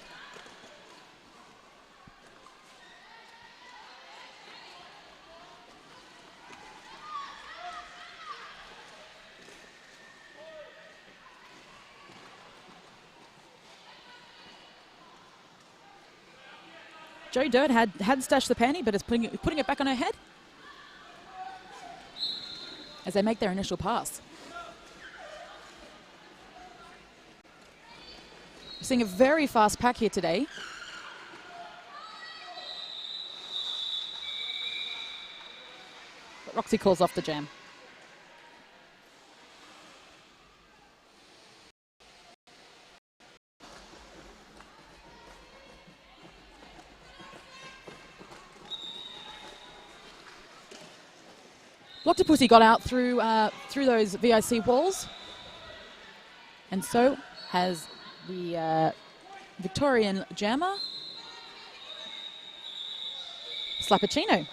Joe Dirt had stashed the panty, but is putting it back on her head as they make their initial pass. We're seeing a very fast pack here today. But Roxy calls off the jam. Blocktopusy got out through those VIC walls, and so has the Victorian jammer. Slappuccino.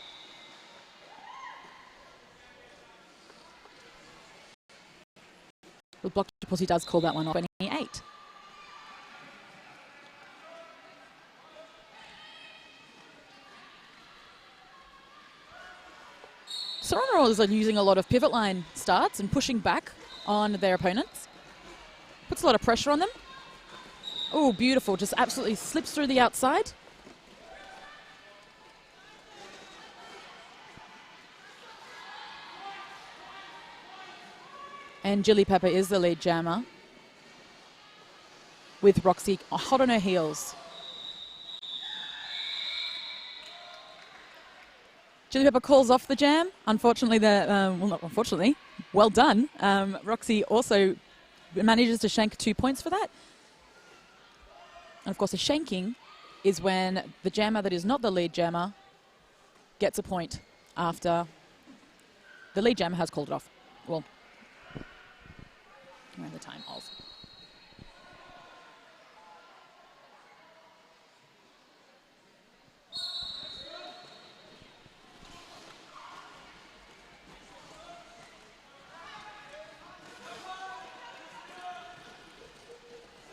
The block he does call that one off. 28. Sonorolas are using a lot of pivot line starts and pushing back on their opponents. Puts a lot of pressure on them. Oh, beautiful. Just absolutely slips through the outside. And Jilly Pepper is the lead jammer, with Roxy hot on her heels. Jilly Pepper calls off the jam. Unfortunately, well, not unfortunately, well done. Roxy also manages to shank 2 points for that. And of course, a shanking is when the jammer that is not the lead jammer gets a point after the lead jammer has called it off. Well, around the time of.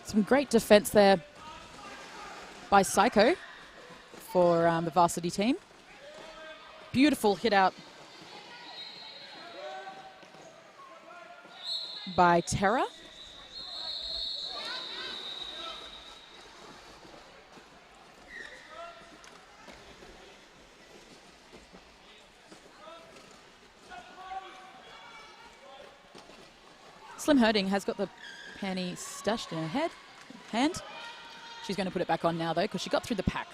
Some great defense there by Psycho for the varsity team. Beautiful hit out by Terra. Slim Herding has got the panty stashed in her hand. She's going to put it back on now, though, because she got through the pack.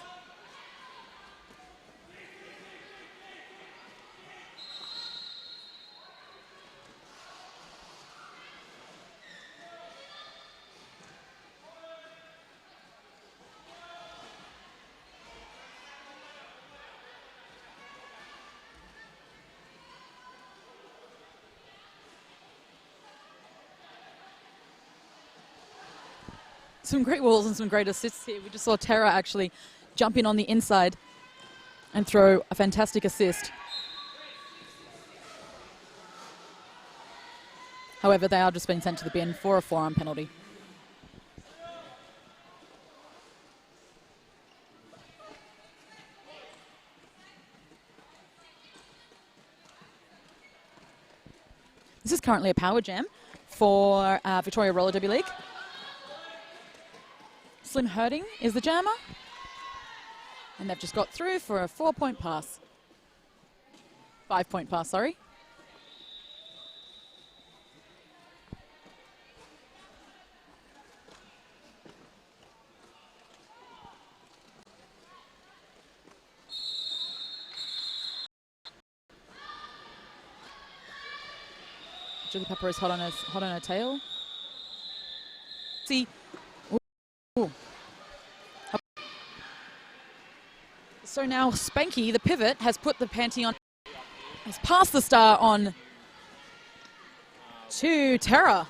Some great walls and some great assists here. We just saw Terra actually jump in on the inside and throw a fantastic assist. However, they are just being sent to the bin for a forearm penalty. This is currently a power jam for Victoria Roller Derby League. Slim Herding is the jammer. And they've just got through for a 4-point pass. 5-point pass, sorry. Jilly Pepper is hot on her tail. See. Ooh. So now Spanky, the pivot, has put the panty on, has passed the star on to Terra.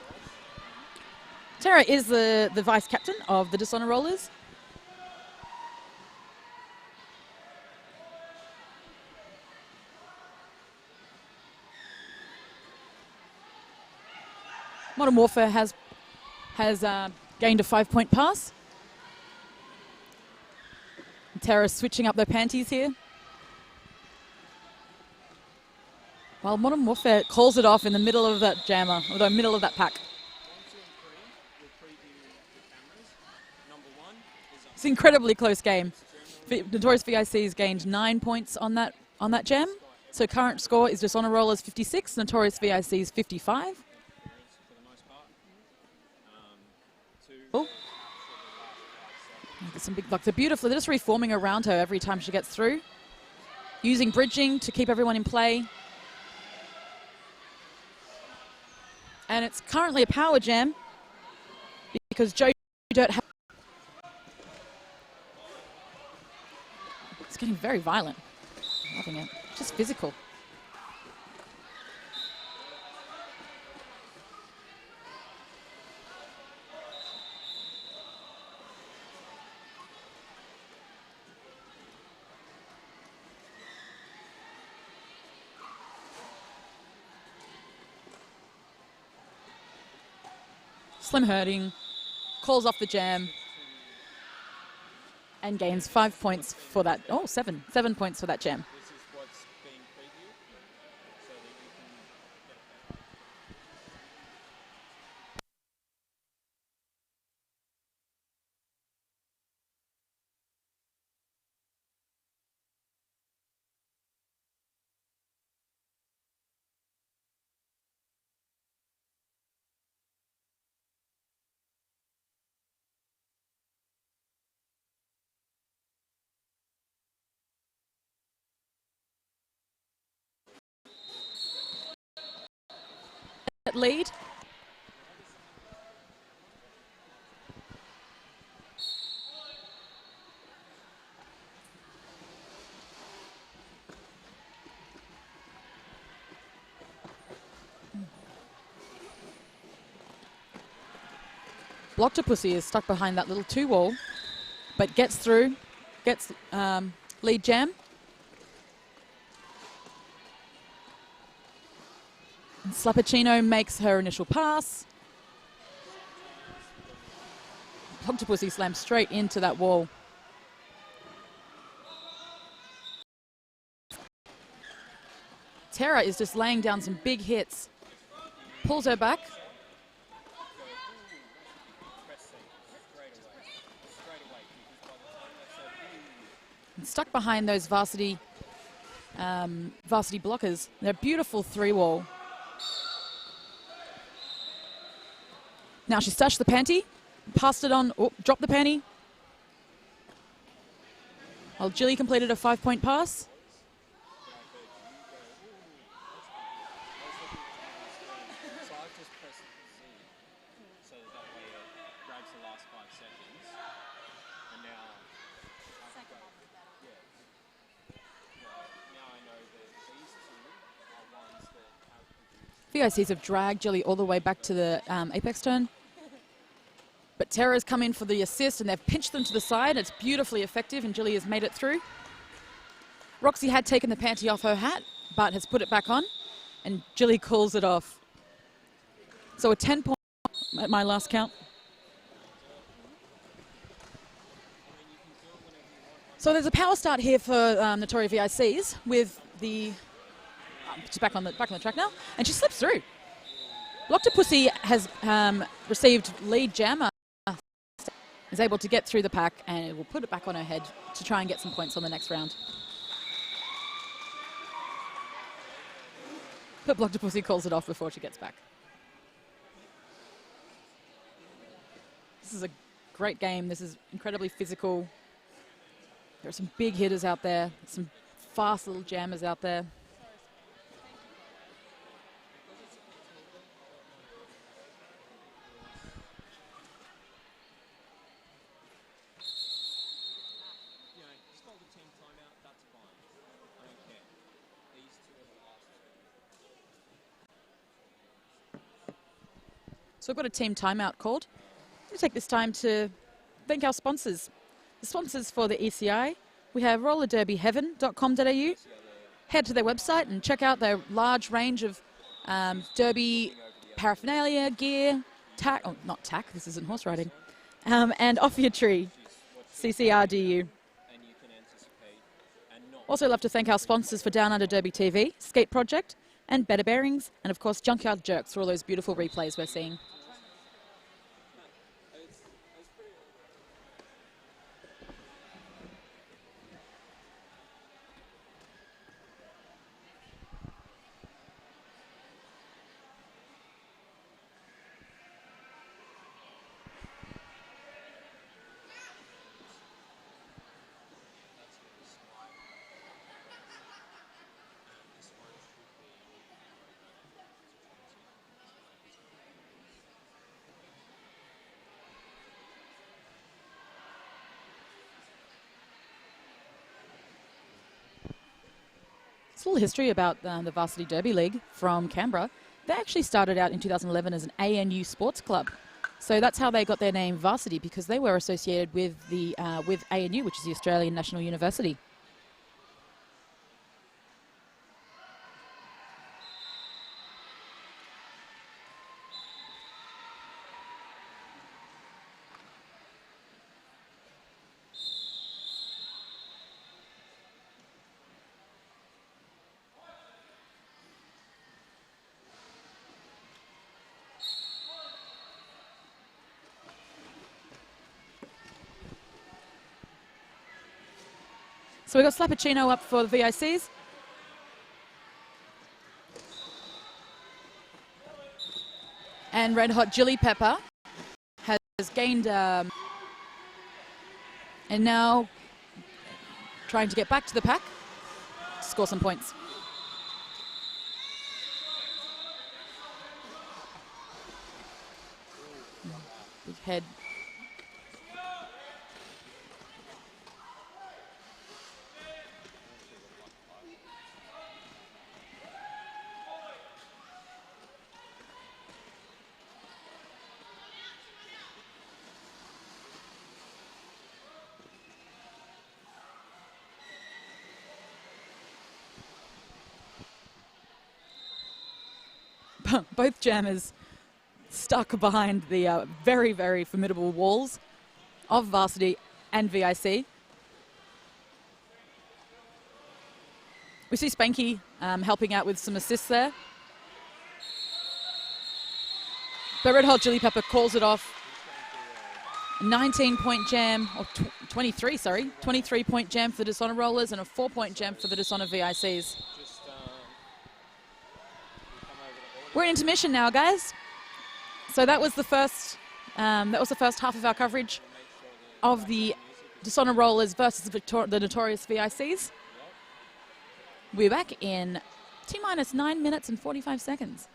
Terra is the vice captain of the Dishonor Rollers. Modern Warfare has gained a 5-point pass. Terra's switching up their panties here. While Modern Warfare calls it off in the middle of that jammer, or the middle of that pack. It's an incredibly close game. Notorious VIC has gained 9 points on that jam. So current score is Dishonor Rollers 56, Notorious VIC is 55. Oh. There's some big blocks. They're beautiful. They're just reforming around her every time she gets through. Using bridging to keep everyone in play. And it's currently a power jam because Joe Dirt has... It's getting very violent. Loving it. Just physical. Slim hurting, calls off the jam, and gains 5 points for that. Oh, 7 points for that jam. This is what's being previewed, so that you can get Lead. Blocktopussy is stuck behind that little 2 wall, but gets through, gets lead jam. And Slappuccino makes her initial pass. Blocktopussy slams straight into that wall. Terra is just laying down some big hits. Pulls her back. And stuck behind those varsity blockers. They're a beautiful 3-wall. Now she stashed the panty, passed it on, dropped the panty. While Jilly completed a 5-point pass. So I've just pressed Z so that way it grabs the last 5 seconds. And now now I know that these two are ones that have produced. VICs have dragged Jilly all the way back to the apex turn. But Terra's come in for the assist and they've pinched them to the side. It's beautifully effective and Jilly has made it through. Roxy had taken the panty off her hat but has put it back on and Jilly calls it off. So a 10-point at my last count. So there's a power start here for Notoria VICs with the... she's back on the track now and she slips through. Blocktopussy has received lead jammer, is able to get through the pack and it will put it back on her head to try and get some points on the next round. But Blocktopussy calls it off before she gets back. This is a great game. This is incredibly physical. There are some big hitters out there, some fast little jammers out there. So I've got a team timeout called. I'm going to take this time to thank our sponsors. The sponsors for the ECI, we have rollerderbyheaven.com.au. Head to their website and check out their large range of derby paraphernalia, gear, tack, oh not tack, this isn't horse riding, and off your tree, CCRDU. Also love to thank our sponsors for Downunder Derby TV, Skate Project, and Better Bearings, and of course Junkyard Jerks for all those beautiful replays we're seeing. It's a little history about the Varsity Derby League from Canberra. They actually started out in 2011 as an ANU sports club. So that's how they got their name Varsity, because they were associated with the with ANU, which is the Australian National University. So we got Slappuccino up for the VICs. And Red Hot Chili Pepper has gained, and now trying to get back to the pack to score some points. Big head. Both jammers stuck behind the very, very formidable walls of Varsity and VIC. We see Spanky helping out with some assists there. But Red Hot Chili Pepper calls it off. 19-point jam, or 23-point jam for the Dishonor Rollers and a 4-point jam for the Dishonor VICs. We're in intermission now, guys. So that was the first half of our coverage of the Dishonor Rollers versus the Notorious VICs. We're back in T-minus 9 minutes and 45 seconds.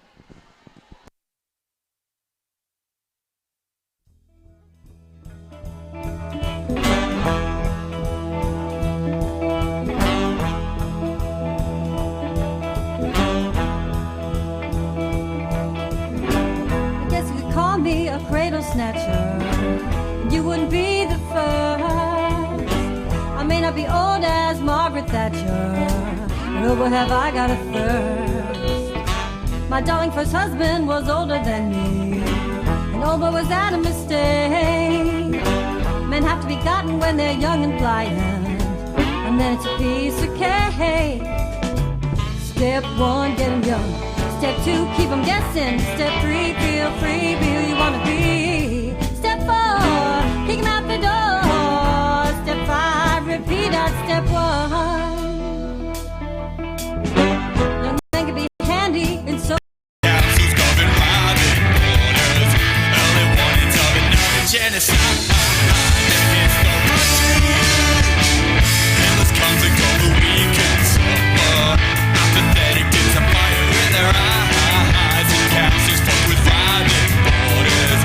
Me a cradle snatcher, you wouldn't be the first. I may not be old as Margaret Thatcher, but oh, have I got a thirst. My darling first husband was older than me, and oh, but was that a mistake? Men have to be gotten when they're young and pliant, and then it's a piece of cake. Step 1, get 'em young. Step 2, keep 'em guessing. Step 3, feel free, be who you wanna be. Step 4, kick 'em out the door. Step 5, repeat at step 1. Young men can be handy in so Councils govern private borders. Early warnings of another genocide. It's the country. Endless conflict over weak and suffer. Apathetic dicks of fire in their eyes. And councils fuck with private borders.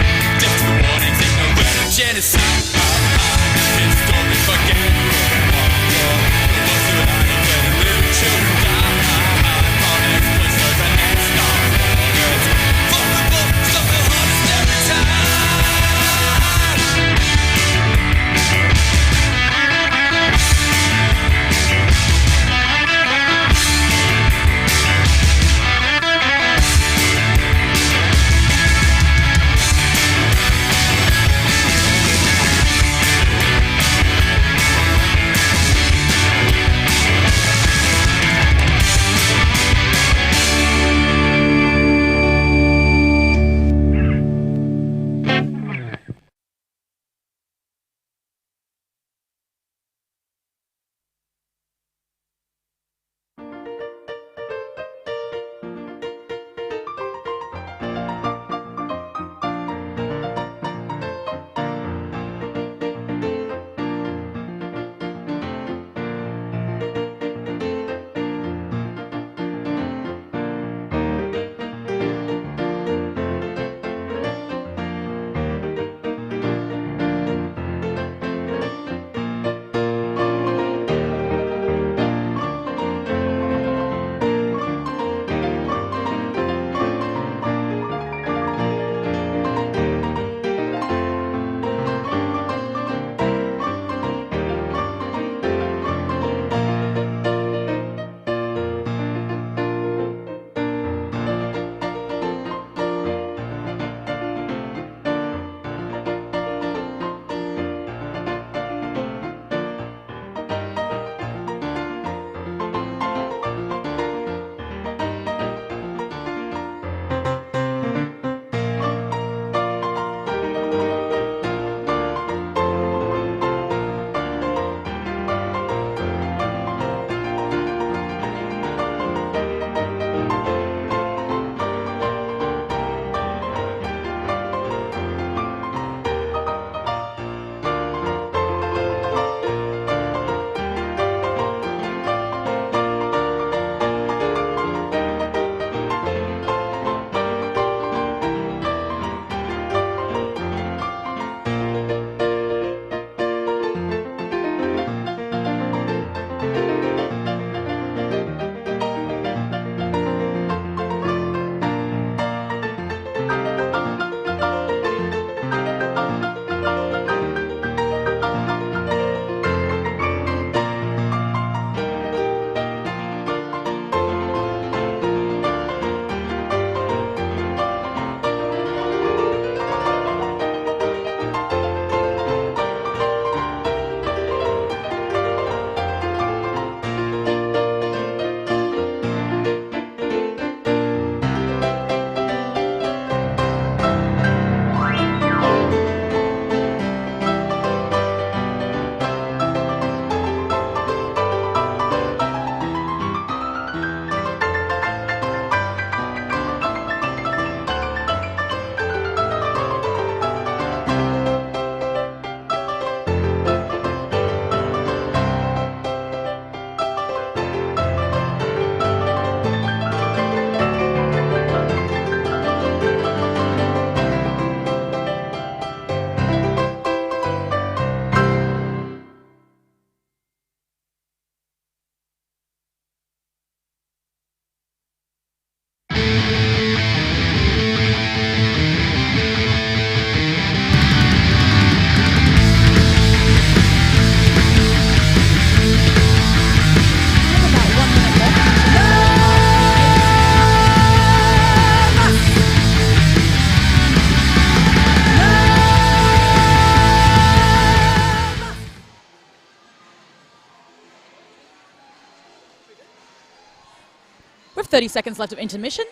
30 seconds left of intermission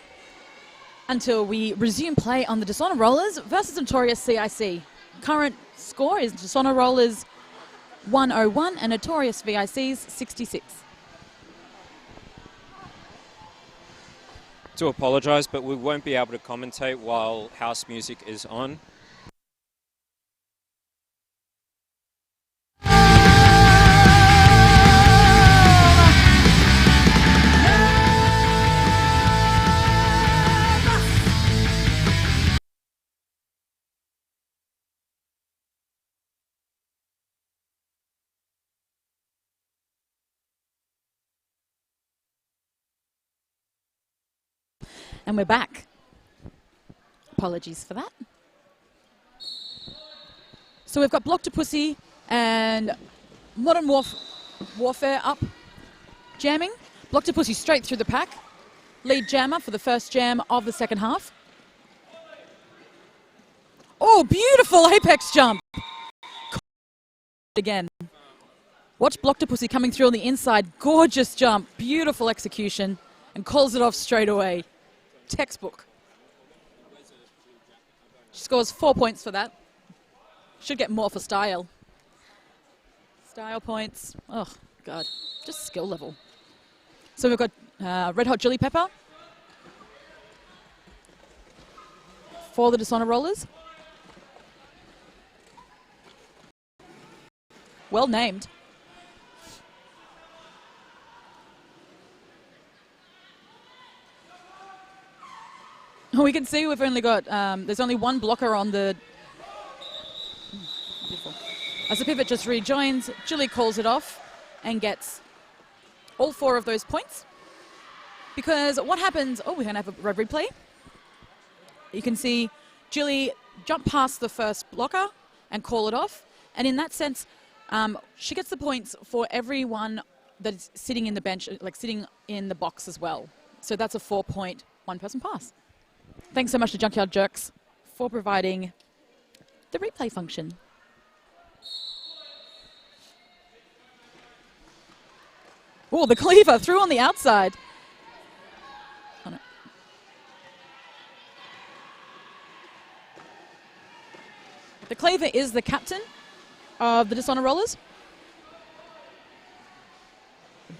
until we resume play on the Dishonor Rollers versus Notorious CIC. Current score is Dishonor Rollers 101 and Notorious VIC's 66. To apologise, but we won't be able to commentate while house music is on. And we're back. Apologies for that. So we've got Blocktopusy and Modern Warfare up jamming. Blocktopusy straight through the pack. Lead jammer for the first jam of the second half. Oh, beautiful apex jump. Again. Watch Blocktopusy coming through on the inside. Gorgeous jump. Beautiful execution. And calls it off straight away. Textbook. She scores 4 points for that. Should get more for style. Style points. Oh, God. Just skill level. So we've got Red Hot Chili Pepper for the Dishonor Rollers. Well named. We can see we've only got, there's only one blocker on the... Beautiful. As the pivot just rejoins, Julie calls it off and gets all 4 of those points. Because what happens... Oh, we're going to have a replay. You can see Julie jump past the first blocker and call it off. And in that sense, she gets the points for everyone that is sitting in the bench, like sitting in the box as well. So that's a 4-point one-person pass. Thanks so much to Junkyard Jerks for providing the replay function. Oh, the cleaver through on the outside. Oh, no. The cleaver is the captain of the Dishonor Rollers.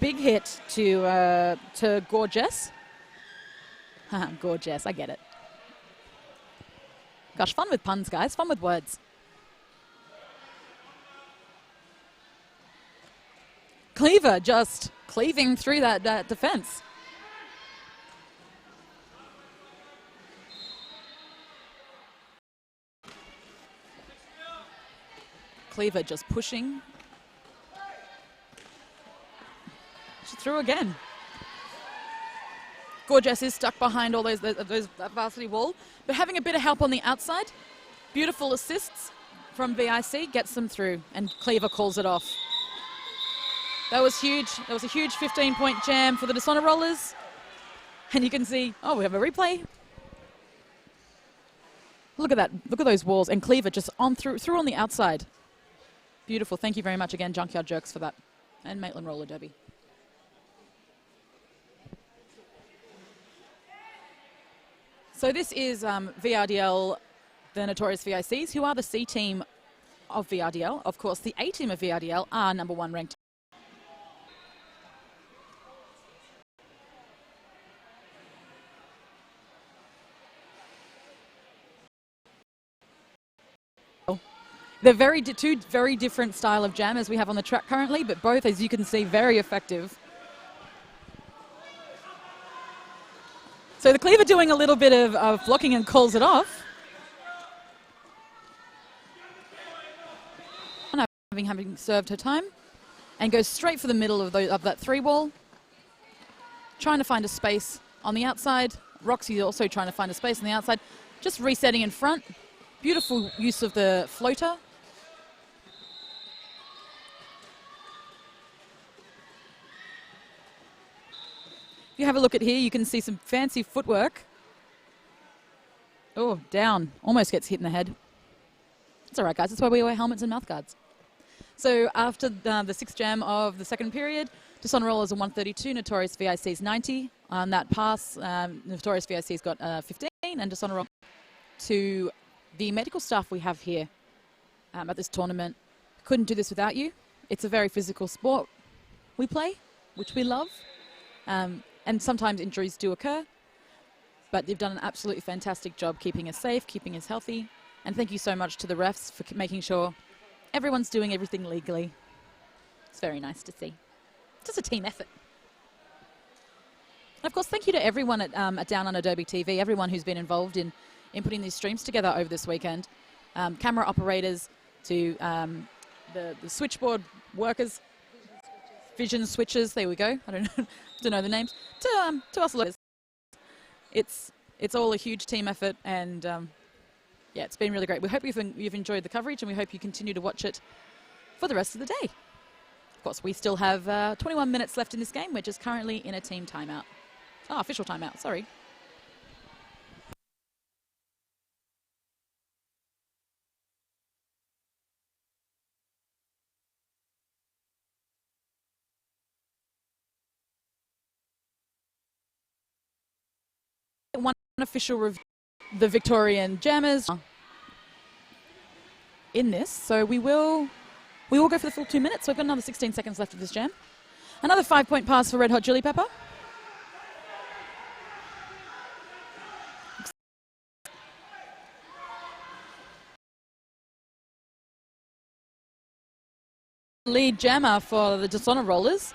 Big hit to Gorgeous. Gorgeous, I get it. Gosh, fun with puns, guys. Fun with words. Cleaver just cleaving through that defense. Cleaver just pushing. She threw again. Gorgeous is stuck behind all that varsity wall, but having a bit of help on the outside. Beautiful assists from VIC, gets them through, and Cleaver calls it off. That was huge. That was a huge 15-point jam for the Dishonor Rollers. And you can see, oh, we have a replay. Look at that. Look at those walls. And Cleaver just through on the outside. Beautiful. Thank you very much again, Junkyard Jerks, for that. And Maitland Roller Derby. So this is VRDL, the Notorious VICs, who are the C team of VRDL. Of course, the A team of VRDL are #1 ranked. They're two very different style of jammers we have on the track currently, but both, as you can see, very effective. So the Cleaver doing a little bit of blocking and calls it off. Having served her time, and goes straight for the middle of that 3-wall. Trying to find a space on the outside. Roxy also trying to find a space on the outside. Just resetting in front. Beautiful use of the floater. If you have a look at here, you can see some fancy footwork. Oh, down. Almost gets hit in the head. It's all right, guys. That's why we wear helmets and mouth guards. So after the 6th jam of the second period, Dishonor Rollers are 132, Notorious VIC's 90. On that pass, Notorious VIC's got 15, and Dishonor Roll to the medical staff we have here at this tournament. Couldn't do this without you. It's a very physical sport we play, which we love, and sometimes injuries do occur, but you've done an absolutely fantastic job keeping us safe, keeping us healthy, and thank you so much to the refs for making sure everyone's doing everything legally. It's very nice to see. Just a team effort. And of course, thank you to everyone at Downunder Derby TV, everyone who's been involved in putting these streams together over this weekend. Camera operators to the switchboard workers, vision switchers. There we go. I don't know the names. To us lawyers. It's all a huge team effort, and yeah, it's been really great. We hope you've enjoyed the coverage, and we hope you continue to watch it for the rest of the day. Of course, we still have 21 minutes left in this game. We're just currently in a team timeout. Oh, official timeout, sorry. One official review, the Victorian Jammers in this, so we will go for the full 2 minutes. So we've got another 16 seconds left of this jam. Another 5-point pass for Red Hot Chili Pepper. Lead jammer for the Dishonor Rollers.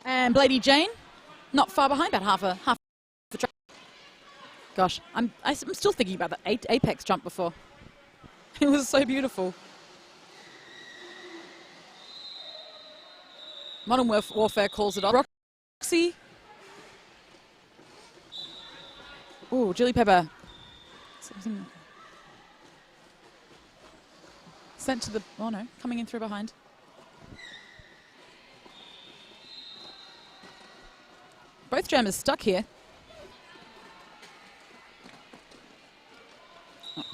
And Lady Jane, not far behind, about half the track. Gosh, I'm still thinking about that apex jump before. It was so beautiful. Modern Warfare calls it off. Roxy. Ooh, Chili Pepper. Sent to the, oh no, coming in through behind. Both jammers stuck here.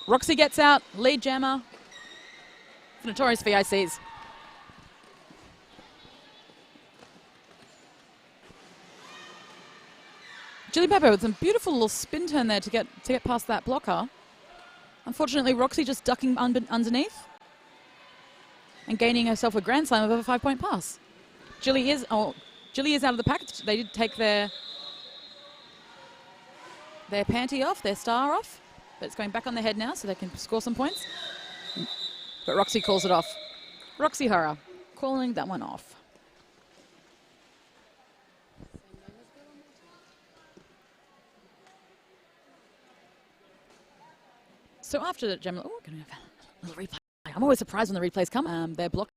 Roxy gets out, lead jammer for Notorious VICs. Chili Pepper with some beautiful little spin turn there to get past that blocker. Unfortunately, Roxy just ducking underneath and gaining herself a grand slam of a 5-point pass. Jilly is out of the pack. They did take their panty off, their star off, but it's going back on their head now so they can score some points. But Roxy calls it off. Roxy Horror calling that one off. So after the jam, oh, we're going to have a little replay. I'm always surprised when the replays come. They're blocked.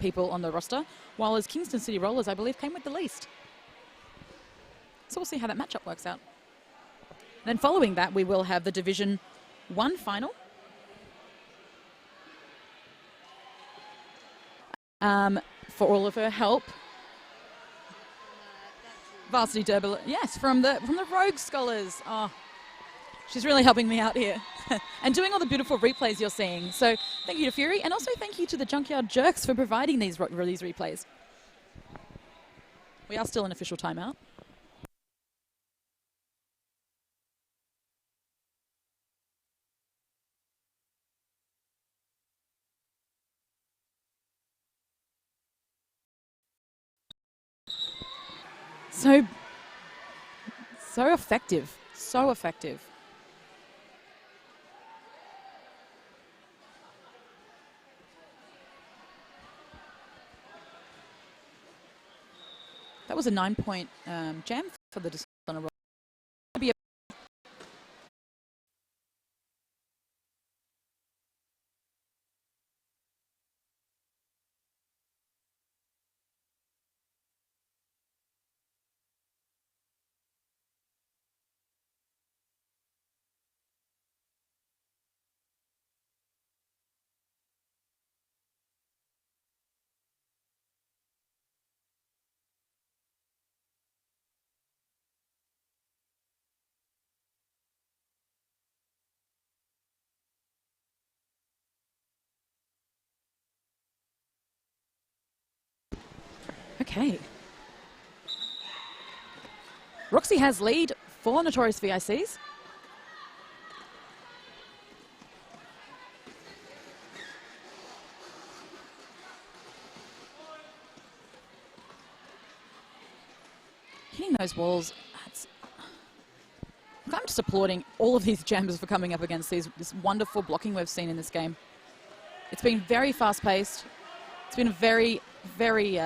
People on the roster, while as Kingston City Rollers, I believe, came with the least. So we'll see how that matchup works out. Then following that, we will have the Division 1 final. For all of her help. Varsity Derby, yes, from the Rogue Scholars. Oh, she's really helping me out here. And doing all the beautiful replays you're seeing. So thank you to Fury, and also thank you to the Junkyard Jerks for providing these replays. We are still in official timeout. So effective, so effective. That was a 9-point jam for the Dishonor Roll. Okay. Roxy has lead for Notorious VICs. Hitting those walls, I'm just applauding all of these jammers for coming up against this wonderful blocking we've seen in this game. It's been very fast-paced. It's been very, very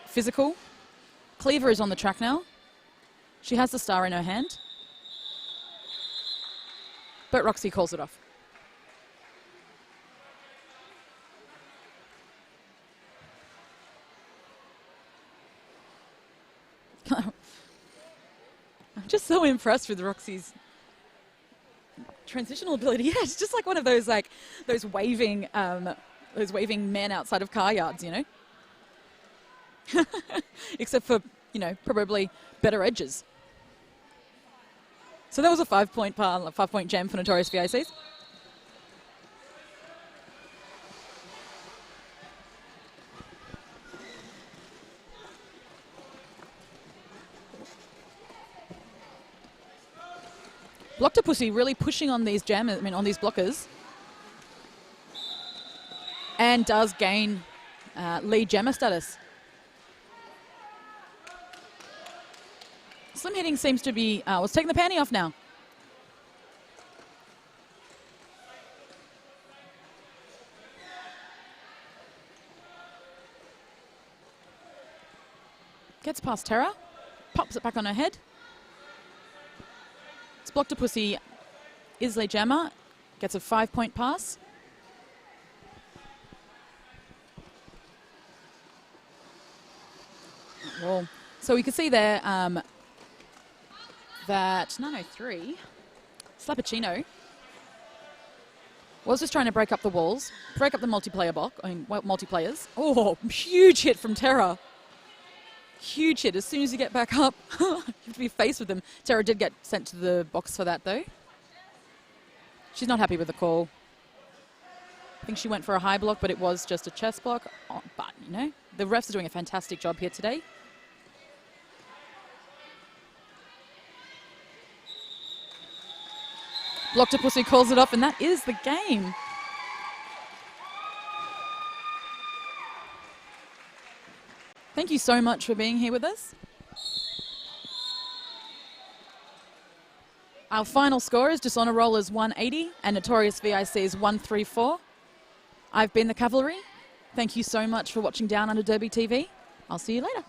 physical. Cleaver is on the track now. She has the star in her hand. But Roxy calls it off. I'm just so impressed with Roxy's transitional ability. Yeah, it's just like one of those those waving men outside of car yards, you know. Except for, you know, probably better edges. So that was a 5-point gem for Notorious VICs. Blocktopussy really pushing on these jammers, on these blockers. And does gain lead jammer status. Slim hitting seems to be, was taking the panty off now. Gets past Terra, pops it back on her head. Blocktopussy is lead jammer, gets a 5-point pass. Well, so we can see there that 903, Slappuccino, was just trying to break up the walls, break up the multiplayers. Oh, huge hit from Terra. Huge hit. As soon as you get back up, you have to be faced with them. Terra did get sent to the box for that, though. She's not happy with the call. I think she went for a high block, but it was just a chest block. Oh, but, you know, the refs are doing a fantastic job here today. Blocktopussy calls it off, and that is the game. Thank you so much for being here with us. Our final score is Dishonor Rollers 180 and Notorious VICs 134. I've been the Cavalry. Thank you so much for watching Downunder Derby TV. I'll see you later.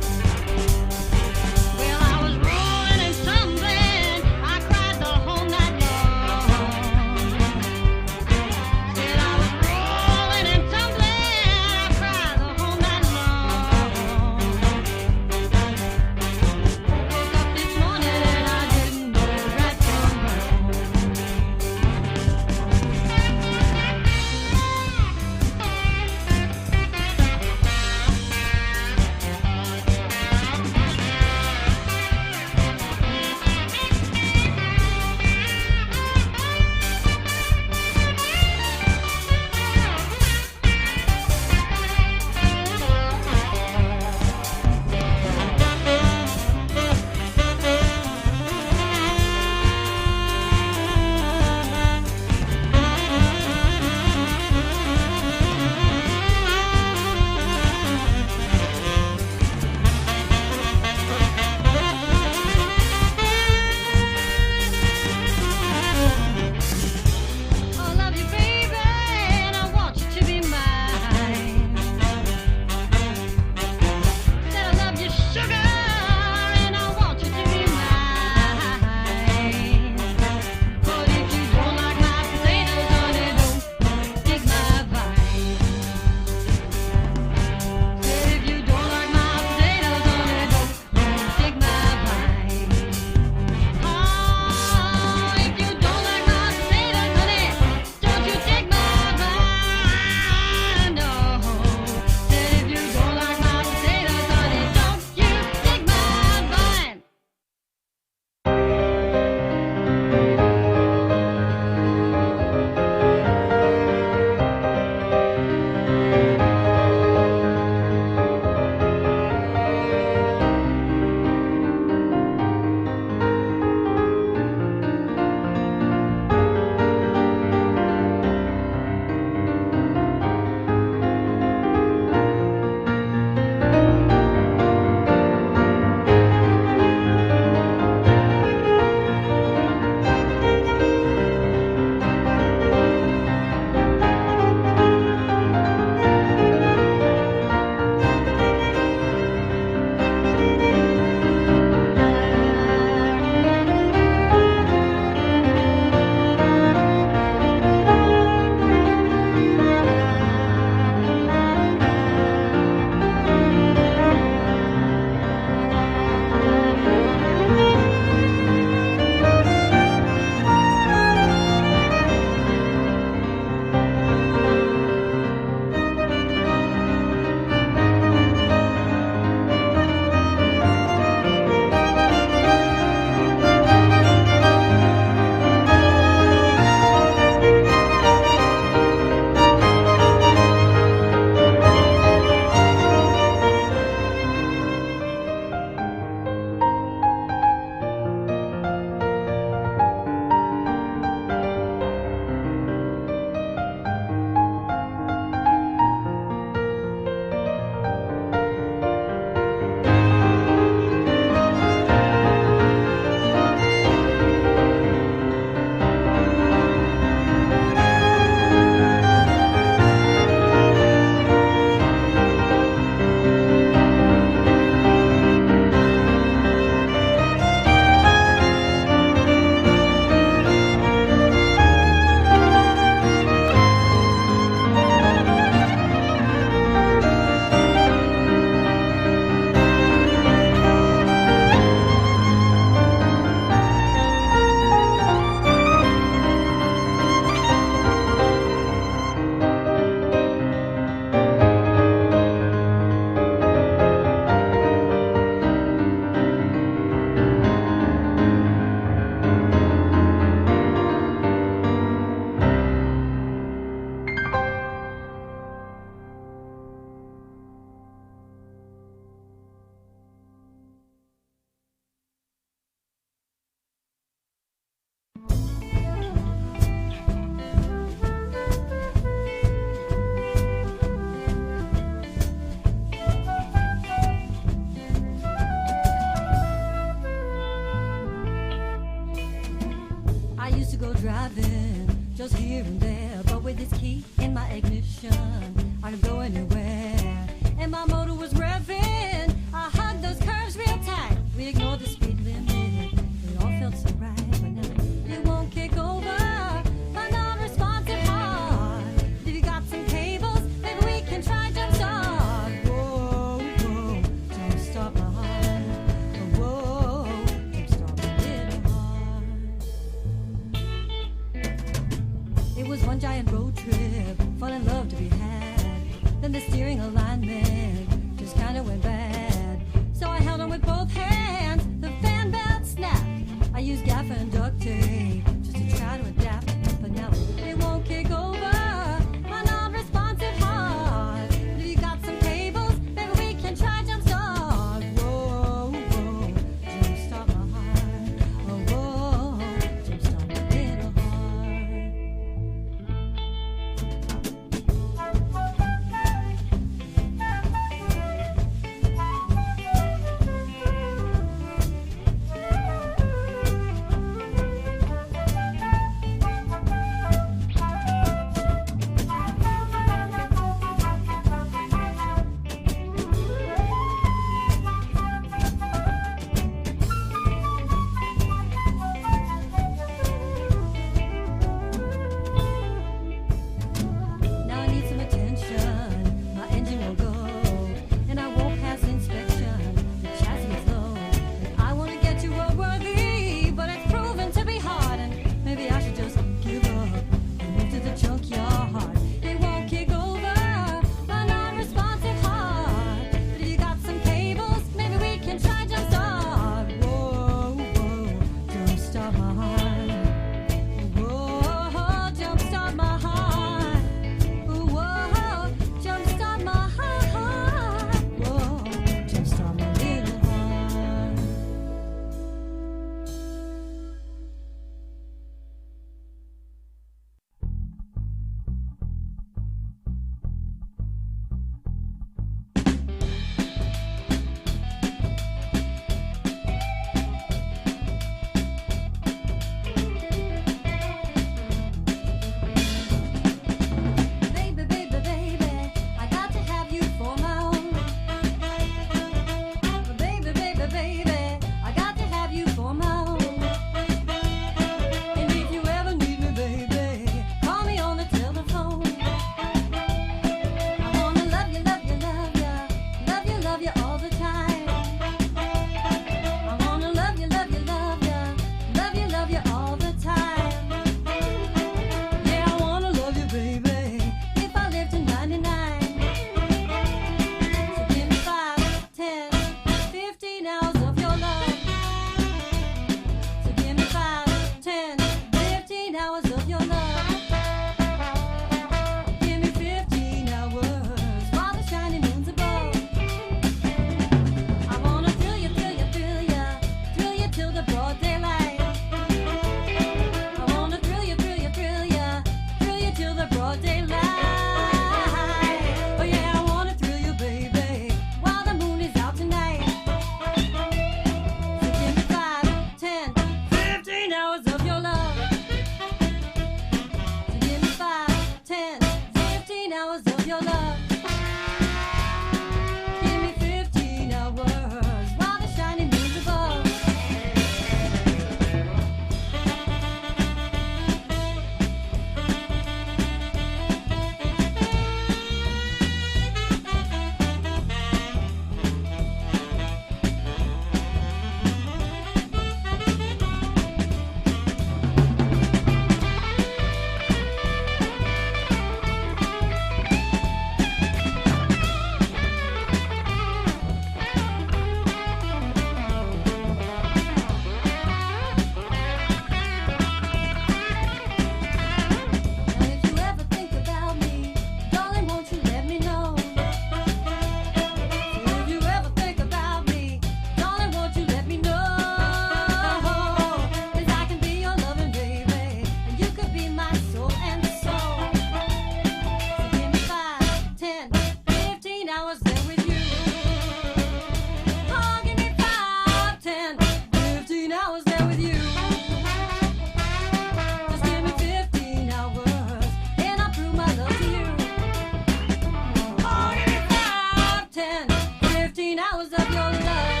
15 hours of your love.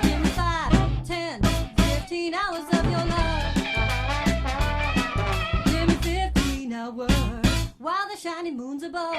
Give me 5, 10, 15 hours of your love. Give me 15 hours while the shiny moon's above.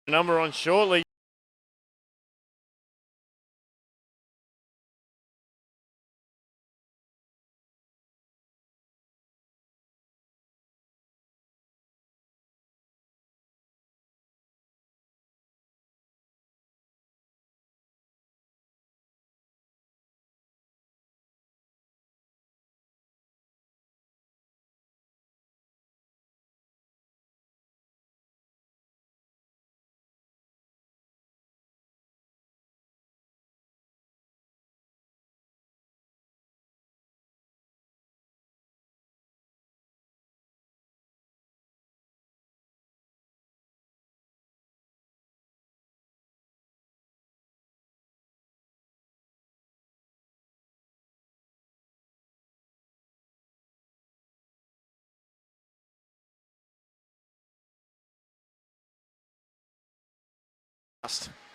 Number on shortly.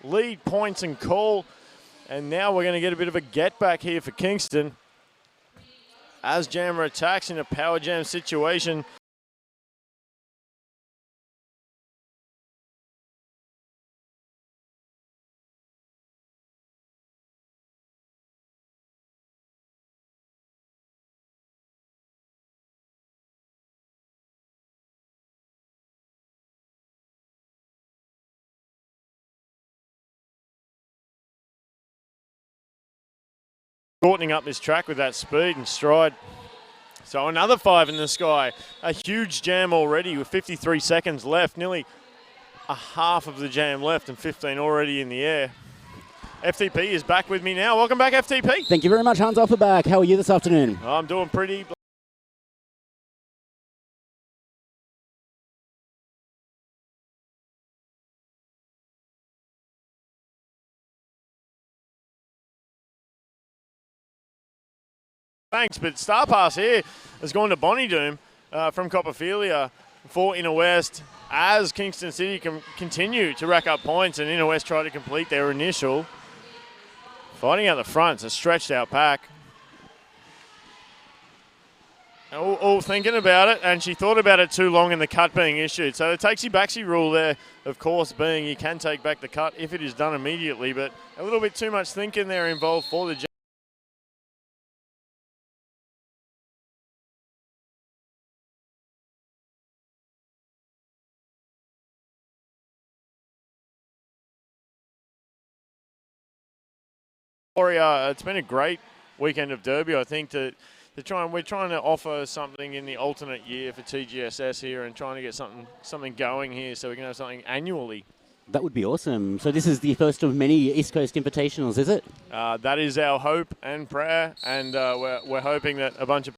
Lead points and call, and now we're going to get a bit of a get back here for Kingston as Jammer attacks in a power jam situation. Shortening up this track with that speed and stride. So another 5 in the sky. A huge jam already with 53 seconds left. Nearly a half of the jam left and 15 already in the air. FTP is back with me now. Welcome back, FTP. Thank you very much, Hans Offerback. How are you this afternoon? I'm doing pretty. Thanks, but Star Pass here has gone to Bonnie Doom from Copperphilia for Inner West as Kingston City can continue to rack up points and Inner West try to complete their initial. Fighting out the front, it's a stretched out pack. All thinking about it, and she thought about it too long and the cut being issued. So the takesy-backsy rule there, of course, being you can take back the cut if it is done immediately, but a little bit too much thinking there involved for the It's been a great weekend of Derby, I think, we're trying to offer something in the alternate year for TGSS here and trying to get something going here so we can have something annually. That would be awesome. So this is the first of many East Coast Invitationals, is it? That is our hope and prayer, and we're hoping that a bunch of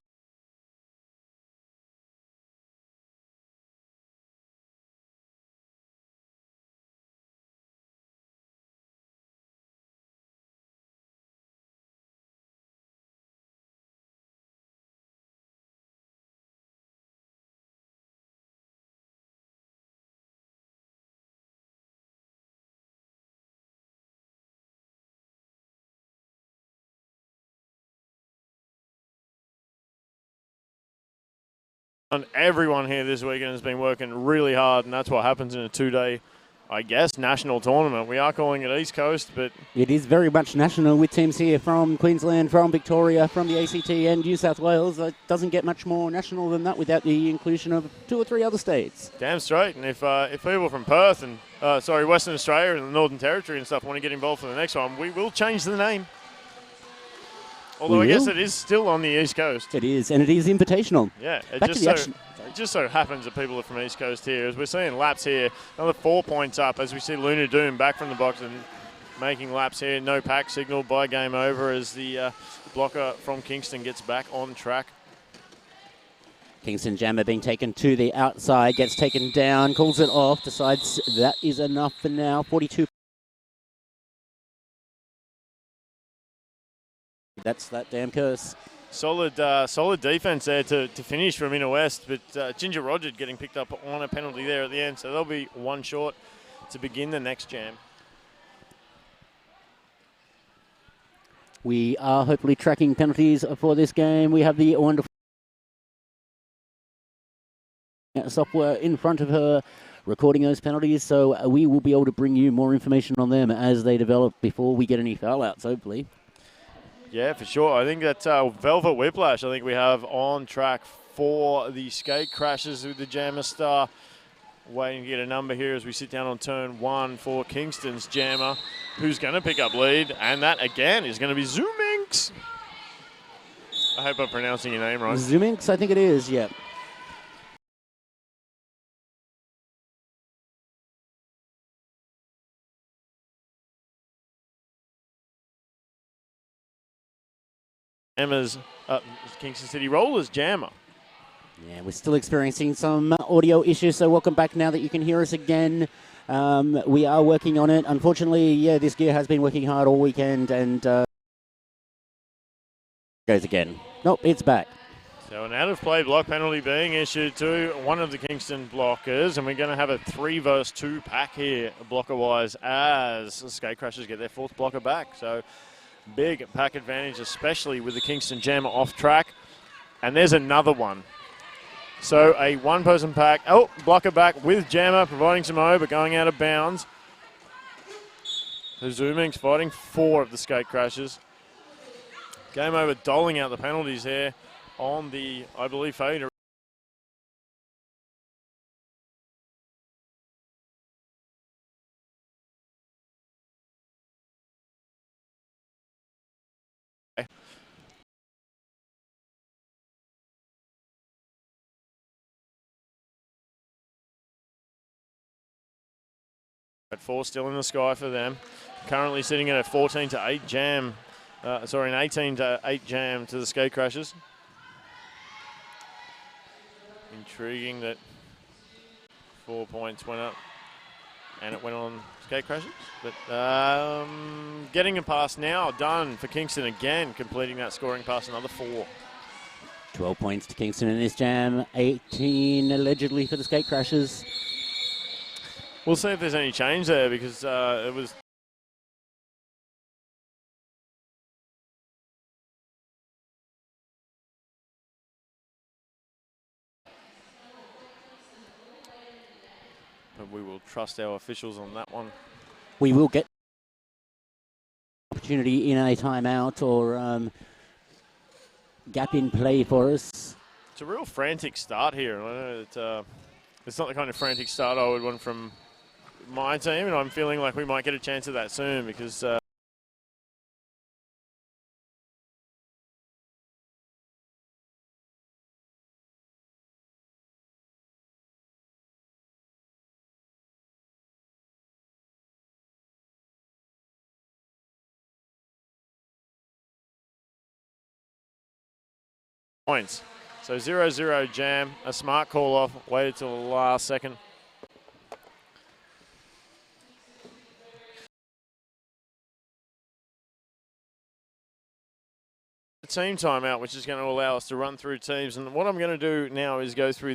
everyone here this weekend has been working really hard, and that's what happens in a 2-day, I guess, national tournament. We are calling it East Coast, but it is very much national with teams here from Queensland, from Victoria, from the ACT and New South Wales. It doesn't get much more national than that without the inclusion of 2 or 3 other states. Damn straight. And if people from Perth and Western Australia and the Northern Territory and stuff want to get involved for the next one, we will change the name. Although I guess it is still on the East Coast. It is, and it is invitational. Yeah, it just so happens that people are from East Coast here. As we're seeing laps here, another 4 points up as we see Luna Doom back from the box and making laps here. No pack signal by game over as the blocker from Kingston gets back on track. Kingston Jammer being taken to the outside, gets taken down, calls it off, decides that is enough for now. 42. That's that damn curse. Solid defense there to finish from Inner West, but Ginger Roger getting picked up on a penalty there at the end, so they'll be 1 short to begin the next jam. We are hopefully tracking penalties for this game. We have the wonderful software in front of her recording those penalties, so we will be able to bring you more information on them as they develop before we get any foul outs, hopefully. Yeah, for sure. I think that Velvet Whiplash, I think we have on track for the skate crashes with the Jammer Star. Waiting to get a number here as we sit down on turn 1 for Kingston's Jammer, who's going to pick up lead, and that again is going to be Zoominx. I hope I'm pronouncing your name right. Zoominx, I think it is, yeah. Emma's Kingston City Rollers Jammer. Yeah, we're still experiencing some audio issues, so welcome back now that you can hear us again. We are working on it. Unfortunately, yeah, this gear has been working hard all weekend, and goes again. Nope, it's back. So an out-of-play block penalty being issued to one of the Kingston blockers, and we're going to have a 3 versus 2 pack here, blocker-wise, as the Skate Crashers get their 4th blocker back. So big pack advantage, especially with the Kingston Jammer off track. And there's another one. So a 1-person pack. Oh, blocker back with Jammer, providing some O, but going out of bounds. So Zooming's fighting 4 of the Skate Crashers. Game over, doling out the penalties here on the, I believe, fader. At 4 still in the sky for them. Currently sitting at a 14-8 jam. An 18-8 jam to the Skate Crashers. Intriguing that 4 points went up and it went on Skate Crashers. But getting a pass now done for Kingston again, completing that scoring pass, another 4. 12 points to Kingston in this jam, 18 allegedly for the Skate Crashers. We'll see if there's any change there, because it was... But we will trust our officials on that one. We will get opportunity in a timeout or gap in play for us. It's a real frantic start here. I know that it's not the kind of frantic start I would want from my team, and I'm feeling like we might get a chance of that soon, because points. So 0-0 jam, a smart call off, waited till the last second. Team timeout, which is going to allow us to run through teams. And what I'm going to do now is go through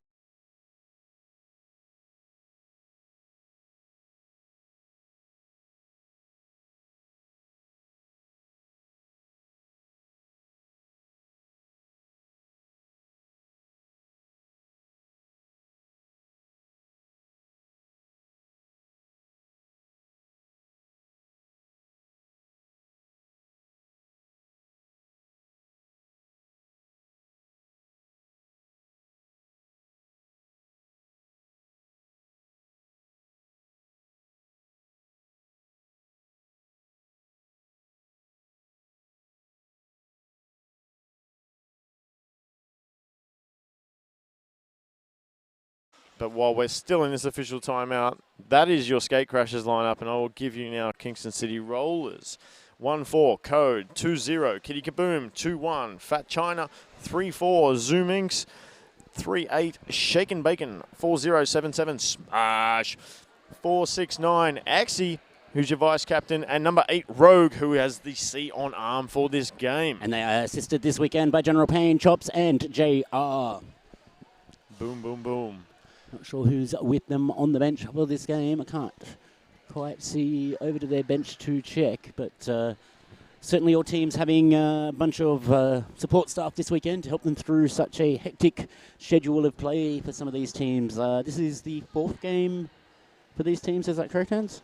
But while we're still in this official timeout, that is your Skate Crashers lineup, and I will give you now Kingston City Rollers. 1-4, Code, 2-0, Kitty Kaboom, 2-1, Fat China, 3-4, Zoomings, 3-8, Shaken Bacon, 4-0-7-7, Smash, 4-6-9, Axie, who's your vice captain, and number 8, Rogue, who has the C on arm for this game. And they are assisted this weekend by General Payne, Chops, and JR. Boom, boom, boom. Not sure who's with them on the bench for this game. I can't quite see over to their bench to check, but certainly your team's having a bunch of support staff this weekend to help them through such a hectic schedule of play for some of these teams. This is the 4th game for these teams. Is that correct, Hans?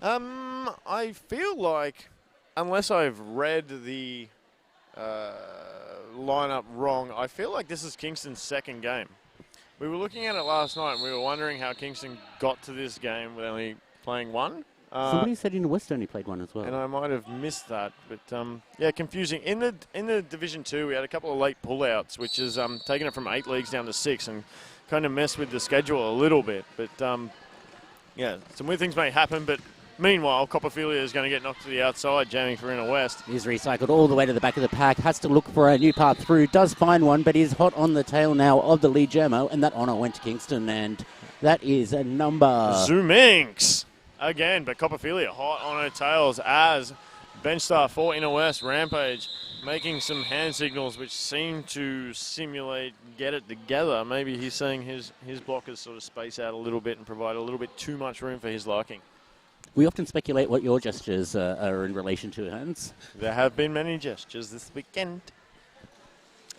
I feel like, unless I've read the lineup wrong, I feel like this is Kingston's second game. We were looking at it last night and we were wondering how Kingston got to this game with only playing one. Somebody said in the West only played one as well. And I might have missed that, but yeah, confusing. In the Division 2, we had a couple of late pullouts, which has taken it from 8 leagues down to 6 and kind of messed with the schedule a little bit. But yeah, some weird things may happen, but meanwhile, Copperfilia is going to get knocked to the outside, jamming for Inner West. He's recycled all the way to the back of the pack, has to look for a new path through, does find one, but he's hot on the tail now of the lead jammer, and that honour went to Kingston, and that is a number. Zoominks again, but Copperfilia hot on her tails as Benchstar for Inner West, Rampage making some hand signals which seem to simulate get it together. Maybe he's saying his blockers sort of space out a little bit and provide a little bit too much room for his liking. We often speculate what your gestures are in relation to, Hans. There have been many gestures this weekend.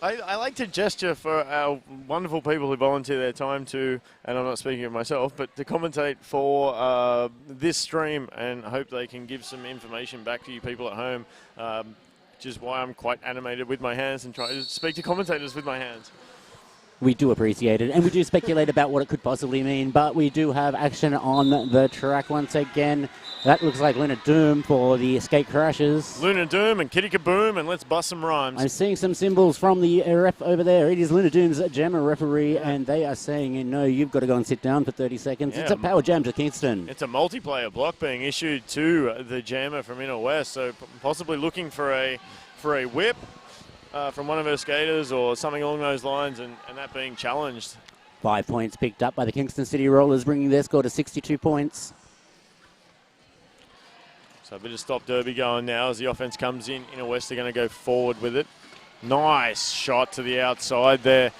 I like to gesture for our wonderful people who volunteer their time to, and I'm not speaking of myself, but to commentate for this stream, and hope they can give some information back to you people at home, which is why I'm quite animated with my hands and try to speak to commentators with my hands. We do appreciate it, and we do speculate about what it could possibly mean, but we do have action on the track once again. That looks like Luna Doom for the Skate Crashes. Luna Doom and Kitty Kaboom, and let's bust some rhymes. I'm seeing some symbols from the ref over there. It is Luna Doom's jammer referee, and they are saying, no, you've got to go and sit down for 30 seconds. Yeah, it's a power jam to Kingston. It's a multiplayer block being issued to the jammer from Inner West, so possibly looking for a whip. From one of her skaters or something along those lines, and that being challenged. 5 points picked up by the Kingston City Rollers, bringing their score to 62 points. So a bit of stop derby going now as the offense comes in. Inner West are going to go forward with it. Nice shot to the outside there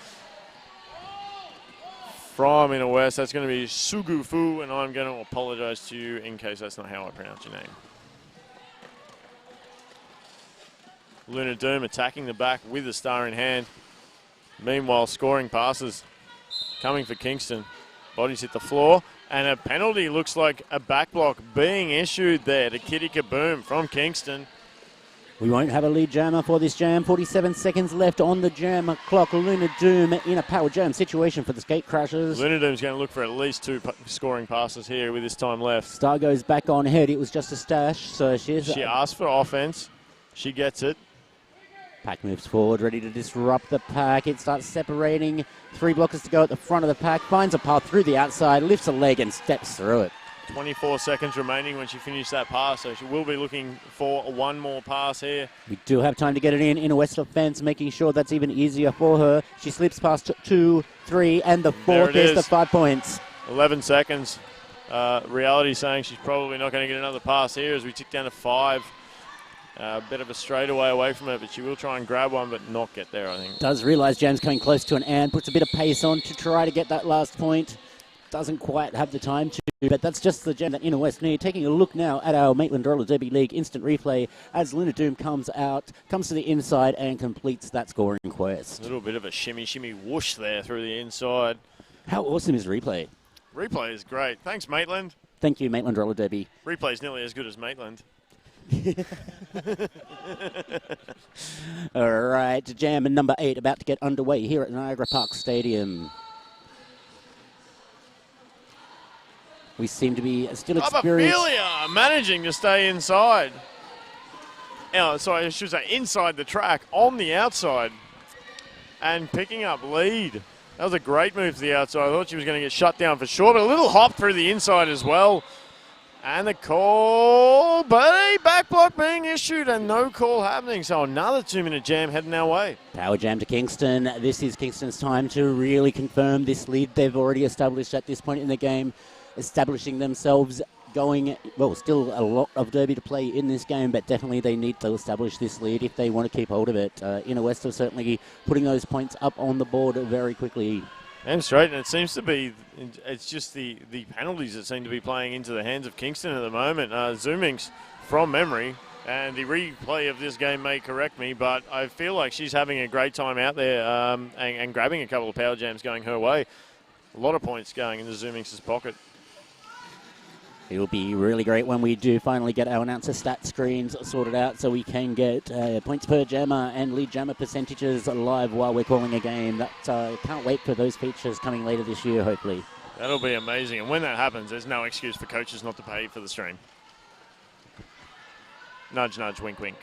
from Inner West. That's going to be Sugufu, and I'm going to apologize to you in case that's not how I pronounce your name. Luna Doom attacking the back with the star in hand. Meanwhile, scoring passes coming for Kingston. Bodies hit the floor, and a penalty looks like a back block being issued there to Kitty Kaboom from Kingston. We won't have a lead jammer for this jam. 47 seconds left on the jam clock. Luna Doom in a power jam situation for the Skate Crashers. Luna Doom's going to look for at least 2 scoring passes here with this time left. Star goes back on head. It was just a stash, so she asked for offense. She gets it. Pack moves forward, ready to disrupt the pack. It starts separating. 3 blockers to go at the front of the pack. Finds a path through the outside, lifts a leg and steps through it. 24 seconds remaining when she finished that pass, so she will be looking for one more pass here. We do have time to get it in a West offense, making sure that's even easier for her. She slips past 2, 3, and the 4th is the 5 points. 11 seconds. Reality saying she's probably not going to get another pass here as we tick down to 5. A bit of a straightaway away from it, but she will try and grab one, but not get there, I think. Does realise Jam's coming close to an and, puts a bit of pace on to try to get that last point. Doesn't quite have the time to, but that's just the jam that Inner West need. Taking a look now at our Maitland Roller Derby League instant replay as Luna Doom comes to the inside and completes that scoring quest. A little bit of a shimmy whoosh there through the inside. How awesome is replay? Replay is great. Thanks, Maitland. Thank you, Maitland Roller Derby. Replay is nearly as good as Maitland. All right, jam number 8 about to get underway here at Niagara Park Stadium. We seem to be still experienced. Copperfilia managing to stay inside. Oh, sorry, I should say inside the track, on the outside, and picking up lead. That was a great move to the outside. I thought she was going to get shut down for sure, but a little hop through the inside as well. And the call, but a back block being issued and no call happening. So another 2-minute jam heading our way. Power jam to Kingston. This is Kingston's time to really confirm this lead they've already established at this point in the game. Establishing themselves going, well, still a lot of derby to play in this game, but definitely they need to establish this lead if they want to keep hold of it. Inner West are certainly putting those points up on the board very quickly. Damn straight, and it seems to be, it's just the penalties that seem to be playing into the hands of Kingston at the moment. Zoomings from memory, and the replay of this game may correct me, but I feel like she's having a great time out there and grabbing a couple of power jams going her way. A lot of points going into Zoomings' pocket. It'll be really great when we do finally get our announcer stat screens sorted out so we can get points per jammer and lead jammer percentages live while we're calling a game. Can't wait for those features coming later this year, hopefully. That'll be amazing. And when that happens, there's no excuse for coaches not to pay for the stream. Nudge, nudge, wink, wink.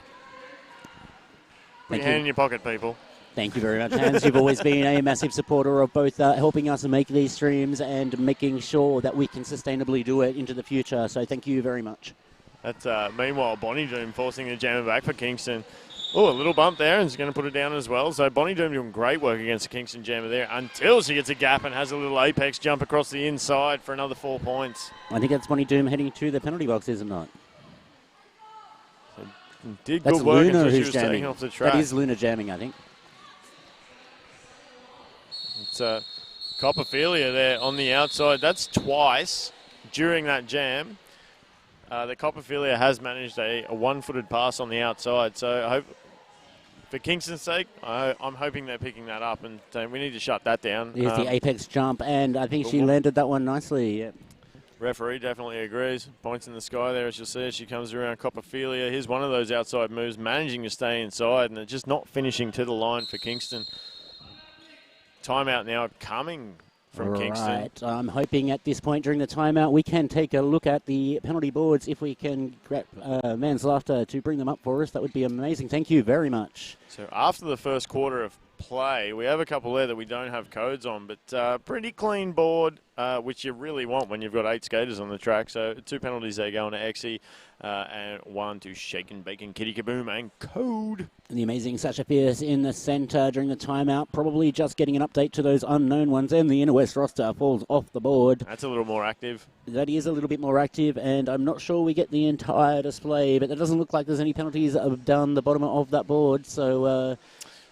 Put your hand in your pocket, people. Thank you very much, Hans. You've always been a massive supporter of both helping us make these streams and making sure that we can sustainably do it into the future. So thank you very much. That's meanwhile, Bonnie Doom forcing the jammer back for Kingston. Oh, a little bump there, and he's going to put it down as well. So Bonnie Doom doing great work against the Kingston jammer there until she gets a gap and has a little apex jump across the inside for another 4 points. I think that's Bonnie Doom heading to the penalty box, is it not? So did That's good work Luna until she who's was jamming. taking off the track. That is Luna jamming, I think. It's Copperphilia there on the outside. That's twice during that jam. The Copperphilia has managed a one-footed pass on the outside. So I hope, for Kingston's sake, I'm hoping they're picking that up and saying we need to shut that down. Here's the apex jump, and I think she landed that one nicely. Yeah. Referee definitely agrees. Points in the sky there, as you'll see, as she comes around Copperphilia. Here's one of those outside moves, managing to stay inside, and they're just not finishing to the line for Kingston. Timeout now coming from Kingston. Right. I'm hoping at this point during the timeout we can take a look at the penalty boards. If we can grab Man's Laughter to bring them up for us, that would be amazing. Thank you very much. So after the first quarter of play, we have a couple there that we don't have codes on, but pretty clean board, which you really want when you've got 8 skaters on the track. So 2 penalties there going to Exie and 1 to Shake and Bacon, Kitty Kaboom and Code. The amazing Sasha Fierce in the centre during the timeout, probably just getting an update to those unknown ones, and the Inner West roster falls off the board. That's a little more active. That is a little bit more active, and I'm not sure we get the entire display, but it doesn't look like there's any penalties down the bottom of that board, so...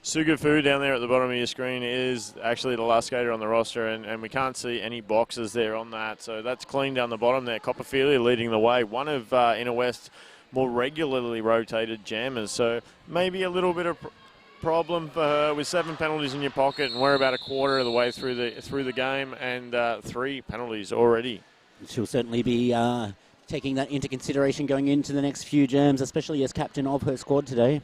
Sugafu down there at the bottom of your screen is actually the last skater on the roster, and we can't see any boxes there on that. So that's clean down the bottom there. Copperphilia leading the way. One of Inner West's more regularly rotated jammers. So maybe a little bit of problem for her with 7 penalties in your pocket, and we're about a quarter of the way through the game, and 3 penalties already. She'll certainly be taking that into consideration going into the next few jams, especially as captain of her squad today.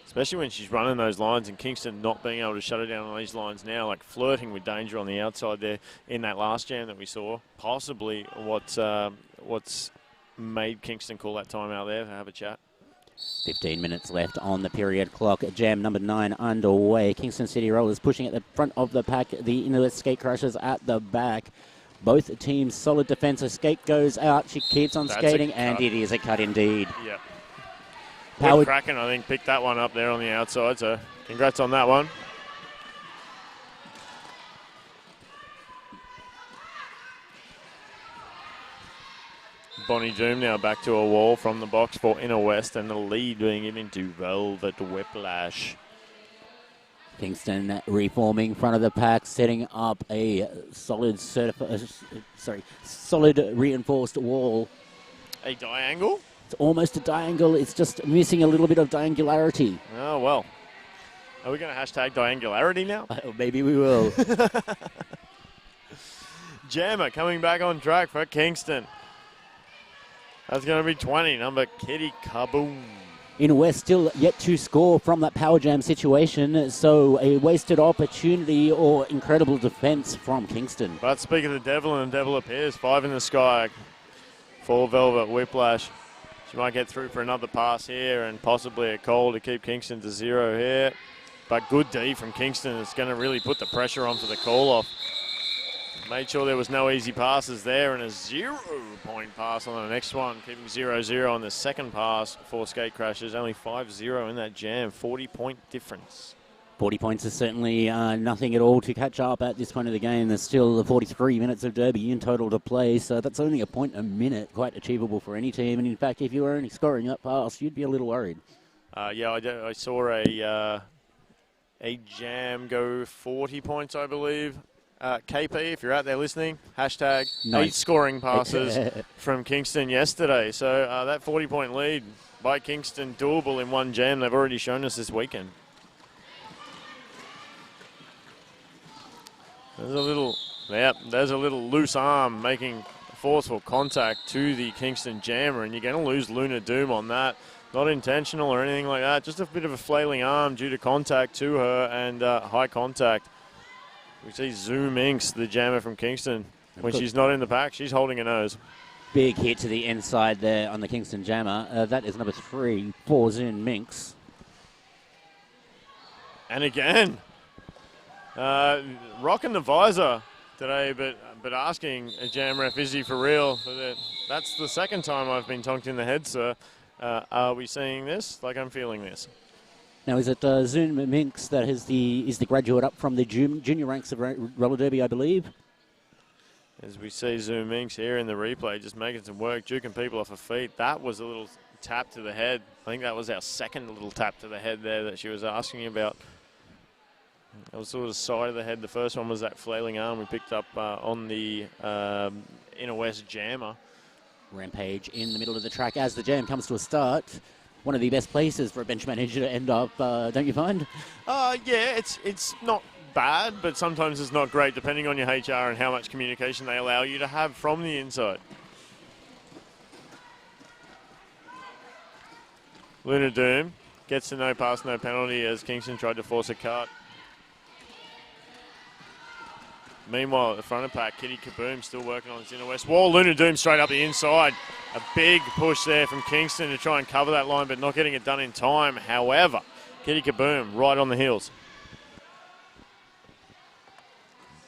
Especially when she's running those lines, and Kingston not being able to shut her down on these lines now, like flirting with danger on the outside there in that last jam that we saw. Possibly what's made Kingston call that time out there to have a chat. 15 minutes left on the period clock. Jam number 9 underway. Kingston City Rollers pushing at the front of the pack. The Inner West Skate Crushers at the back. Both teams solid defense. A skate goes out. She keeps on skating, and it is a cut indeed. Yeah. Howard Kraken, I think, picked that one up there on the outside, so congrats on that one. Bonnie Doom now back to a wall from the box for Inner West, and the lead being given to Velvet Whiplash. Kingston reforming front of the pack, setting up a solid reinforced wall. A diangle? It's almost a diangle. It's just missing a little bit of diangularity. Oh, well. Are we going to hashtag diangularity now? Maybe we will. Jammer coming back on track for Kingston. That's going to be 20, number Kitty Kaboom. Inner West still yet to score from that power jam situation, so a wasted opportunity or incredible defense from Kingston. But speaking of the devil, and the devil appears, 5 in the sky for Velvet Whiplash. She might get through for another pass here and possibly a call to keep Kingston to 0 here. But good D from Kingston. It's going to really put the pressure on for the call-off. Made sure there was no easy passes there, and a 0-point pass on the next one, keeping 0-0 on the second pass for Skate Crashers. Only 5-0 in that jam, 40-point difference. 40 points is certainly nothing at all to catch up at this point of the game. There's still 43 minutes of derby in total to play, so that's only a point a minute, quite achievable for any team. And in fact, if you were only scoring that fast, you'd be a little worried. Yeah, I saw a jam go 40 points, I believe. KP, if you're out there listening, hashtag nice. 8 scoring passes from Kingston yesterday. So that 40-point lead by Kingston, doable in one jam. They've already shown us this weekend. There's a little loose arm making forceful contact to the Kingston jammer, and you're going to lose Lunar Doom on that. Not intentional or anything like that, just a bit of a flailing arm due to contact to her and high contact. We see Zoom Inks, the jammer from Kingston. When she's not in the pack, she's holding her nose. Big hit to the inside there on the Kingston jammer. That is number 3 for Zoom Minx. And again, rocking the visor today, but asking a jam ref, is he for real? That's the second time I've been tonked in the head, sir. Are we seeing this? Like I'm feeling this. Now, is it Zoom Minx that is the graduate up from the junior ranks of roller derby, I believe? As we see Zoom Inks here in the replay, just making some work, juking people off her feet. That was a little tap to the head. I think that was our second little tap to the head there that she was asking about. That was sort of side of the head. The first one was that flailing arm we picked up on the Inner West jammer. Rampage in the middle of the track as the jam comes to a start. One of the best places for a bench manager to end up, don't you find? Yeah, it's not bad, but sometimes it's not great depending on your HR and how much communication they allow you to have from the inside. Lunar Doom gets the no pass, no penalty as Kingston tried to force a cut. Meanwhile, at the front of pack, Kitty Kaboom still working on his Inner West wall. Lunar Doom straight up the inside. A big push there from Kingston to try and cover that line, but not getting it done in time. However, Kitty Kaboom right on the heels.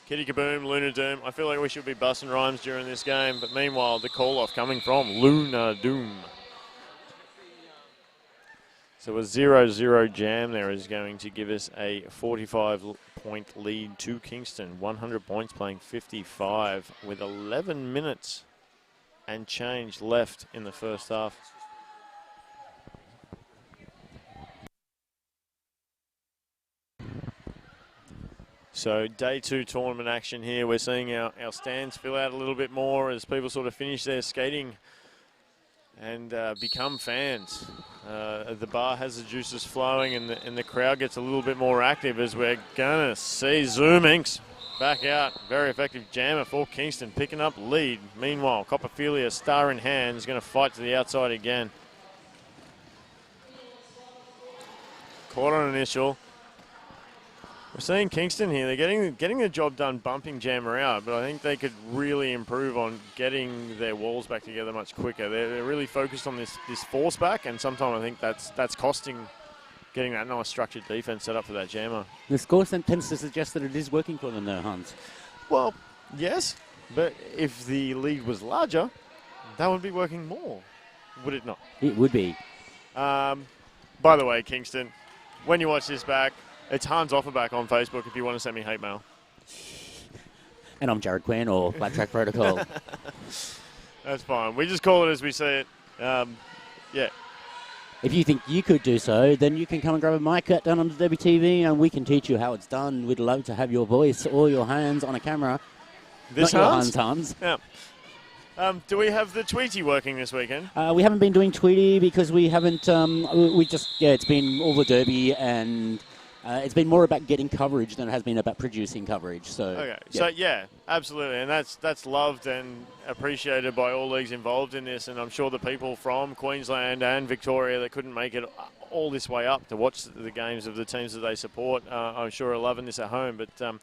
Kitty Kaboom, Lunar Doom. I feel like we should be busting rhymes during this game, but meanwhile, the call-off coming from Lunar Doom. So a 0-0 jam there is going to give us a 45-point lead to Kingston. 100 points playing 55 with 11 minutes and change left in the first half. So day 2 tournament action here. We're seeing our stands fill out a little bit more as people sort of finish their skating and become fans. The bar has the juices flowing and the crowd gets a little bit more active as we're going to see Zoom Inks back out. Very effective jammer for Kingston, picking up lead. Meanwhile, Copperphilia, star in hand, is going to fight to the outside again. Caught on initial. We're seeing Kingston here. They're getting the job done bumping jammer out, but I think they could really improve on getting their walls back together much quicker. They're really focused on this force back, and sometimes I think that's costing getting that nice structured defense set up for that jammer. The score tends to suggest that it is working for them, though, Hans. Well, yes, but if the lead was larger, that would be working more, would it not? It would be. By the way, Kingston, when you watch this back, it's Hans Offerback on Facebook if you want to send me hate mail. And I'm Jared Quinn or Flat Track Protocol. That's fine. We just call it as we say it. Yeah. If you think you could do so, then you can come and grab a mic at Downunder Derby TV and we can teach you how it's done. We'd love to have your voice or your hands on a camera. This Not your Hans. Yeah. Do we have the Tweety working this weekend? We haven't been doing Tweety because we haven't, it's been all the Derby and it's been more about getting coverage than it has been about producing coverage. So, okay. So, yeah, absolutely. And that's loved and appreciated by all leagues involved in this. And I'm sure the people from Queensland and Victoria that couldn't make it all this way up to watch the games of the teams that they support, I'm sure are loving this at home. But,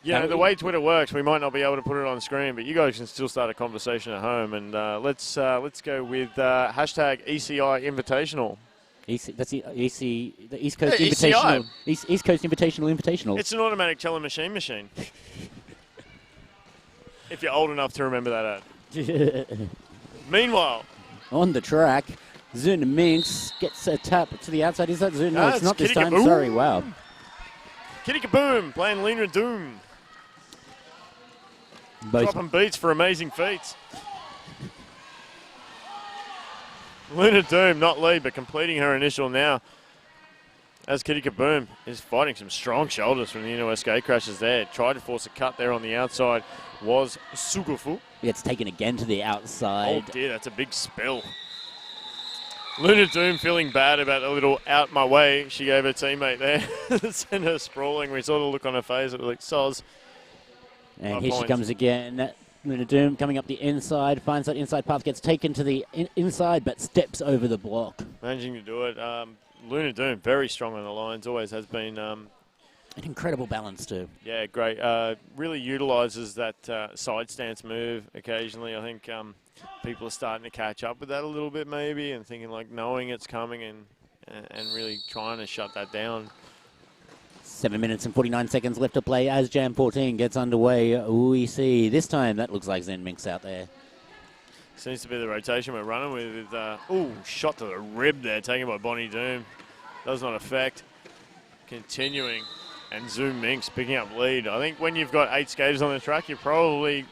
the way Twitter works, we might not be able to put it on screen, but you guys can still start a conversation at home. And let's go with hashtag ECI Invitational. That's the East Coast Invitational. East Coast Invitational. It's an automatic teller machine. If you're old enough to remember that ad. Meanwhile, on the track, Zuna Minx gets a tap to the outside. Is that Zuna? No, it's not Kitty this time. Kaboom. Sorry, wow. Kitty Kaboom playing Lena Doom. Dropping beats for amazing feats. Luna Doom, not lead, but completing her initial now. As Kitty Kaboom is fighting some strong shoulders from the Inner West gate crashes there. Tried to force a cut there on the outside. Was Sugufu. It's taken again to the outside. Oh dear, that's a big spill. Luna Doom feeling bad about a little out my way she gave her teammate there. Sent her sprawling. We saw the look on her face. It was like, soz. And here she comes again. Luna Doom coming up the inside, finds that inside path, gets taken to the inside, but steps over the block. Managing to do it. Luna Doom, very strong on the lines, always has been. An incredible balance too. Yeah, great. Really utilises that side stance move occasionally. I think people are starting to catch up with that a little bit maybe and thinking like knowing it's coming and really trying to shut that down. 7 minutes and 49 seconds left to play as Jam 14 gets underway. We see this time that looks like Zen Minx out there. Seems to be the rotation we're running with. Shot to the rib there, taken by Bonnie Doom. Does not affect. Continuing. And Zoom Minx picking up lead. I think when you've got 8 skaters on the track, you're probably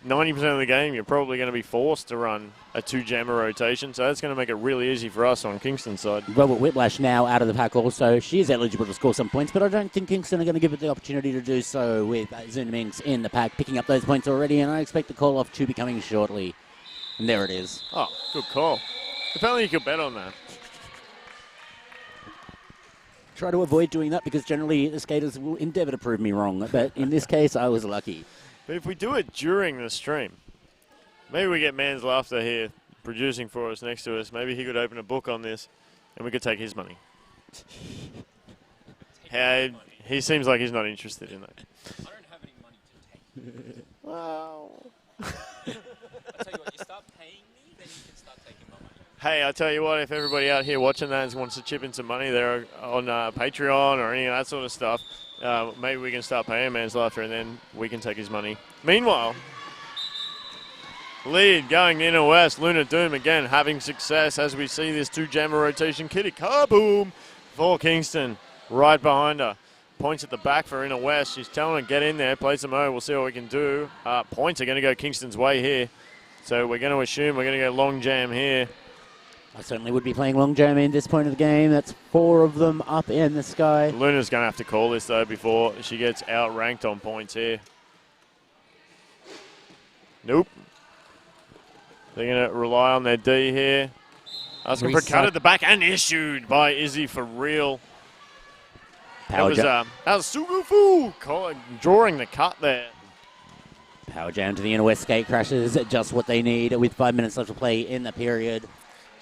90% of the game, you're probably going to be forced to run a 2-jammer rotation. So that's going to make it really easy for us on Kingston's side. Robert Whiplash now out of the pack also. She is eligible to score some points, but I don't think Kingston are going to give it the opportunity to do so with Zoom Minx in the pack, picking up those points already, and I expect the call-off to be coming shortly. And there it is. Oh, good call. If only you could bet on that. Try to avoid doing that because generally the skaters will endeavour to prove me wrong, but in this case I was lucky. But if we do it during the stream, maybe we get Man's Laughter here producing for us next to us. Maybe he could open a book on this and we could take his money. He seems like he's not interested in that. I don't have any money to take. Wow. I'll tell you what, you start paying me, then you can start taking my money. Hey, I tell you what, if everybody out here watching that wants to chip in some money there on Patreon or any of that sort of stuff, maybe we can start paying Man's Laughter and then we can take his money. Meanwhile, lead going inner west. Luna Doom again having success as we see this 2-jammer rotation. Kitty kaboom for Kingston right behind her. Points at the back for inner west. She's telling her get in there, play some O. We'll see what we can do. Points are going to go Kingston's way here. So we're going to assume we're going to go long jam here. I certainly would be playing long jam in this point of the game. That's 4 of them up in the sky. Luna's going to have to call this, though, before she gets outranked on points here. Nope. They're going to rely on their D here. Asking for a cut at the back and issued by Izzy for real. That was Sugufu drawing the cut there. Power jam to the inner west skate crashes, just what they need with 5 minutes left to play in the period.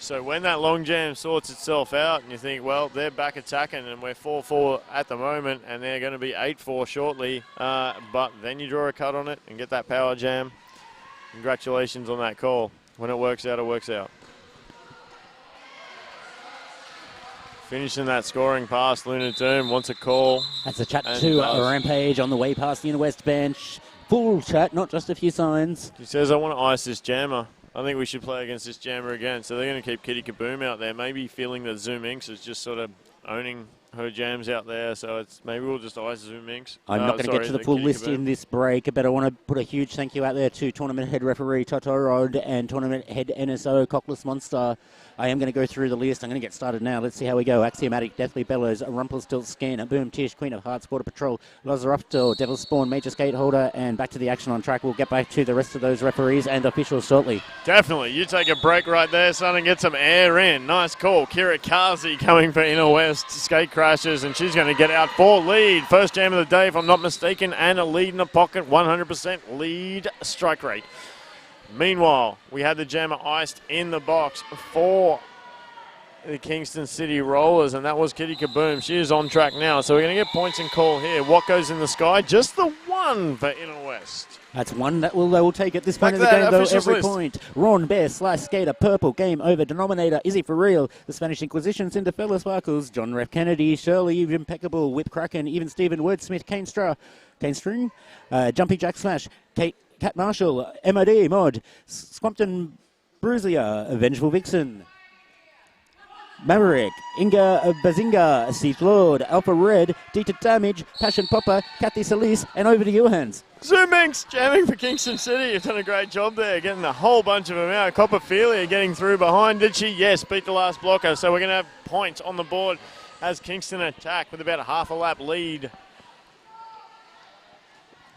So when that long jam sorts itself out and you think, well, they're back attacking and we're 4-4 at the moment and they're going to be 8-4 shortly, but then you draw a cut on it and get that power jam. Congratulations on that call. When it works out, it works out. Finishing that scoring pass, Luna Doom wants a call. That's a chat to Rampage on the way past the inner west bench. Full chat, not just a few signs. He says, I want to ice this jammer. I think we should play against this jammer again. So they're going to keep Kitty Kaboom out there, maybe feeling that Zoom Inks is just sort of owning her jams out there. So it's maybe we'll just ice Zoom Inks. I'm not going to get to the full list in this break, but I want to put a huge thank you out there to tournament head referee Toto Rod and tournament head NSO Cockless Monster. I am going to go through the list. I'm going to get started now. Let's see how we go. Axiomatic, Deathly Bellows, Rumpelstiltskin, Boom Tish, Queen of Hearts, Border Patrol, Lazaruptor, Devil's Spawn, Major Skate Holder, and back to the action on track. We'll get back to the rest of those referees and officials shortly. Definitely. You take a break right there, son, and get some air in. Nice call. Kira Kazi coming for Inner West. Skate crashes, and she's going to get out for lead. First jam of the day, if I'm not mistaken, and a lead in the pocket. 100% lead strike rate. Meanwhile, we had the jammer iced in the box for the Kingston City Rollers, and that was Kitty Kaboom. She is on track now, so we're going to get points and call here. What goes in the sky? Just the one for Inner West. That's one that they will take at this point of the game, though, every list. Point. Ron, Bear, Slice, Skater, Purple, Game Over, Denominator, Izzy for Real, The Spanish Inquisition, Cinderfella Sparkles, John Ref Kennedy, Shirley, Impeccable, Whip Kraken, Even Steven, Wordsmith, Kane String, Jumpy Jack Smash, Cat Marshall, MOD, Mod, Squampton Bruiser, Vengeful Vixen, Maverick, Inga Bazinga, Seath Lord, Alpha Red, Dita Damage, Passion Popper, Kathy Solis, and over to your hands. Zoom Inks jamming for Kingston City. You've done a great job there, getting a whole bunch of them out. Copperphilia getting through behind. Did she? Yes, beat the last blocker. So we're going to have points on the board as Kingston attack with about a half a lap lead.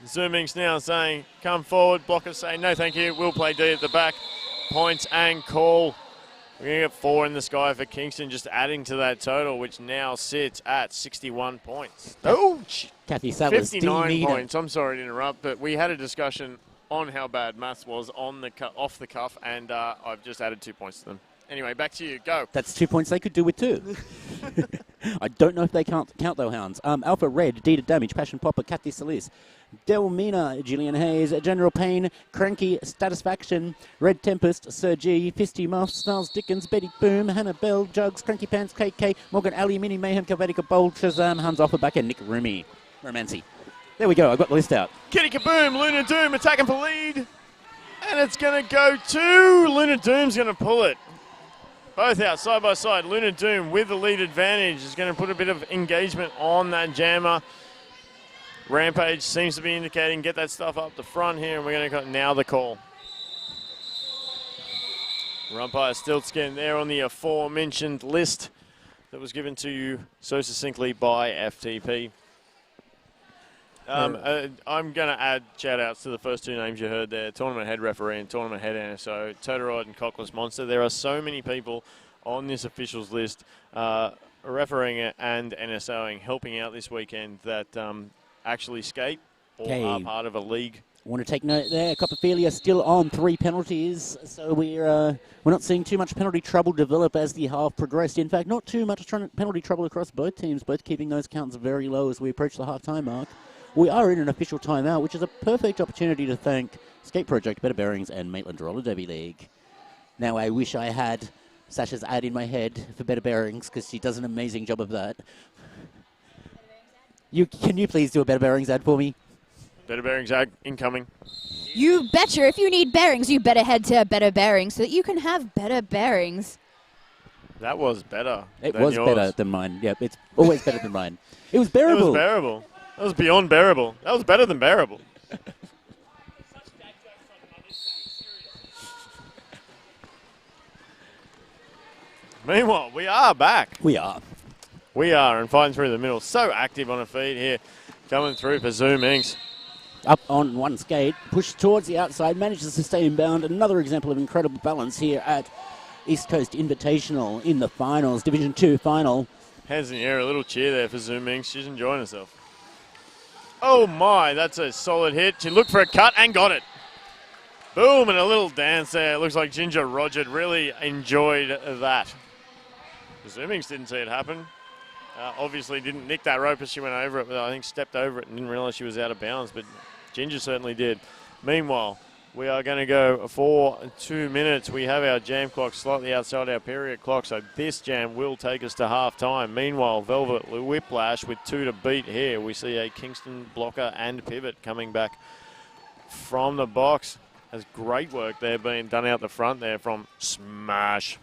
Zoom Inks now saying, come forward. Blockers saying, no thank you. We'll play D at the back. Points and call. We're going to get 4 in the sky for Kingston, just adding to that total, which now sits at 61 points. Oh, Kathy Sattler's 59 points. I'm sorry to interrupt, but we had a discussion on how bad maths was off the cuff, and I've just added 2 points to them. Anyway, back to you. Go. That's 2 points they could do with 2. I don't know if they can't count, though, Hounds. Alpha Red, Deed of Damage, Passion Popper, Kathy Solis, Delmina, Gillian Hayes, General Pain, Cranky, Satisfaction, Red Tempest, Sir G, Fisty Muff, Snarls Dickens, Betty Boom, Hannah Bell, Jugs, Cranky Pants, KK, Morgan Alley, Mini Mayhem, Calvatica Bold, Shazam, Hans Offerback, and Nick Rumi. Romancy. There we go. I got the list out. Kitty Kaboom, Luna Doom attacking for lead. And it's going to go to Luna Doom's going to pull it. Both out side by side. Luna Doom with the lead advantage is going to put a bit of engagement on that jammer. Rampage seems to be indicating get that stuff up the front here, and we're going to go now the call. Umpire Stiltskin there on the aforementioned list that was given to you so succinctly by FTP. I'm going to add shout-outs to the first 2 names you heard there, Tournament Head Referee and Tournament Head NSO, Totoroid and Cockless Monster. There are so many people on this officials list refereeing it and NSOing, helping out this weekend that actually skate or are part of a league. I want to take note there. Copperfilia still on 3 penalties, so we're not seeing too much penalty trouble develop as the half progressed. In fact, not too much penalty trouble across both teams, both keeping those counts very low as we approach the half-time mark. We are in an official timeout, which is a perfect opportunity to thank Skate Project, Better Bearings, and Maitland Roller Derby League. Now, I wish I had Sasha's ad in my head for Better Bearings, because she does an amazing job of that. Can you please do a Better Bearings ad for me? Better Bearings ad incoming. You betcha. If you need bearings, you better head to Better Bearings so that you can have better bearings. That was better. It was better than mine. Yep, it's always better than mine. It was bearable. It was bearable. That was beyond bearable. That was better than bearable. Meanwhile, we are back. We are. We are, and fighting through the middle. So active on a feed here. Coming through for Zoom Inks. Up on one skate, pushed towards the outside, manages to stay inbound. Another example of incredible balance here at East Coast Invitational in the finals, Division 2 final. Hands in the air, a little cheer there for Zoom Inks. She's enjoying herself. Oh my, that's a solid hit. She looked for a cut and got it. Boom, and a little dance there. It looks like Ginger Roger really enjoyed that. Zoom Inks didn't see it happen. Obviously didn't nick that rope as she went over it, but I think stepped over it and didn't realize she was out of bounds, but Ginger certainly did. Meanwhile, we are going to go for 2 minutes. We have our jam clock slightly outside our period clock, so this jam will take us to half-time. Meanwhile, Velvet Whiplash with 2 to beat here. We see a Kingston blocker and pivot coming back from the box. There's great work there being done out the front there from Smash.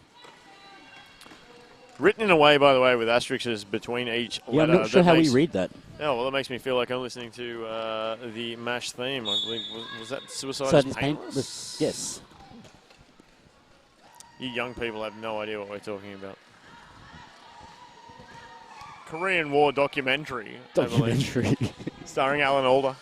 Written in a way, by the way, with asterisks between each letter. Yeah, I'm not sure how we read that. Oh, well, it makes me feel like I'm listening to the MASH theme. I believe, was that Suicide is Painless? Yes. You young people have no idea what we're talking about. Korean War documentary. Starring Alan Alda.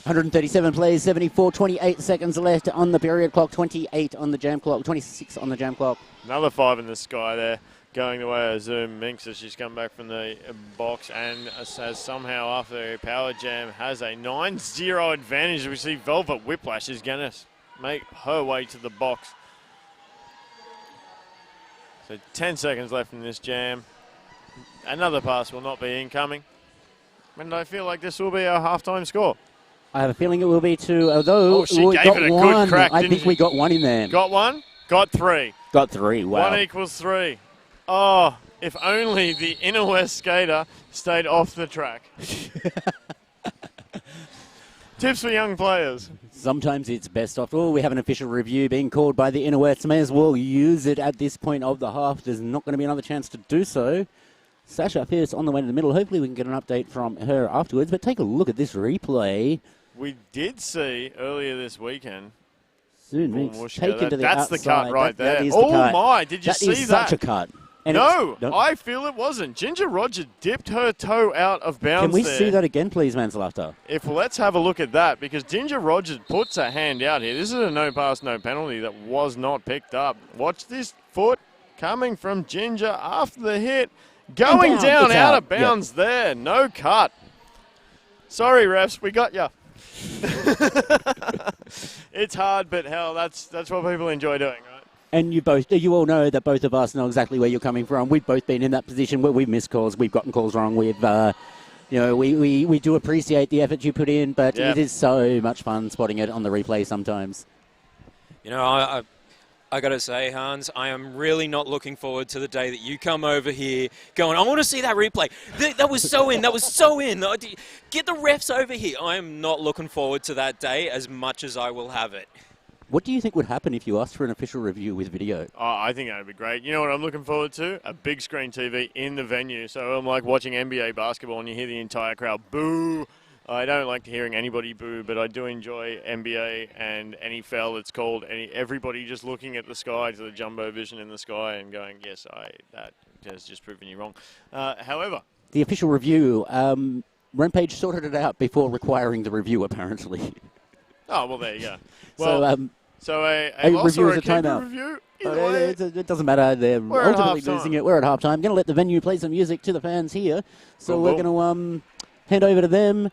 137 plays, 74, 28 seconds left on the period clock, 28 on the jam clock, 26 on the jam clock. Another 5 in the sky there, going the way of Zoom Minx as she's come back from the box and has somehow, after a power jam, has a 9-0 advantage. We see Velvet Whiplash is going to make her way to the box. So 10 seconds left in this jam. Another pass will not be incoming. And I feel like this will be our halftime score. I have a feeling it will be 2, although she gave got it a one. good crack, I think we got 1 in there. Got 1? Got 3. Got 3, wow. 1 equals 3. Oh, if only the Inner West skater stayed off the track. Tips for young players. Sometimes it's best off. Oh, we have an official review being called by the Inner West. May as well use it at this point of the half. There's not going to be another chance to do so. Sasha Pierce on the way to the middle. Hopefully we can get an update from her afterwards. But take a look at this replay. We did see earlier this weekend. Soon taken to the That's outside. the cut right there. That is oh the cut. my, did you see that? That is such a cut. And no, I feel it wasn't. Ginger Roger dipped her toe out of bounds. Can we there. see that again, please, Manslaughter? Let's have a look at that, because Ginger Rogers puts a hand out here. This is a no pass, no penalty that was not picked up. Watch this foot coming from Ginger after the hit. Going down out of bounds there. No cut. Sorry, refs, we got ya. It's hard, but hell, that's what people enjoy doing, right? And you all know that both of us know exactly where you're coming from. We've both been in that position where we've missed calls, we've gotten calls wrong, we do appreciate the effort you put in, but it is so much fun spotting it on the replay sometimes. You know, I got to say, Hans, I am really not looking forward to the day that you come over here going, I want to see that replay. That was so in. That was so in. Get the refs over here. I am not looking forward to that day as much as I will have it. What do you think would happen if you asked for an official review with video? Oh, I think that would be great. You know what I'm looking forward to? A big screen TV in the venue. So I'm like watching NBA basketball and you hear the entire crowd boo. I don't like hearing anybody boo, but I do enjoy NBA and any foul that's called. Everybody just looking at the sky, to the jumbo vision in the sky, and going, yes, that has just proven you wrong. However, the official review, Rampage sorted it out before requiring the review, apparently. Oh, well, there you go. Well, so a loss review or is a a timeout. Review? It doesn't matter. They're ultimately losing it. We're at halftime. I'm going to let the venue play some music to the fans here. So we're going to hand over to them.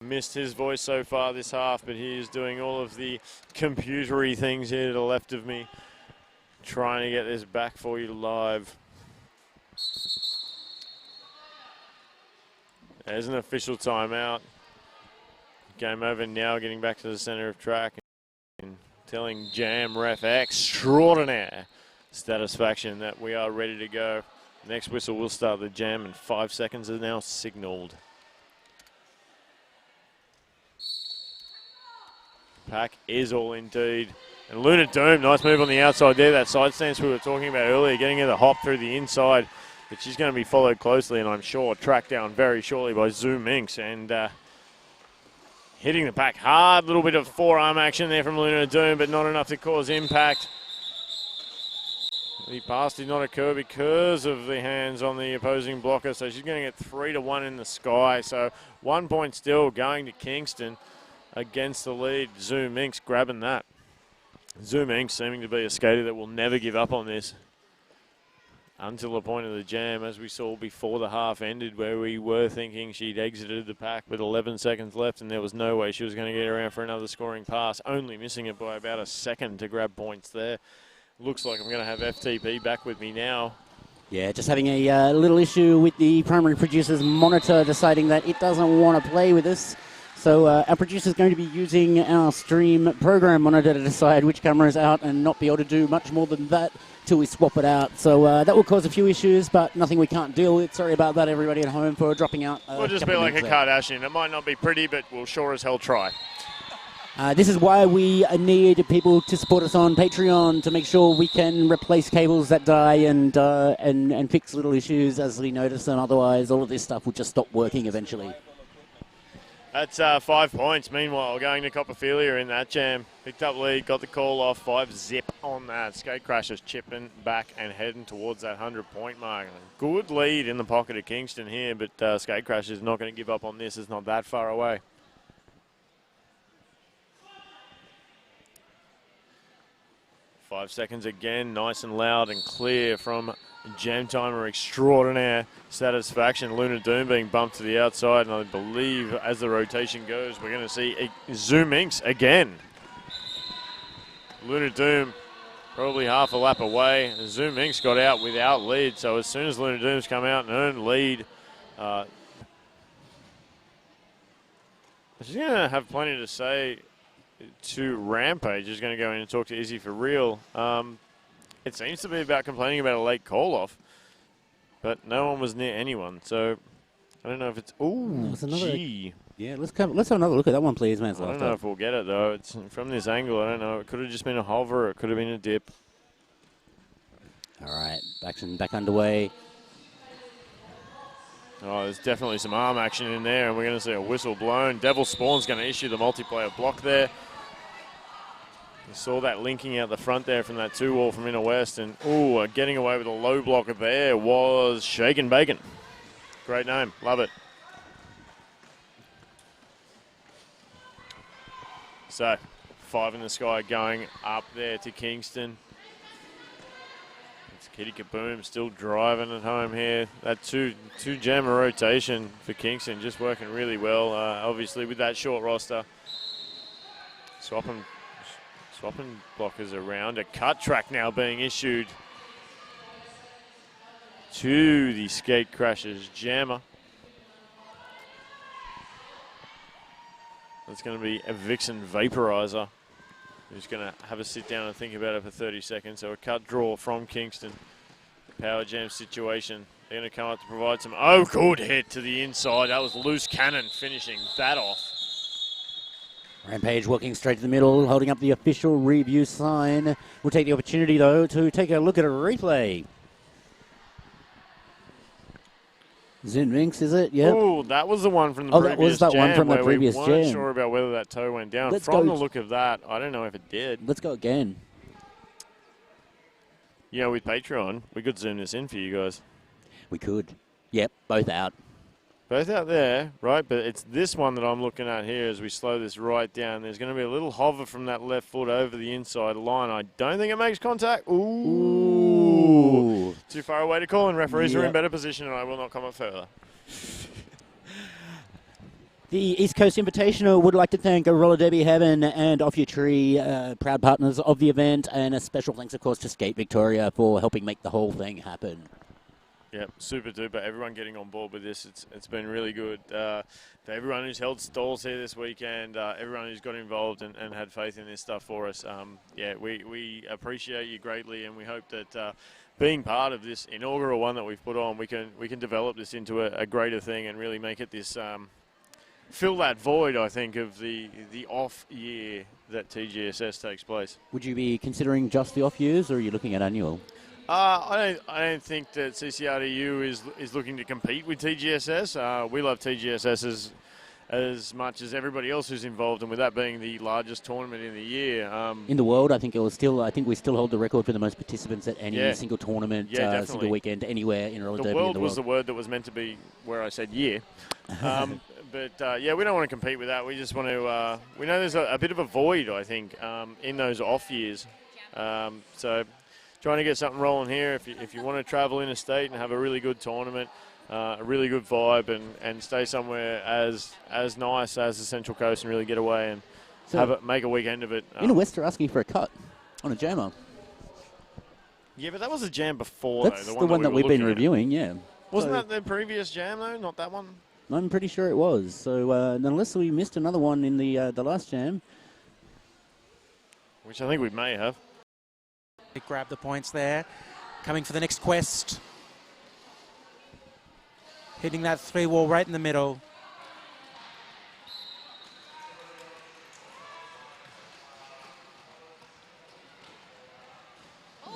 Missed his voice so far this half, but he is doing all of the computery things here to the left of me, trying to get this back for you live. There's an official timeout. Game over now, getting back to the center of track and telling Jam Ref extraordinaire satisfaction that we are ready to go. Next whistle will start the jam, and 5 seconds is now signaled. Pack is all indeed. And Luna Doom, nice move on the outside there. That side stance we were talking about earlier, getting her the hop through the inside. But she's going to be followed closely, and I'm sure tracked down very shortly by Zoom Inks. And hitting the pack hard. Little bit of forearm action there from Luna Doom, but not enough to cause impact. The pass did not occur because of the hands on the opposing blocker, so she's going to get 3-1 in the sky. So 1 point still going to Kingston against the lead. Zoom Inks grabbing that. Zoom Inks seeming to be a skater that will never give up on this until the point of the jam, as we saw before the half ended, where we were thinking she'd exited the pack with 11 seconds left and there was no way she was going to get around for another scoring pass, only missing it by about a second to grab points there. Looks like I'm going to have FTP back with me now. Yeah, just having a little issue with the primary producer's monitor deciding that it doesn't want to play with us. So our producer's going to be using our stream program monitor to decide which camera is out and not be able to do much more than that till we swap it out. So that will cause a few issues, but nothing we can't deal with. Sorry about that, everybody at home, for dropping out. We'll just be like a Kardashian. It might not be pretty, but we'll sure as hell try. This is why we need people to support us on Patreon to make sure we can replace cables that die and fix little issues as we notice them. Otherwise, all of this stuff will just stop working eventually. That's 5 points. Meanwhile, going to Copperfilia in that jam. Picked up lead, got the call off, 5-zip on that. Skate Crashers chipping back and heading towards that 100-point mark. Good lead in the pocket of Kingston here, but Skate Crashers not going to give up on this. It's not that far away. Five seconds again, nice and loud and clear from Jam Timer extraordinaire satisfaction. Luna Doom being bumped to the outside, and I believe as the rotation goes, we're going to see a Zoom Inks again. Luna Doom probably half a lap away. Zoom Inks got out without lead, so as soon as Luna Doom's come out and earned lead, she's going to have plenty to say to Rampage. Is going to go in and talk to Izzy for real. It seems to be about complaining about a late call-off, but no one was near anyone, so I don't know if it's... Ooh, gee. Yeah, let's have another look at that one, please, man. I don't know if we'll get it, though. It's from this angle, I don't know. It could have just been a hover, or it could have been a dip. All right, action back underway. Oh, there's definitely some arm action in there, and we're going to see a whistle blown. Devil Spawn's going to issue the multiplayer block there. We saw that linking out the front there from that 2-wall from Inner West, and getting away with a low blocker there was Shaken Bacon. Great name. Love it. So, 5 in the sky going up there to Kingston. It's Kitty Kaboom still driving at home here. That two jammer rotation for Kingston just working really well. Obviously with that short roster. Swapping blockers around. A cut track now being issued to the Skate Crashers jammer. That's going to be a Vixen Vaporizer, who's going to have a sit down and think about it for 30 seconds. So a cut draw from Kingston. Power jam situation. They're going to come up to provide some, oh, good hit to the inside. That was Loose Cannon finishing that off. Rampage walking straight to the middle, holding up the official review sign. We'll take the opportunity, though, to take a look at a replay. Zinvinx, is it? Yep. Oh, that was the one from the previous jam. That was that one from the previous jam. jam. We weren't sure about whether that toe went down. From the look of that, I don't know if it did. Let's go again. You know, with Patreon, we could zoom this in for you guys. We could. Yep, both out. Both out there, right? But it's this one that I'm looking at here as we slow this right down. There's going to be a little hover from that left foot over the inside line. I don't think it makes contact. Ooh. Too far away to call, and referees are in better position, and I will not comment further. The East Coast Invitational would like to thank Roller Derby Heaven and Off Your Tree, proud partners of the event, and a special thanks, of course, to Skate Victoria for helping make the whole thing happen. Yep, super duper. Everyone getting on board with this. It's been really good. For everyone who's held stalls here this weekend, everyone who's got involved and had faith in this stuff for us. We appreciate you greatly, and we hope that being part of this inaugural one that we've put on, we can develop this into a greater thing and really make it this fill that void, I think, of the off year that TGSS takes place. Would you be considering just the off years, or are you looking at annual? I don't think that CCRDU is looking to compete with TGSS. We love TGSS as much as everybody else who's involved, and with that being the largest tournament in the year. In the world, I think we still hold the record for the most participants at any single tournament, single weekend, anywhere in roller derby in the world. Was the word that was meant to be where I said year. But we don't want to compete with that. We just want to. We know there's a bit of a void, I think, in those off years. So trying to get something rolling here. If you want to travel interstate and have a really good tournament, a really good vibe, and stay somewhere as nice as the Central Coast and really get away and make a weekend of it. West are asking for a cut on a jammer. Yeah, but that was a jam before. That's the one that we've been reviewing. Yeah. Wasn't that the previous jam though? Not that one. I'm pretty sure it was. So unless we missed another one in the last jam, which I think we may have. Grab the points there. Coming for the next quest. Hitting that 3-wall right in the middle.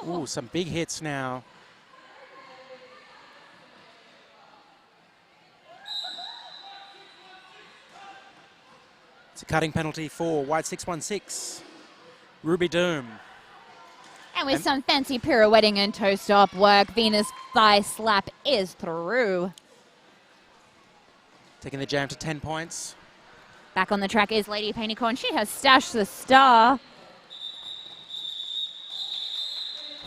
Ooh, some big hits now. It's a cutting penalty for White 616. Ruby Doom. And with some fancy pirouetting and toe stop work, Venus thigh slap is through. Taking the jam to 10 points. Back on the track is Lady Painicorn. She has stashed the star.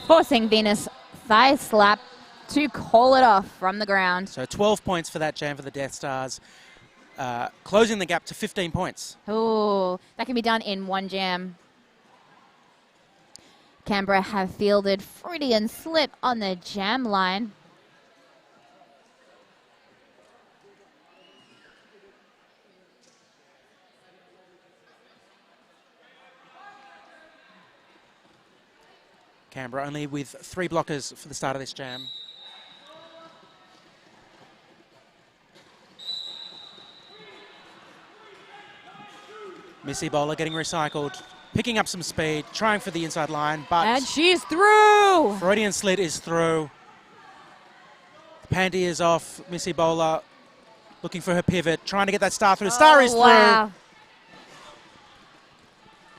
Forcing Venus thigh slap to call it off from the ground. So 12 points for that jam for the Death Stars. Closing the gap to 15 points. Oh, that can be done in one jam. Canberra have fielded Freudian slip on the jam line. Canberra only with 3 blockers for the start of this jam. Missy Bowler getting recycled, picking up some speed, trying for the inside line, but... And she's through! Freudian slit is through. The panty is off. Missy Bowler looking for her pivot, trying to get that star through. Star is through. That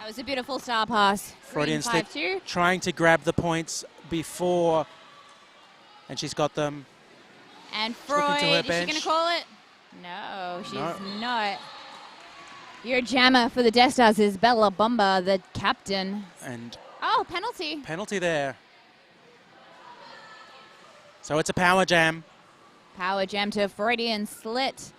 was a beautiful star pass. Freudian slit trying to grab the points before, and she's got them. And looking to her Freud, is she bench. going to call it? No, she's No. not. Your jammer for the Death Stars is Bella Bomba, the captain. And Oh, penalty. penalty there. So it's a power jam. Power jam to Freudian slit.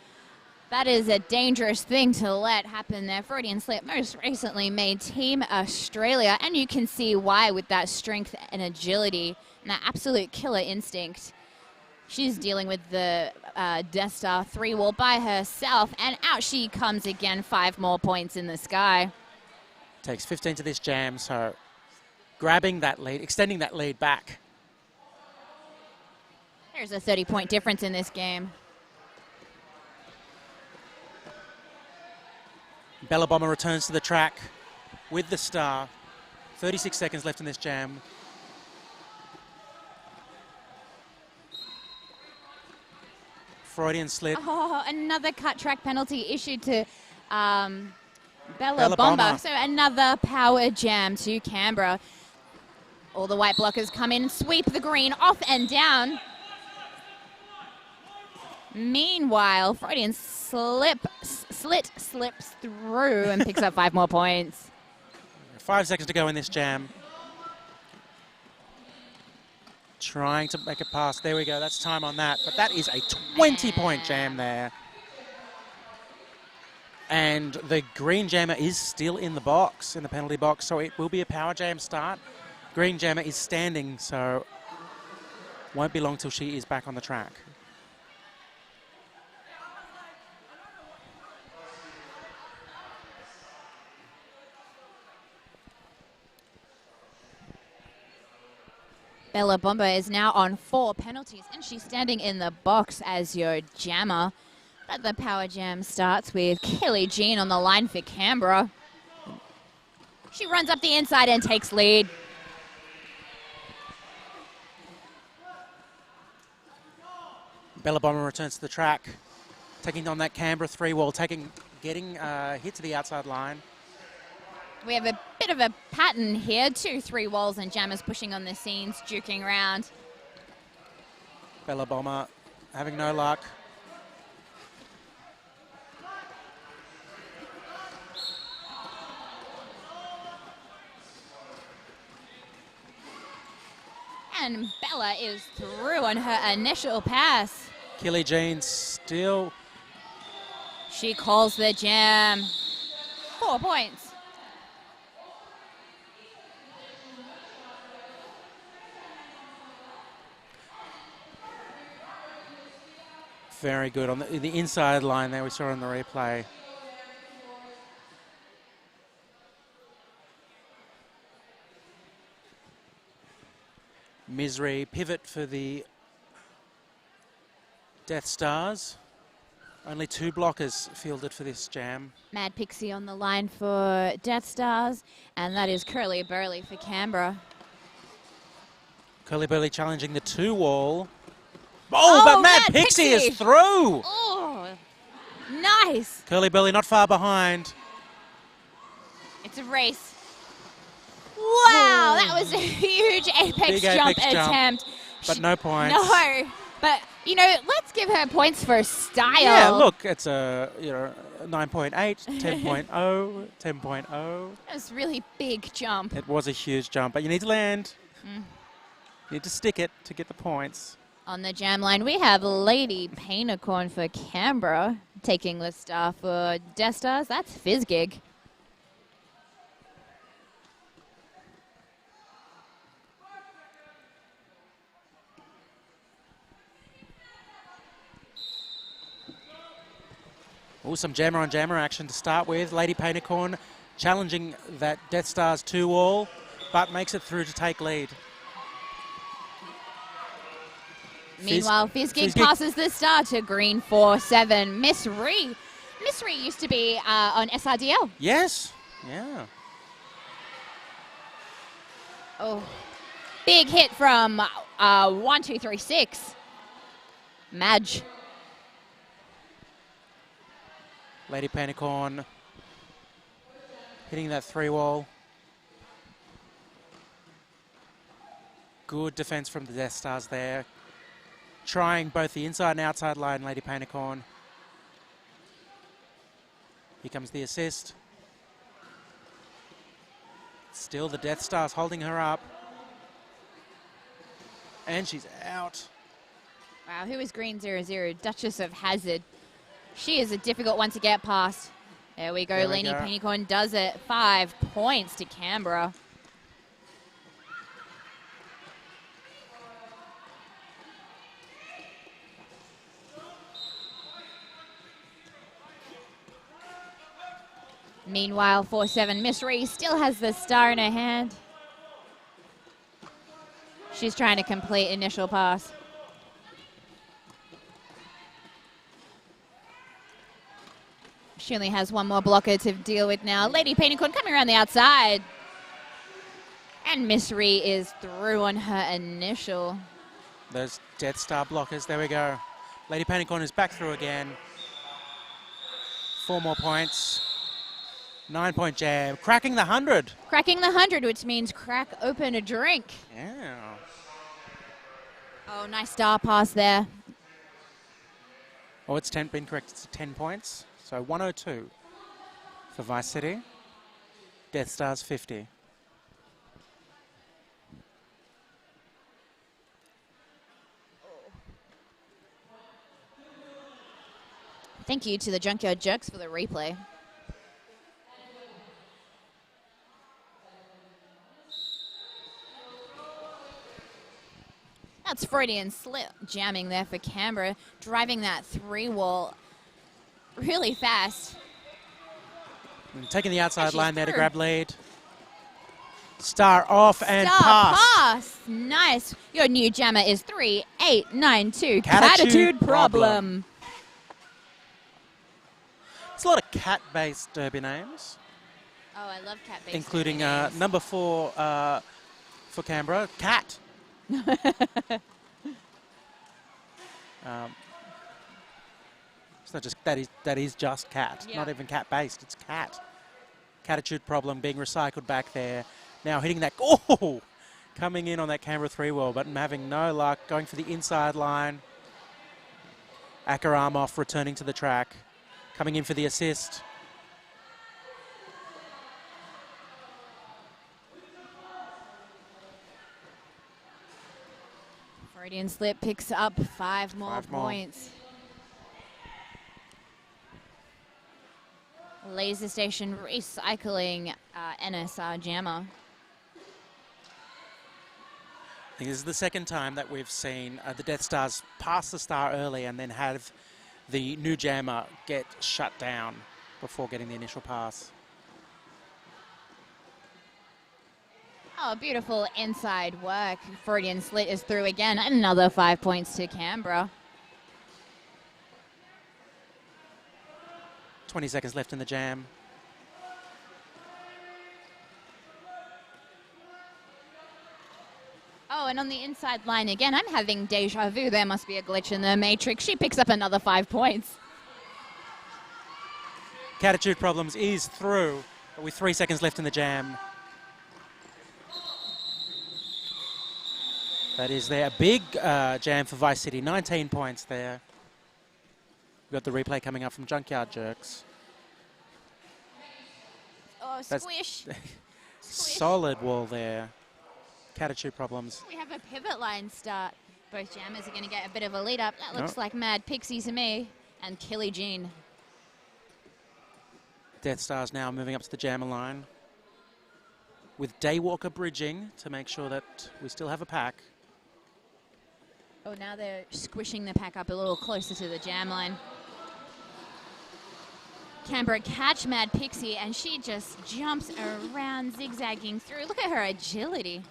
That is a dangerous thing to let happen there. Freudian slit most recently made Team Australia, and you can see why with that strength and agility and that absolute killer instinct. She's dealing with the Death Star 3-wall by herself, and out she comes again. 5 more points in the sky. Takes 15 to this jam, so grabbing that lead, extending that lead back. There's a 30-point difference in this game. Bella Bomber returns to the track with the star. 36 seconds left in this jam. Freudian slit. Oh, another cut track penalty issued to Bella Bella Bomba. Bomba. So another power jam to Canberra. All the white blockers come in and sweep the green off and down. Meanwhile, Freudian slit slips through and picks up 5 more points. 5 seconds to go in this jam. Trying to make a pass. There we go. That's time on that. But that is a 20-point jam there. And the green jammer is still in the box, in the penalty box, so it will be a power jam start. Green jammer is standing, so won't be long till she is back on the track. Bella Bomba is now on 4 penalties, and she's standing in the box as your jammer. But the power jam starts with Kelly Jean on the line for Canberra. She runs up the inside and takes lead. Bella Bomber returns to the track, taking on that Canberra 3-wall, getting hit to the outside line. We have a bit of a pattern here. 2 3-walls and jammers pushing on the scenes, duking around. Bella Bomber having no luck. And Bella is through on her initial pass. Kelly Jean still. She calls the jam. 4 points. Very good on the inside line there we saw in the replay. Misery pivot for the Death Stars. Only 2 blockers fielded for this jam. Mad Pixie on the line for Death Stars, and that is Curly Burley for Canberra. Curly Burley challenging the 2-wall. Oh, but Mad Pixie is through! Oh, nice. Curly Burley not far behind. It's a race. Wow, that was a huge apex Big jump apex jump, attempt. but no points. No, but, you know, let's give her points for style. Yeah, look, it's a 9.8, 10.0, 10.0. That was a really big jump. It was a huge jump, but you need to land. You need to stick it to get the points. On the jam line, we have Lady Painicorn for Canberra taking the star for Death Stars. That's Fizzgig. Oh, some jammer on jammer action to start with. Lady Painicorn challenging that Death Stars 2-wall, but makes it through to take lead. Meanwhile, Fizzgig passes the star to green 4-7. Miss Ree used to be on SRDL. Yes, yeah. Oh, big hit from 1236. Madge. Lady Painicorn hitting that 3-wall. Good defense from the Death Stars there. trying both the inside and outside line, Lady Paintercorn. Here comes the assist. Still the Death Star's holding her up. And she's out. Wow, who is green 0-0? Duchess of Hazard. She is a difficult one to get past. There we go. There we Lainey go. Pennycorn does it. 5 points to Canberra. Meanwhile, 4-7, Miss Ree still has the star in her hand. She's trying to complete initial pass. She only has one more blocker to deal with now. Lady Paintercorn coming around the outside. And Miss Ree is through on her initial. Those Death Star blockers, there we go. Lady Paintercorn is back through again. 4 more points. 9-point jam, cracking the 100. Cracking the 100, which means crack open a drink. Yeah. Oh, nice star pass there. Oh, it's been corrected to 10 points. So 102 for Vice City. Death Stars 50. Thank you to the Junkyard Jerks for the replay. That's Freudian slip jamming there for Canberra, driving that 3-wall really fast. And taking the outside she's line there to through. grab lead. Star off and Star pass. Nice. Your new jammer is 3892. Catitude Catitude problem. It's a lot of cat-based derby names, Oh, I love cat-based. including names. number 4 for Canberra, Cat. It's not just that is just cat, Yeah. not even cat based, it's cat. Catitude problem being recycled back there. Now hitting that, oh, coming in on that Canberra 3-wall, but having no luck, going for the inside line. Akaramov returning to the track, coming in for the assist. Freudian slip picks up 5 more 5 more. points. Laser Station recycling NSR jammer. I think this is the second time that we've seen the Death Stars pass the star early and then have the new jammer get shut down before getting the initial pass. Oh, beautiful inside work. Freudian slit is through again. Another 5 points to Canberra. 20 seconds left in the jam. Oh, and on the inside line again, I'm having deja vu. There must be a glitch in the matrix. She picks up another 5 points. Catitude problems is through, but with 3 seconds left in the jam. That is there. A big jam for Vice City. 19 points there. We've got the replay coming up from Junkyard Jerks. Oh, That's- squish. Solid wall there. Catitude problems. We have a pivot line start. Both jammers are going to get a bit of a lead up. That looks like Mad Pixie to me. And Killy Jean. Death Stars now moving up to the jammer line. With Daywalker bridging to make sure that we still have a pack. Oh, now they're squishing the pack up a little closer to the jam line. Canberra catch Mad Pixie, and she just jumps around, zigzagging through. Look at her agility.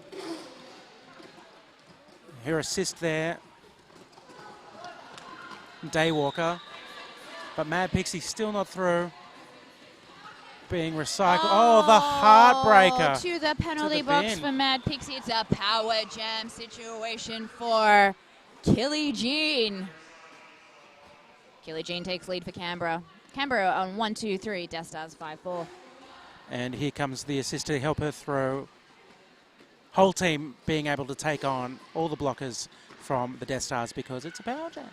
Her assist there. Daywalker. But Mad Pixie still not through. Being recycled. Oh, the heartbreaker. To the penalty To the box bin. for Mad Pixie. It's a power jam situation for Killy Jean. Killy Jean takes lead for Canberra. Canberra on 1-2-3. Death Stars 5-4. And here comes the assist to help her through. Whole team being able to take on all the blockers from the Death Stars because it's a power jam.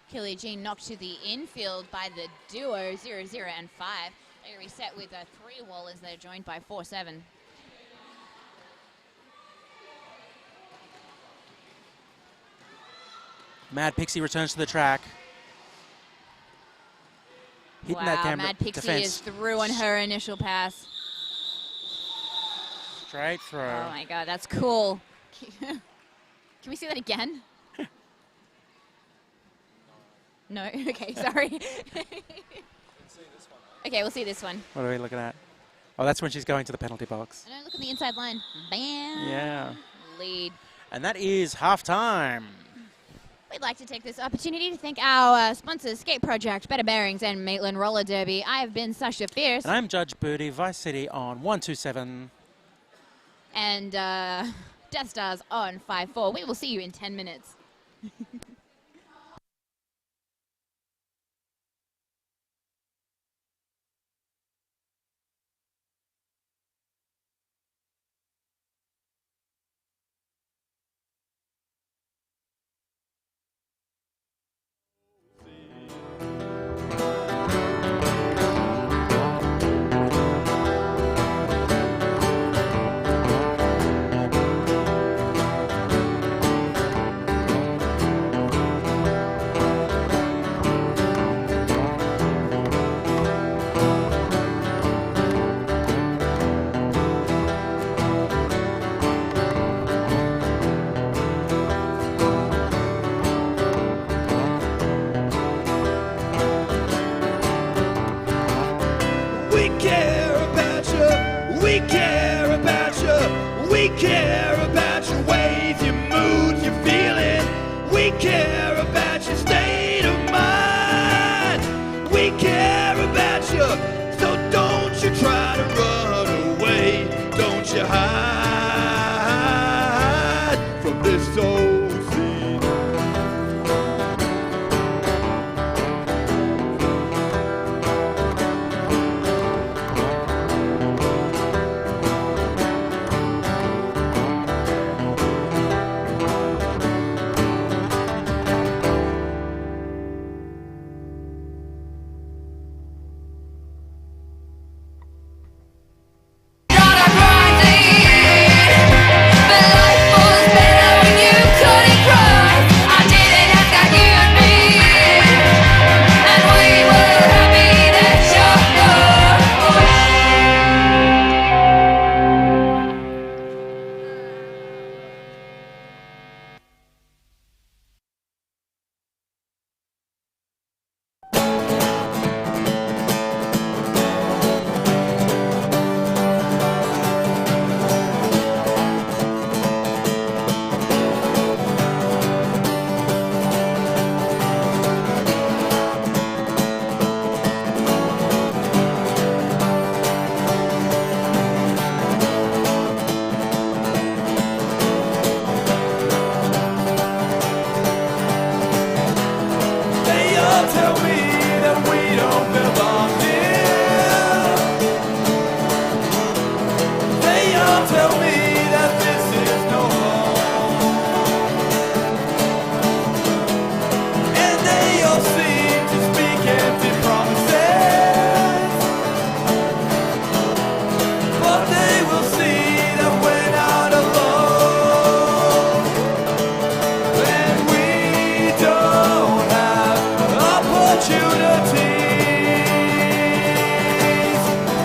Killy Jean knocked to the infield by the duo 0, 0, and 5. They reset with a 3-wall as they're joined by 4, 7. Mad Pixie returns to the track. Hitting Wow, that camera Mad Pixie defense. is through on her initial pass. Straight through. Oh my god, that's cool. Can we see that again? No? Okay, sorry. Okay, we'll see this one. What are we looking at? Oh, that's when she's going to the penalty box. And look at the inside line. Bam! Yeah. Lead. And that is half-time. We'd like to take this opportunity to thank our sponsors, Skate Project, Better Bearings, and Maitland Roller Derby. I have been Sasha Fierce. And I'm Judge Booty, Vice City on 127. And Death Stars on 5-4. We will see you in 10 minutes. We care about you, we care about you, we care about your ways, your moods, your feelings. We care about your state of mind. We care about you, so don't you try to run away. Don't you hide from this old scene.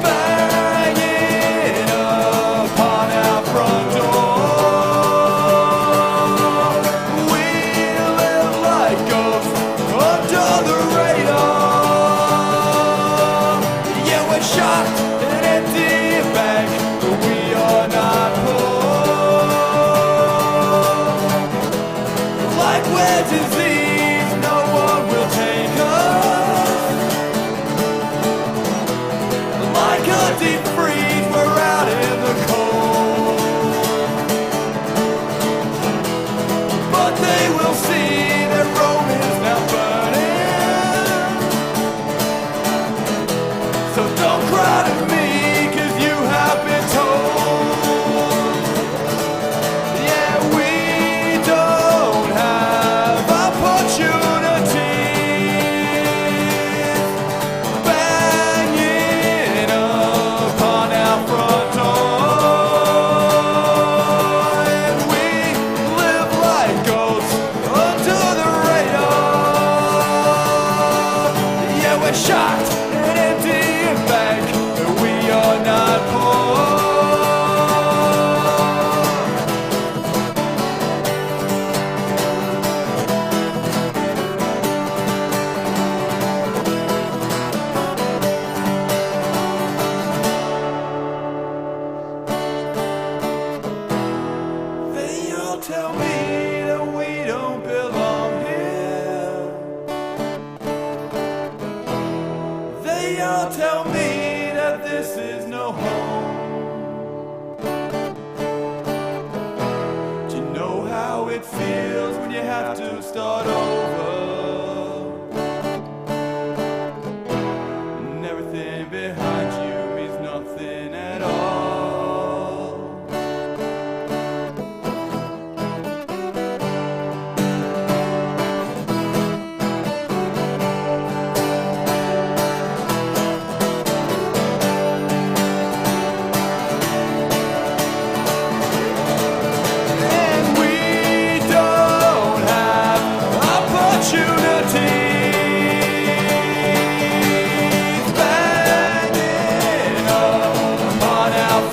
Banging upon our front.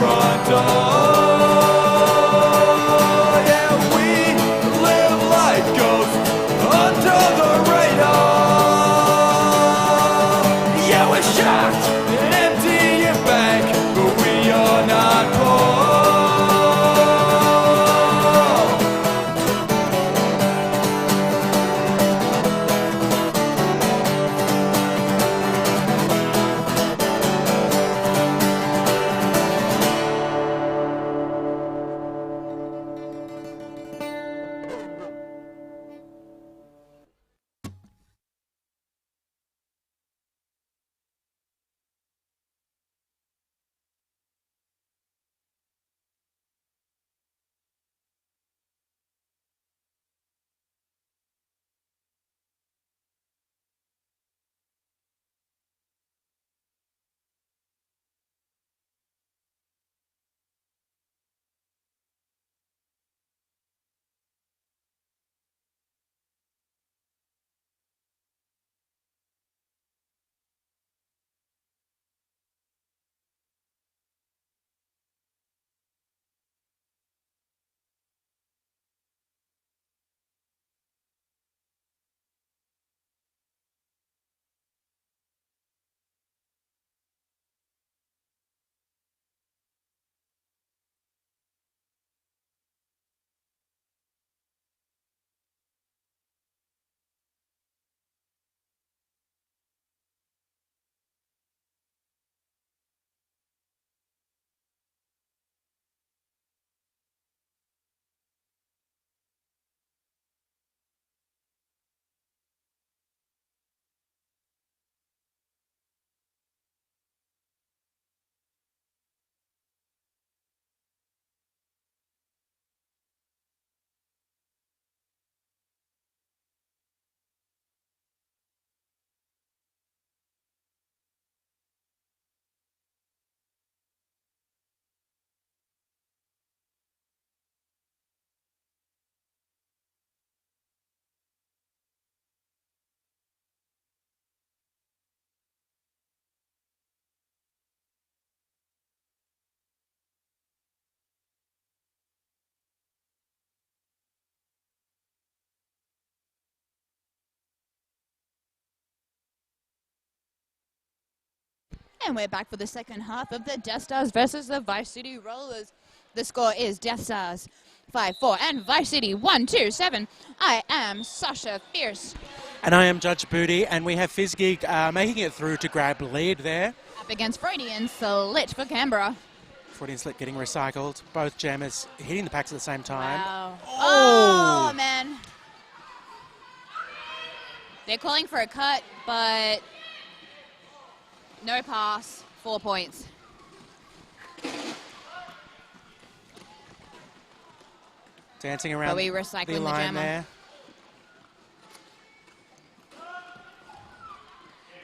front door. Yeah, we live like ghosts under the radar. Yeah, we're shocked and empty in bank, but we are not poor. And we're back for the second half of the Death Stars versus the Vice City Rollers. The score is Death Stars 5-4 and Vice City 1-2-7. I am Sasha Fierce. And I am Judge Booty, and we have Fizzgig making it through to grab lead there. Up against Freudian Slit for Canberra. Freudian Slit getting recycled. Both jammers hitting the packs at the same time. Wow. Oh, man. They're calling for a cut, but no pass, 4 points. Dancing around Are we recycling the line jammer? there.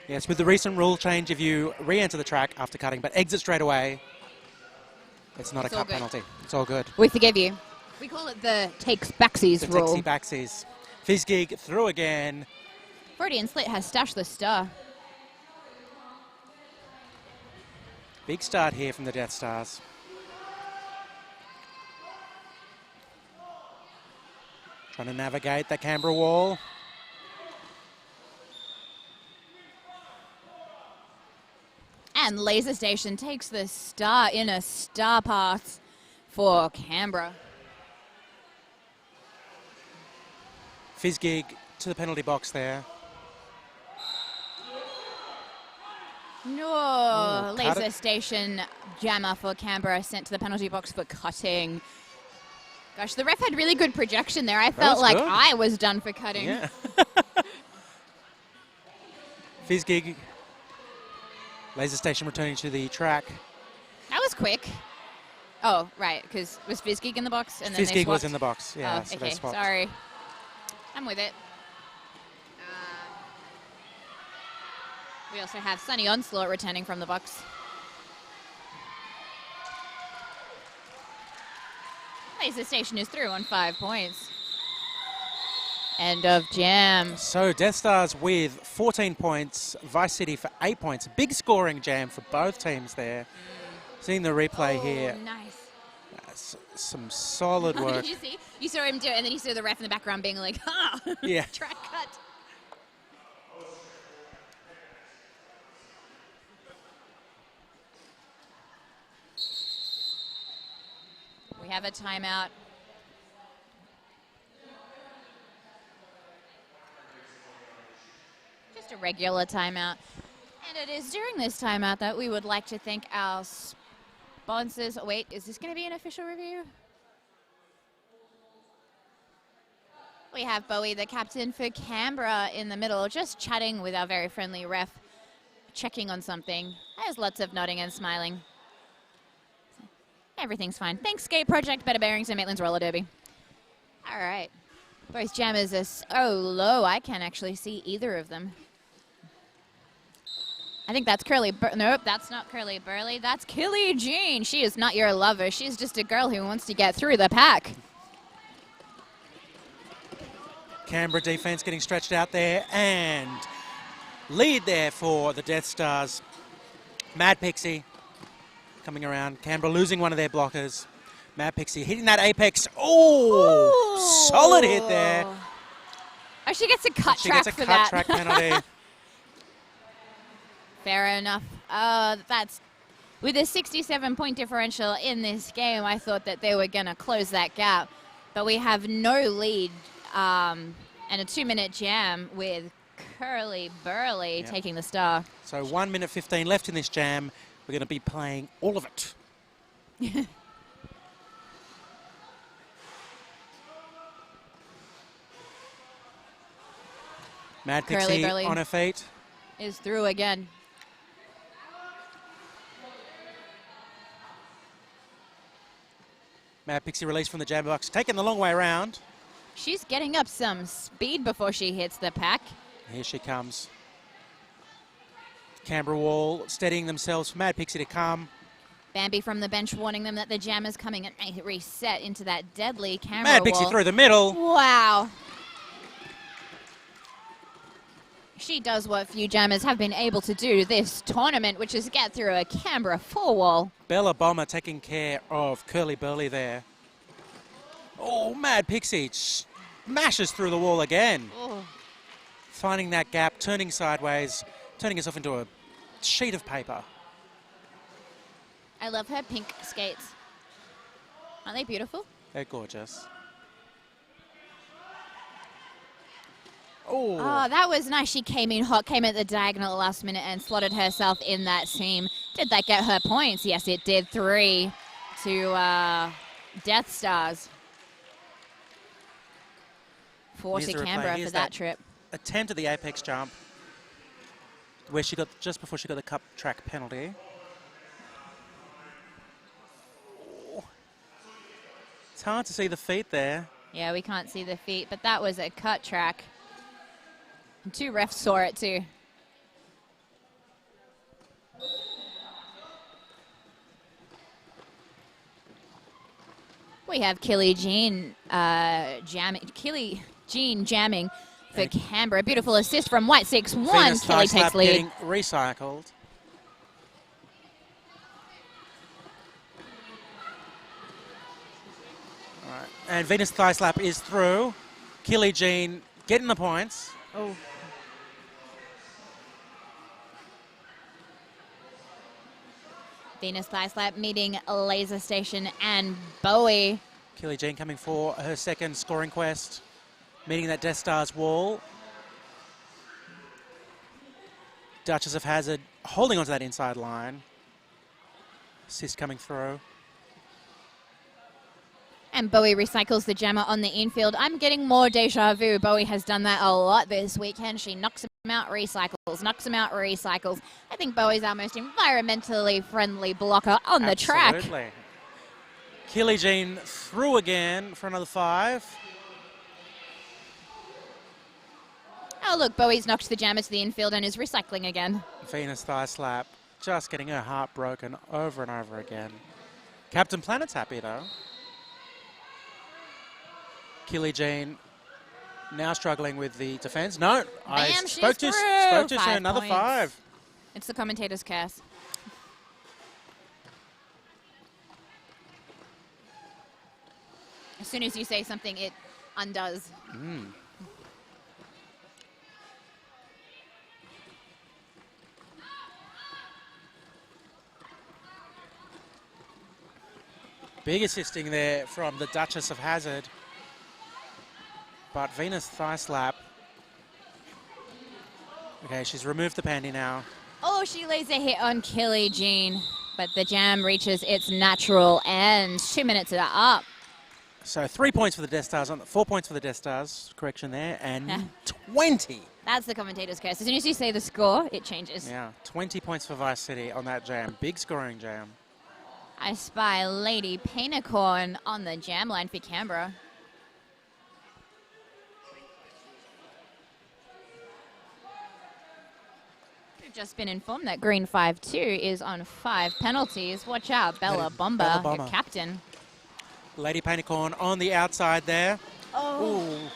Yes, with the recent rule change, if you re-enter the track after cutting but exit straight away, it's not It's a all cut good. penalty. It's all good. We forgive you. We call it the takes backsies The rule. Dixie backsies. Fizzgig through again. Freudian Slit has stashed the star. Big start here from the Death Stars. Trying to navigate that Canberra wall. And Laser Station takes the star in a star path for Canberra. Fizzgig to the penalty box there. No, cut Laser it. Station jammer for Canberra sent to the penalty box for cutting. Gosh, the ref had really good projection there. I felt was like good. I was done for cutting. Yeah. Fizzgig. Laser Station returning to the track. That was quick. Oh, right, because was Fizzgig in the box? And then they Fizzgig was swapped? in the box. Yeah, Oh, so they okay, swapped. sorry. I'm with it. We also have Sunny Onslaught returning from the box. Laser Station is through on 5 points. End of jam. So Death Stars with 14 points, Vice City for 8 points. Big scoring jam for both teams there. Seeing the replay here, Nice. that's some solid work. Did you see? You saw him do it, and then you saw the ref in the background being like, "Ha!" Yeah. Track cut. We have a timeout. Just a regular timeout. And it is during this timeout that we would like to thank our sponsors. Oh, wait, is this going to be an official review? We have Bowie, the captain for Canberra, in the middle, just chatting with our very friendly ref, checking on something. There's lots of nodding and smiling. Everything's fine. Thanks, Skate Project, Better Bearings, and Maitland's Roller Derby. All right. Both jammers are so low, I can't actually see either of them. I think that's nope, that's not Curly Burley. That's Killy Jean. She is not your lover. She's just a girl who wants to get through the pack. Canberra defense getting stretched out there, and lead there for the Death Stars. Mad Pixie coming around. Canberra losing one of their blockers. Mad Pixie hitting that apex. Oh, solid hit there. Oh, she gets a cut She track gets a for cut that. track penalty. Fair enough. That's with a 67-point differential in this game. I thought that they were going to close that gap, but we have no lead and a 2-minute jam with Curly Burley taking the star. So 1 minute 15 left in this jam. We're going to be playing all of it. Mad Pixie Burley on her feet. Is through again. Mad Pixie released from the jam box, taking the long way around. She's getting up some speed before she hits the pack. Here she comes. Canberra wall steadying themselves for Mad Pixie to come. Bambi from the bench warning them that the jam is coming and may reset into that deadly camera Mad Pixie wall. through the middle. Wow. She does what few jammers have been able to do this tournament, which is get through a Canberra 4-wall. Bella Bomber taking care of Curly Burley there. Oh, Mad Pixie smashes through the wall again. Oh. Finding that gap, turning sideways, turning herself into a sheet of paper. I love her pink skates. Aren't they beautiful? They're gorgeous. Oh, that was nice. She came in hot, came at the diagonal last minute and slotted herself in that seam. Did that get her points? Yes, it did. 3 to Death Stars. 4 Here's to the replay. Canberra Here's for that trip. Attempt at the apex jump, where she got just before she got the cup track penalty. Oh. It's hard to see the feet there. Yeah, we can't see the feet, but that was a cut track. And 2 refs saw it too. We have Killy Jean jamming for Canberra. Beautiful assist from White 6-1. Venus Killy Thigh Slap takes lead. getting recycled. All right. And Venus Thigh Slap is through. Killy Jean getting the points. Oh. Venus Thigh Slap meeting Laser Station and Bowie. Killy Jean coming for her second scoring quest, meeting that Death Stars wall. Duchess of Hazard holding onto that inside line. Assist coming through. And Bowie recycles the jammer on the infield. I'm getting more deja vu. Bowie has done that a lot this weekend. She knocks him out, recycles, knocks him out, recycles. I think Bowie's our most environmentally friendly blocker on the track. Absolutely. Killy Jean through again for another 5. Oh, look, Bowie's knocked the jammer to the infield and is recycling again. Venus Thigh Slap just getting her heart broken over and over again. Captain Planet's happy though. Killy Jean now struggling with the defense. No, I Bam, spoke she's to through. her. Another points. 5. It's the commentator's curse. As soon as you say something, it undoes. Big assisting there from the Duchess of Hazard. But Venus thigh slap. Okay, she's removed the panty now. Oh, she lays a hit on Killy Jean, but the jam reaches its natural end. 2 minutes are up. So 3 points for the Death Stars, 4 points for the Death Stars, correction there, and 20. That's the commentator's curse. As soon as you say the score, it changes. Yeah, 20 points for Vice City on that jam. Big scoring jam. I spy Lady Painicorn on the jam line for Canberra. We've just been informed that Green 5-2 is on 5 penalties. Watch out, Bella Bomber, your captain. Lady Painicorn on the outside there. Oh. Ooh.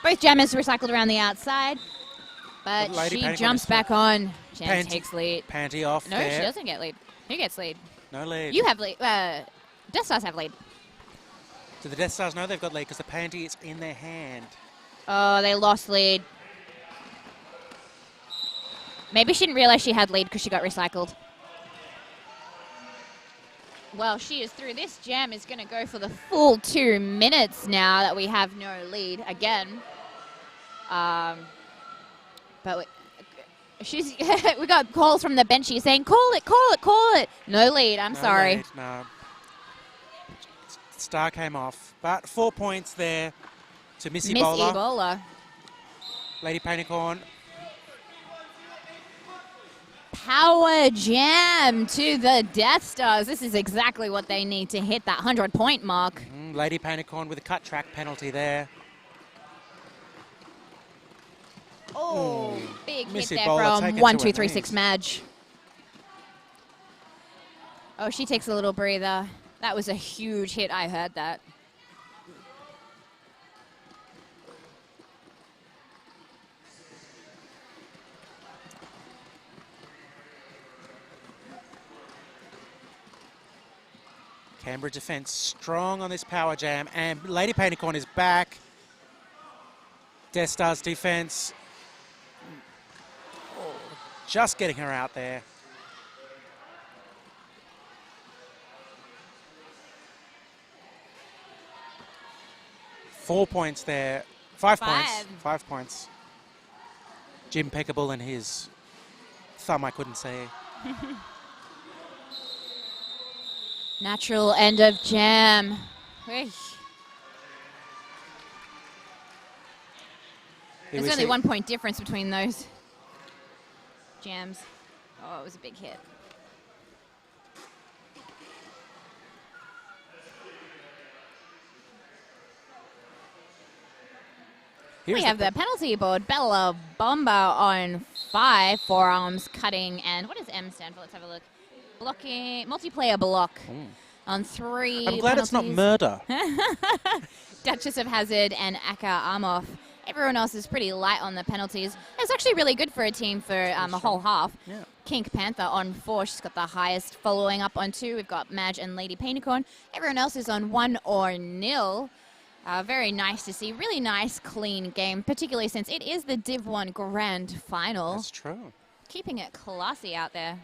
Both jammers recycled around the outside, but she jumps back on. Jam takes lead. Panty off No, there. she doesn't get lead. Who gets lead? No lead. You have lead. Death Stars have lead. Do the Death Stars know they've got lead because the panty is in their hand? Oh, they lost lead. Maybe she didn't realize she had lead because she got recycled. Well, she is through. This jam is going to go for the full 2 minutes now that we have no lead again. But we got calls from the bench here saying, call it, call it, call it. No lead, I'm sorry. Lead, no. Star came off, but 4 points there to Miss Ebola. Lady Painicorn. Power jam to the Death Stars. This is exactly what they need to hit that 100-point mark. Lady Painicorn with a cut track penalty there. Oh, big Miss hit there Ebola from 1236 Madge. Oh, she takes a little breather. That was a huge hit. I heard that. Canberra defence strong on this power jam, and Lady Painicorn is back. Death Stars defence just getting her out there. Four points there. 5 points. 5 points. Jim Peckable and his thumb I couldn't see. Natural end of jam. There's only 1 point difference between those jams. Oh, it was a big hit. We have the penalty board. Bella Bomber on 5, forearms, cutting, and what does M stand for? Let's have a look. Blocking, multiplayer block on 3 I'm glad penalties. it's not murder. Duchess of Hazard and Aka Armoff. Everyone else is pretty light on the penalties. It's actually really good for a team for a whole half. Yeah. Kink Panther on 4. She's got the highest. Following up on 2, we've got Madge and Lady Painicorn. Everyone else is on 1 or 0. Very nice to see. Really nice, clean game, particularly since it is the Div 1 Grand Final. That's true. Keeping it classy out there.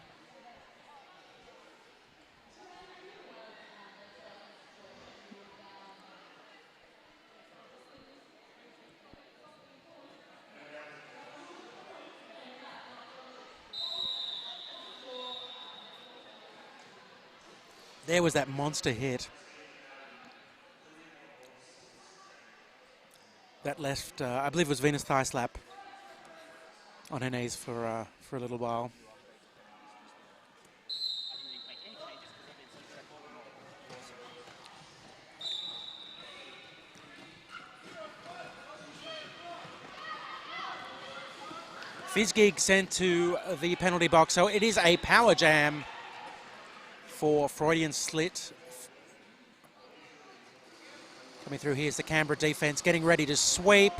There was that monster hit. That left, I believe it was Venus thigh slap on her knees for a little while. Fizzgig sent to the penalty box, so it is a power jam for Freudian Slit. Coming through here is the Canberra defence, getting ready to sweep.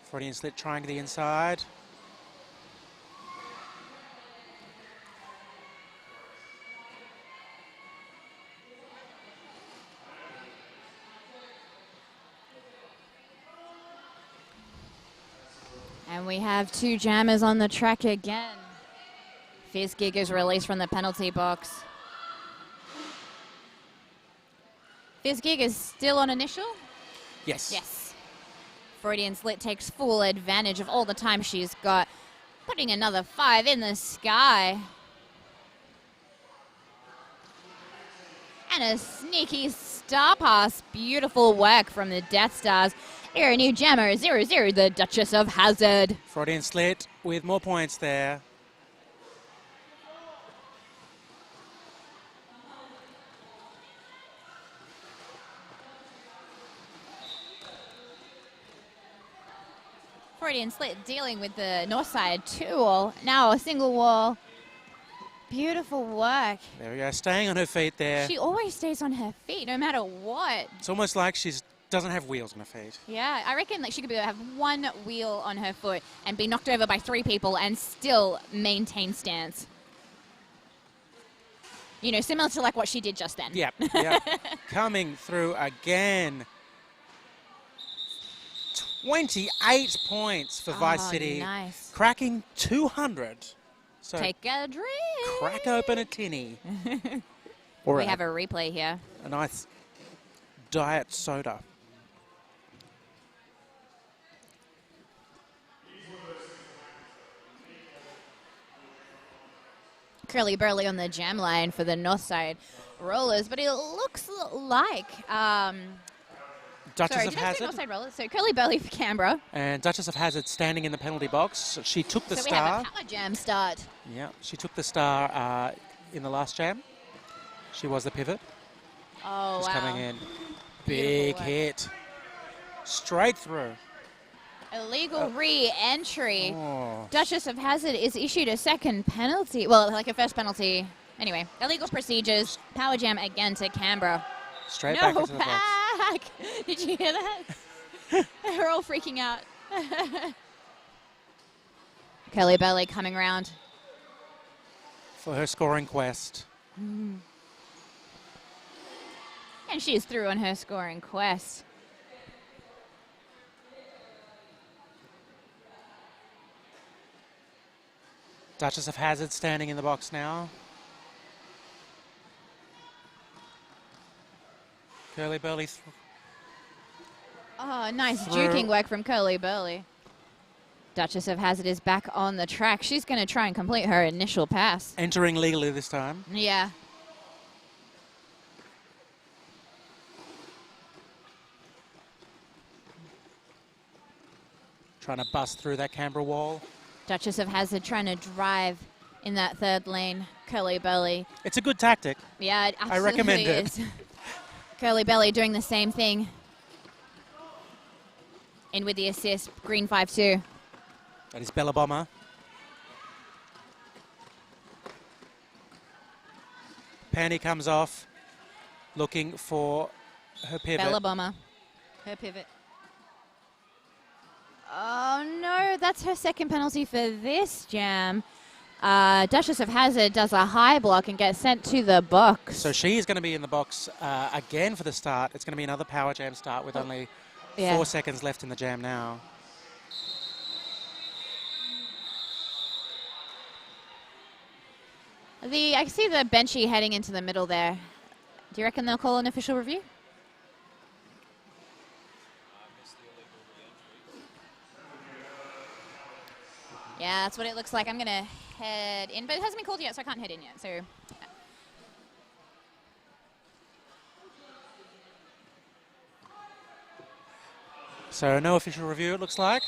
Freudian Slit trying to the inside. And we have 2 jammers on the track again. Fizzgig is released from the penalty box. Fizzgig is still on initial? Yes. Yes. Freudian Slit takes full advantage of all the time she's got, putting another 5 in the sky. And a sneaky star pass. Beautiful work from the Death Stars. Here a new jammer, 0-0, the Duchess of Hazzard. Freudian Slit with more points there. Freudian Slit dealing with the north side 2-all. Now a single wall. Beautiful work. There we go, staying on her feet there. She always stays on her feet, no matter what. It's almost like she doesn't have wheels on her feet. Yeah, I reckon like she could have 1 wheel on her foot and be knocked over by 3 people and still maintain stance. You know, similar to like what she did just then. Yep, yep. Coming through again. 28 points for Vice City. Nice. Cracking 200. So Take a drink. crack open a tinny. We have a replay here. A nice diet soda. Curly Burley on the jam line for the north side rollers, but it looks like Duchess sorry, of did I say Hazzard. north side rollers? So Curly Burley for Canberra. And Duchess of Hazzard standing in the penalty box. She took the So we star. have a power jam start. Yeah, she took the star in the last jam. She was the pivot. Oh, Just wow. coming in. Beautiful Big work. hit. Straight through. Illegal re-entry. Oh. Duchess of Hazzard is issued a second penalty. Well, like a first penalty. Anyway, illegal procedures. Power jam again to Canberra. Straight No back into the box. back. Did you hear that? They're all freaking out. Curly Burley coming round. For her scoring quest. And she's through on her scoring quest. Duchess of Hazzard standing in the box now. Curly Burley. Oh, nice Through. juking work from Curly Burley. Duchess of Hazzard is back on the track. She's going to try and complete her initial pass. Entering legally this time. Yeah. Trying to bust through that Canberra wall. Duchess of Hazzard trying to drive in that third lane. Curly Burley. It's a good tactic. Yeah, it I absolutely recommend it. is. Curly Burley doing the same thing. In with the assist. Green 5-2. That is Bella Bomber. Pandy comes off, looking for her pivot. Bella Bomber. Her pivot. Oh, no. That's her second penalty for this jam. Duchess of Hazzard does a high block and gets sent to the box. So she is going to be in the box again for the start. It's going to be another power jam start with only 4 seconds left in the jam now. I see the benchy heading into the middle there. Do you reckon they'll call an official review? Yeah, that's what it looks like. I'm going to head in, but it hasn't been called yet, so I can't head in yet. So, So no official review, it looks like.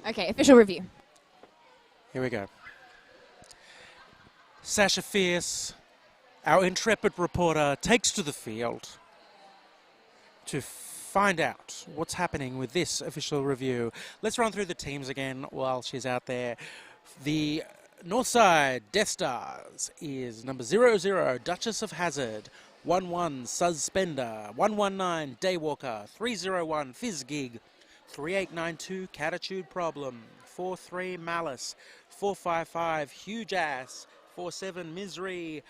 okay, official review. Here we go. Sasha Fierce, our intrepid reporter, takes to the field to find out what's happening with this official review. Let's run through the teams again while she's out there. The Northside Death Stars is number 00, Duchess of Hazzard, 11, Suspender, 119, Daywalker, 301, Fizzgig, 3892, Catitude Problem, 43, Malice, 455, Huge Ass, 47, Misery,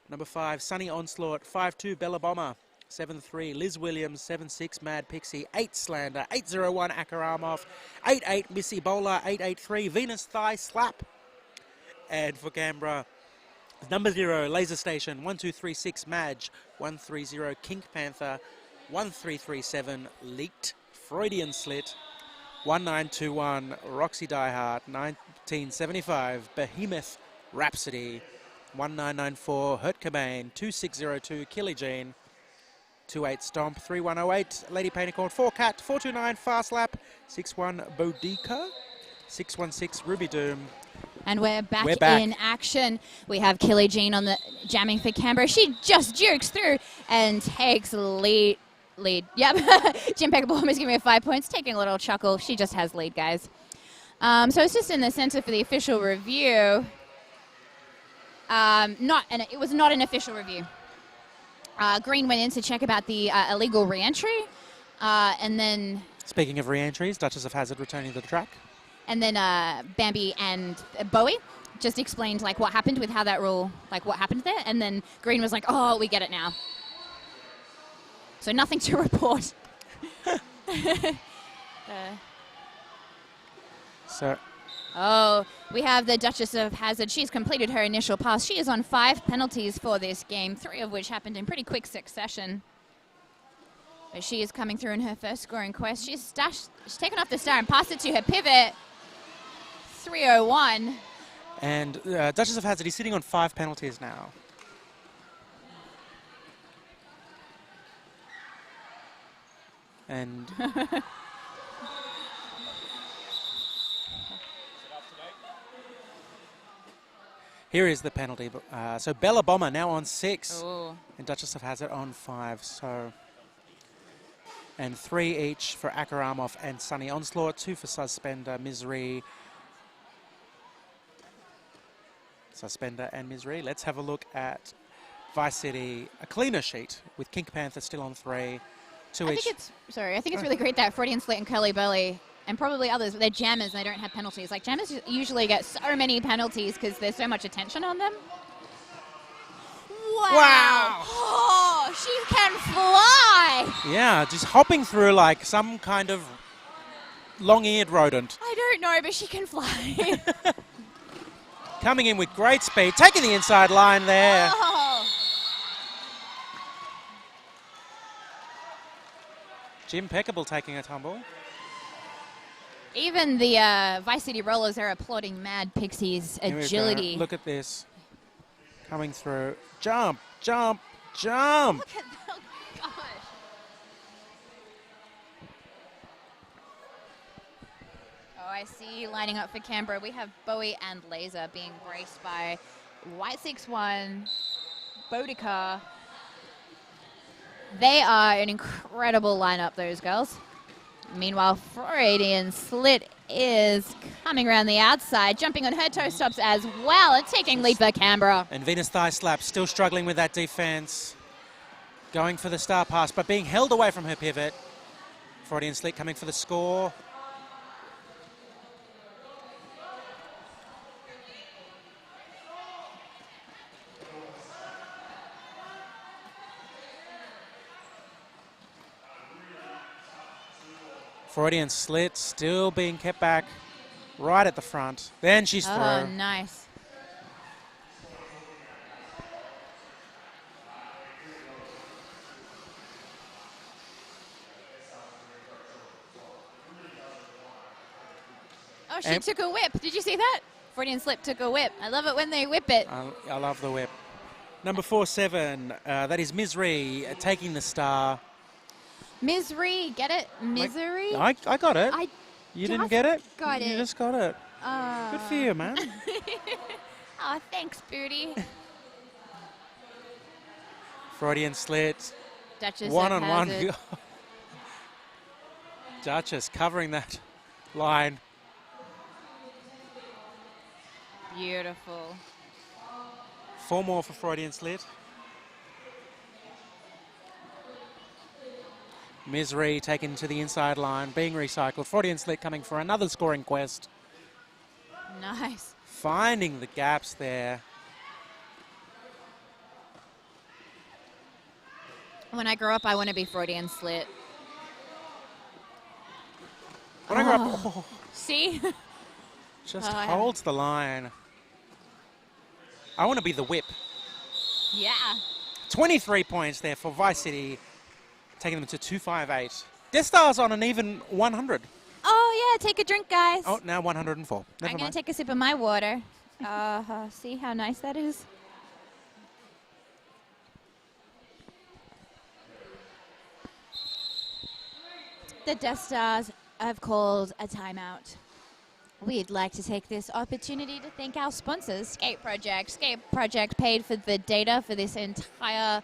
number 5, Sunny Onslaught, 52, Bella Bomber, 7-3, Liz Williams. 7-6, Mad Pixie. 8, Slander. 8-0-1, Akaramov. 8-8, Missy Bowler. 8-8-3, Venus Thigh Slap. And for Canberra, number 0, Laser Station. 1-2-3-6, Madge. 1-3-0, Kink Panther. 1-3-3-7, Leaked. Freudian Slit. 1921, Roxy Diehard. 1975, Behemoth Rhapsody. 1994, Hurt Cobain. 2602, Killy Jean. 28 Stomp. 3108, Lady Paintercorn. 4 Cat. 429, Fast Lap. 61 Boudica. 616, Ruby Doom. And we're back in action. We have Killy Jean on the jamming for Canberra. She just jukes through and takes lead. Yep. Jim Peckerbaum almost giving me 5 points, taking a little chuckle. She just has lead, guys. So it's just in the center for the official review. It was not an official review. Green went in to check about the illegal re-entry, and then... Speaking of re-entries, Duchess of Hazzard returning to the track. And then Bambi and Bowie just explained like what happened with how that rule, like what happened there. And then Green was like, oh, we get it now. So nothing to report. Oh, we have the Duchess of Hazzard. She's completed her initial pass. She is on 5 penalties for this game, 3 of which happened in pretty quick succession. But she is coming through in her first scoring quest. She's taken off the star and passed it to her pivot. 301. And Duchess of Hazzard is sitting on 5 penalties now. And here is the penalty. So Bella Bomber now on 6. Ooh. And Duchess of Hazzard on 5. So, and 3 each for Akaramov and Sunny Onslaught. 2 for Suspender, Misery. Suspender and Misery. Let's have a look at Vice City. A cleaner sheet with Kink Panther still on 3. 2 each. I think it's really great that Freudian Slit and Curly Belly and probably others, they're jammers and they don't have penalties. Like jammers usually get so many penalties because there's so much attention on them. Wow. Oh, she can fly. Yeah, just hopping through like some kind of long-eared rodent. I don't know, but she can fly. Coming in with great speed, taking the inside line there. Oh. Jim Peckable taking a tumble. Even the Vice City Rollers are applauding Mad Pixie's agility. Look at this. Coming through. Jump, jump, jump. Look at that. Oh, gosh. Oh, I see lining up for Canberra. We have Bowie and Laser being braced by White 6-1, Boudica. They are an incredible lineup, those girls. Meanwhile, Freudian Slit is coming around the outside, jumping on her toe stops as well and taking lead for Canberra. And Venus Thigh Slap still struggling with that defense. Going for the star pass, but being held away from her pivot. Freudian Slit coming for the score. Freudian Slit still being kept back right at the front. Then she's through. Oh, nice. Oh, she took a whip. Did you see that? Freudian Slip took a whip. I love it when they whip it. I love the whip. Number 4-7, that is Misery taking the star. Misery, get it? Misery? I got it. You didn't get it? Got it. You just got it. Good for you, man. Oh, thanks, Booty. Freudian Slit. Duchess One-on-one. Duchess covering that line. Beautiful. 4 more for Freudian Slit. Misery taken to the inside line, being recycled. Freudian Slit coming for another scoring quest. Nice. Finding the gaps there. When I grow up, I want to be Freudian slit. When I grew up, See? just Oh, yeah. holds the line. I want to be the whip. Yeah. 23 points there for Vice City, taking them to 258. Death Star's on an even 100. Oh, yeah. Take a drink, guys. Oh, now 104. Never I'm going mind. to take a sip of my water. See how nice that is? The Death Stars have called a timeout. We'd like to take this opportunity to thank our sponsors, Skate Project. Skate Project paid for the data for this entire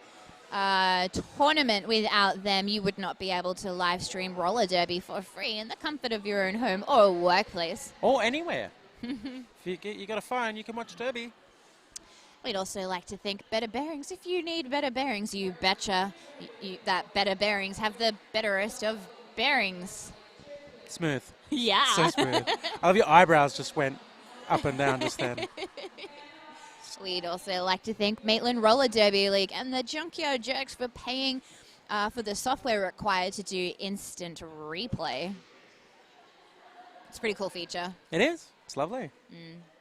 tournament. Without them, you would not be able to live stream roller derby for free in the comfort of your own home or workplace. Or anywhere. If you got a phone, you can watch Derby. We'd also like to thank Better Bearings. If you need better bearings, you betcha that Better Bearings have the betterest of bearings. Smooth. Yeah. So smooth. I love your eyebrows just went up and down just then. We'd also like to thank Maitland Roller Derby League and the Junkyard Jerks for paying for the software required to do instant replay. It's a pretty cool feature. It is. It's lovely.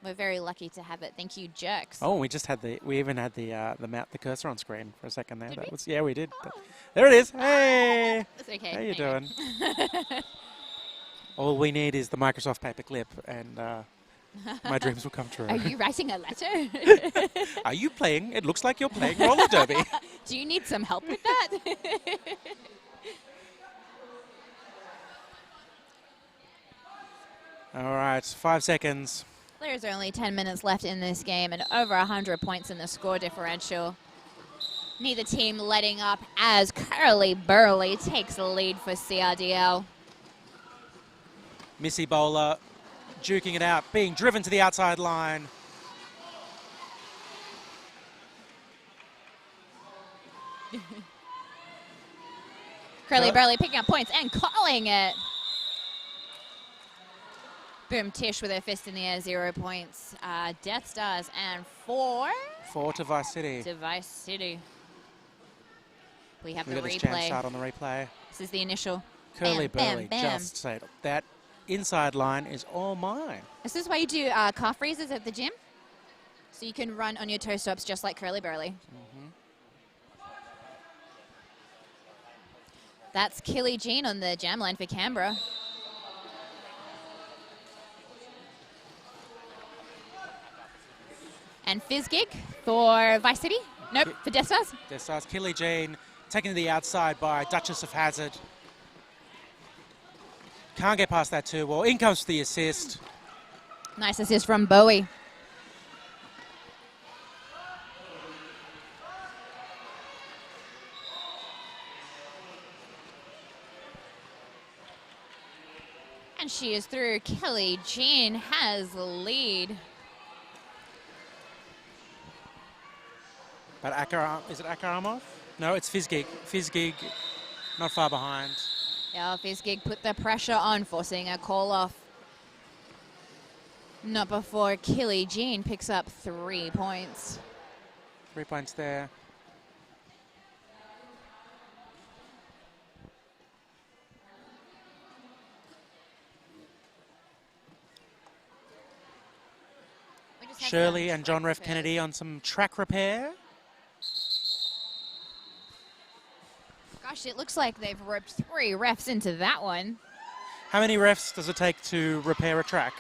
We're very lucky to have it. Thank you, Jerks. Oh, we even had the cursor on screen for a second there. Did we? Yeah, we did. There it is. Hey. That's okay. How you Hang doing? All we need is the Microsoft paperclip, and my dreams will come true. Are you writing a letter? Are you playing? It looks like you're playing roller derby. Do you need some help with that? All right, 5 seconds. There's only 10 minutes left in this game and over 100 points in the score differential. Neither team letting up as Curly Burley takes the lead for CRDL. Missy Bowler juking it out, being driven to the outside line. Curly Burley picking up points and calling it. Boom Tish with her fist in the air, 0 points. Death Stars and 4. 4 to Vice City. To Vice City. We have Look the at this jam replay. start on the replay. This is the initial. Curly Bam, Burley bam, bam. just said that inside line is all mine. This is why you do calf freezes at the gym. So you can run on your toe stops just like Curly Burley. That's Killy Jean on the jam line for Canberra. And Fizzgig for Vice City. Nope, for Death Stars. Death Stars, Killy Jean taken to the outside by Duchess of Hazard. Can't get past that too well. In comes the assist. Nice assist from Bowie. And she is through. Kelly Jean has the lead. But is it Akaramov? No, it's Fizzgig. Fizzgig not far behind. Yeah, Fizzgig put the pressure on, forcing a call off. Not before Killy Jean picks up 3 points. 3 points there. Shirley and John Ref Kennedy on some track repair. Gosh, it looks like they've roped 3 refs into that one. How many refs does it take to repair a track?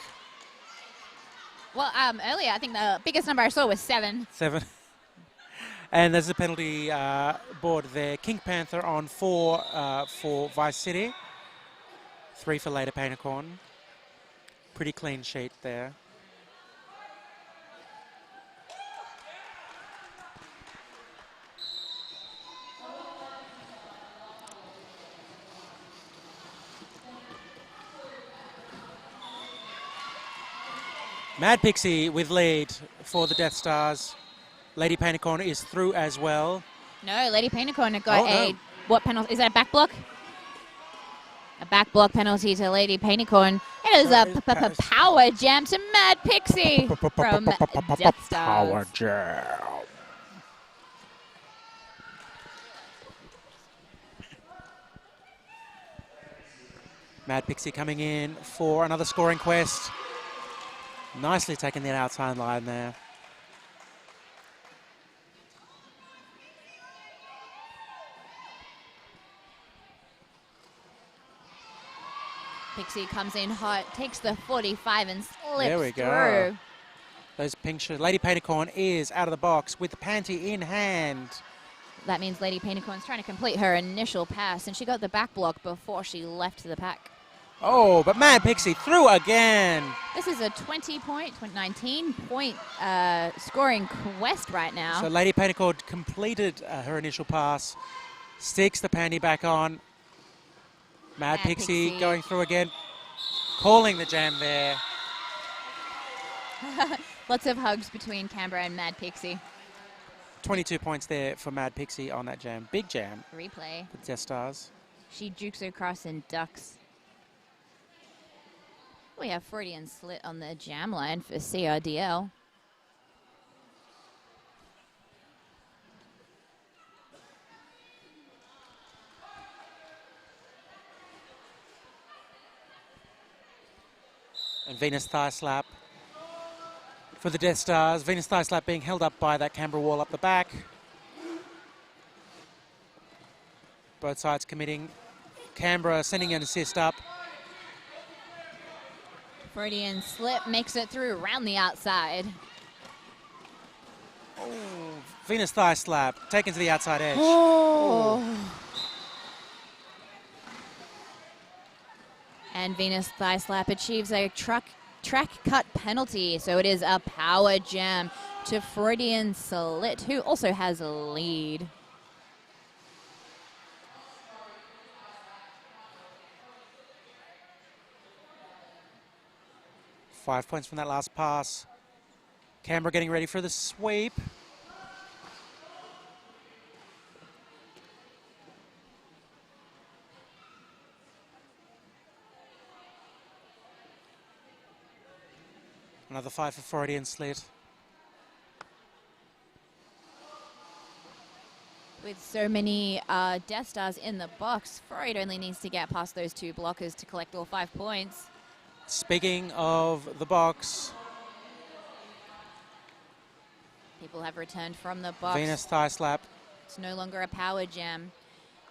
Well, earlier, I think the biggest number I saw was 7. 7. And there's a penalty board there. King Panther on 4 for Vice City. 3 for Lady Painicorn. Pretty clean sheet there. Mad Pixie with lead for the Death Stars. Lady Painicorn is through as well. No, Lady Painicorn got what penalty? Is that a back block? A back block penalty to Lady Painicorn. It is a power jam to Mad Pixie from Death Stars. Power jam. Mad Pixie coming in for another scoring quest. Nicely taking that outside line there. Pixie comes in hot, takes the 45 and slips There we go. through. Those pink shirts. Lady Paintercorn is out of the box with the panty in hand. That means Lady Paintercorn's trying to complete her initial pass, and she got the back block before she left the pack. Oh, but Mad Pixie through again. This is a 19-point scoring quest right now. So Lady Paintercorn completed her initial pass, sticks the panty back on. Mad Pixie going through again, calling the jam there. Lots of hugs between Canberra and Mad Pixie. 22 points there for Mad Pixie on that jam. Big jam. Replay. For Death Stars. She jukes across and ducks. We have Freudian slit on the jam line for CRDL. And Venus thigh slap for the Death Stars. Venus thigh slap being held up by that Canberra wall up the back. Both sides committing. Canberra sending an assist up. Freudian slip makes it through around the outside. Oh, Venus thigh slap taken to the outside edge. Oh. And Venus thigh slap achieves a track cut penalty, so it is a power jam to Freudian slit, who also has a lead. .5 points from that last pass. Canberra getting ready for the sweep. Another 5 for Freudian slit. With so many Death Stars in the box, Freud only needs to get past those 2 blockers to collect all 5 points. Speaking of the box, People have returned from the box. Venus thigh slap. It's no longer a power jam.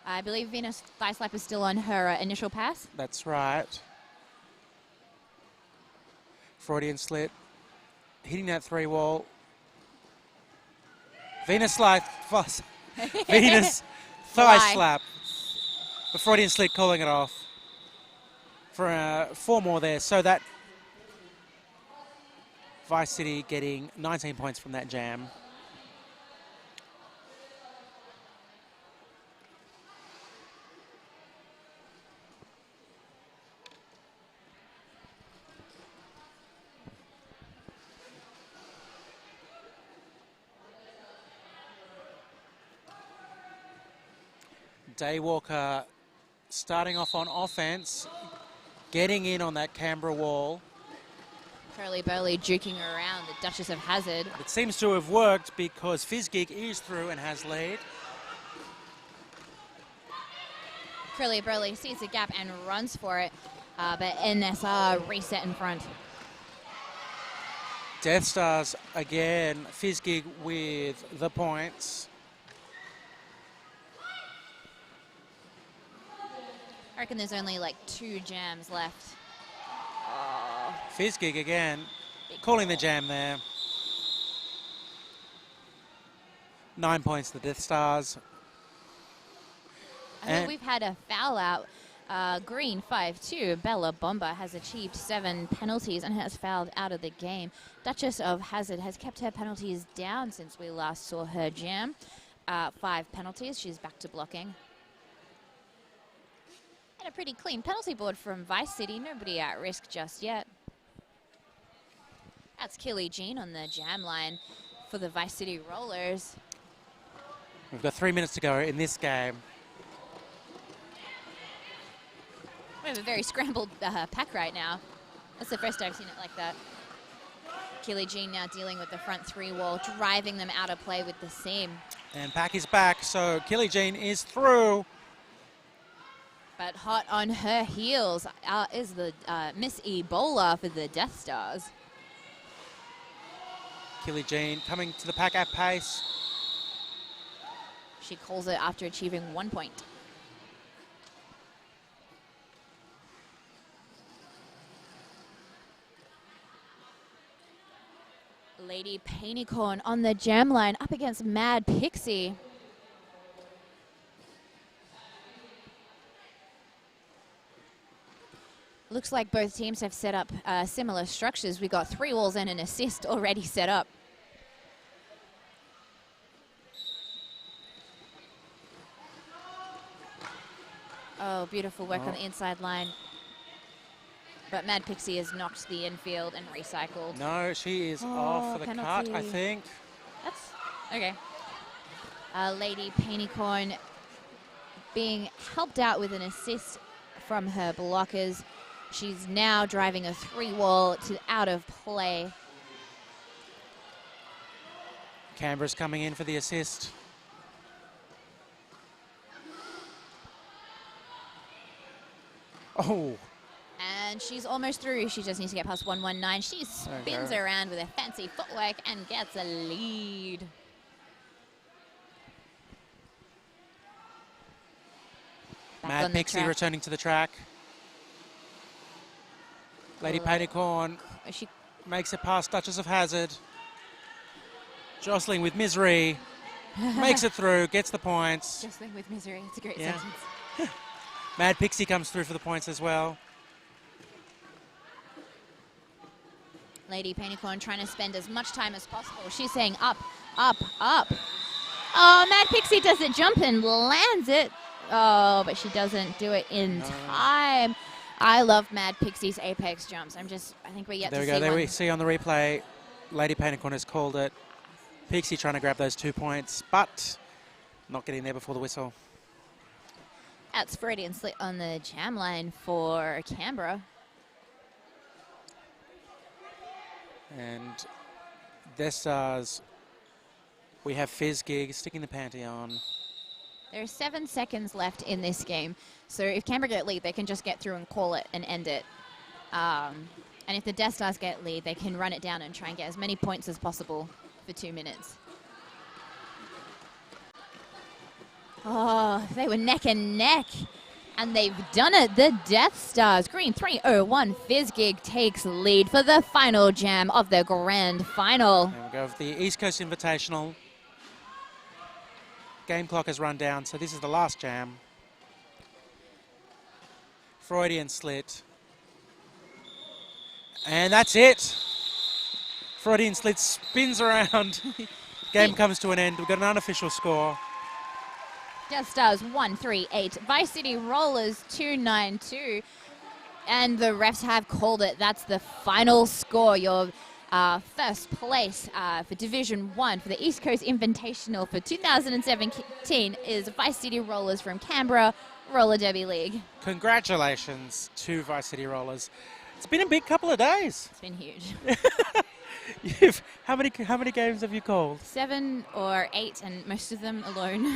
I believe Venus thigh slap is still on her initial pass. That's right. Freudian slit. Hitting that 3 wall. Venus thigh slap. The Freudian slit calling it off. For 4 more there. So that Vice City getting 19 points from that jam. Daywalker starting off on offense, getting in on that Canberra wall. Curly Burley juking around the Duchess of Hazard. It seems to have worked because Fizzgig is through and has lead. Curly Burley sees the gap and runs for it, but NSR reset in front. Death Stars again, Fizzgig with the points. I reckon there's only like 2 jams left. Fizzgig again, calling the jam there. 9 points to the Death Stars. I think we've had a foul out. Green 5-2. Bella Bomba has achieved 7 penalties and has fouled out of the game. Duchess of Hazard has kept her penalties down since we last saw her jam. 5 penalties. She's back to blocking. And a pretty clean penalty board from Vice City. Nobody at risk just yet. That's Killy Jean on the jam line for the Vice City Rollers. We've got 3 minutes to go in this game. We have a very scrambled pack right now. That's the first time I've seen it like that. Killy Jean now dealing with the front 3 wall, driving them out of play with the seam. And pack is back, so Killy Jean is through. But hot on her heels is the Miss Ebola for the Death Stars. Killy Jean coming to the pack at pace. She calls it after achieving 1 point. Lady Painicorn on the jam line up against Mad Pixie. Looks like both teams have set up similar structures. We got 3 walls and an assist already set up. Oh, beautiful work on the inside line. But Mad Pixie has knocked the infield and recycled. No, she is off for the cut, I think. That's okay. Lady Painicorn being helped out with an assist from her blockers. She's now driving a 3-wall to out of play. Canberra's coming in for the assist. Oh. And she's almost through. She just needs to get past 119. She spins around with her fancy footwork and gets a lead. Mad Pixie returning to the track. Lady Painicorn she makes it past Duchess of Hazard. Jostling with Misery. Makes it through, gets the points. Jostling with Misery. It's a great sentence. Mad Pixie comes through for the points as well. Lady Painicorn trying to spend as much time as possible. She's saying up, up, up. Oh, Mad Pixie does it, jump and lands it. Oh, but she doesn't do it in time. I love Mad Pixie's apex jumps. I think we're yet to see one. There we see on the replay, Lady Painicorn has called it. Pixie trying to grab those 2 points, but not getting there before the whistle. That's Freudian slit on the jam line for Canberra. And Death Stars, we have Fizz Gig sticking the panty on. There are 7 seconds left in this game. So if Canberra get lead, they can just get through and call it and end it. And if the Death Stars get lead, they can run it down and try and get as many points as possible for 2 minutes. Oh, they were neck and neck. And they've done it, the Death Stars. Green 301 Fizz Gig takes lead for the final jam of the grand final. There we go, the East Coast Invitational. Game clock has run down, so this is the last jam. Freudian slit. And that's it. Freudian slit spins around. Game comes to an end. We've got an unofficial score. Death Stars 138, Vice City Rollers 292, and the refs have called it. That's the final score. Your first place for Division 1 for the East Coast Invitational for 2017 is Vice City Rollers from Canberra Roller Derby League. Congratulations to Vice City Rollers. It's been a big couple of days. It's been huge. How many games have you called? 7 or 8, and most of them alone.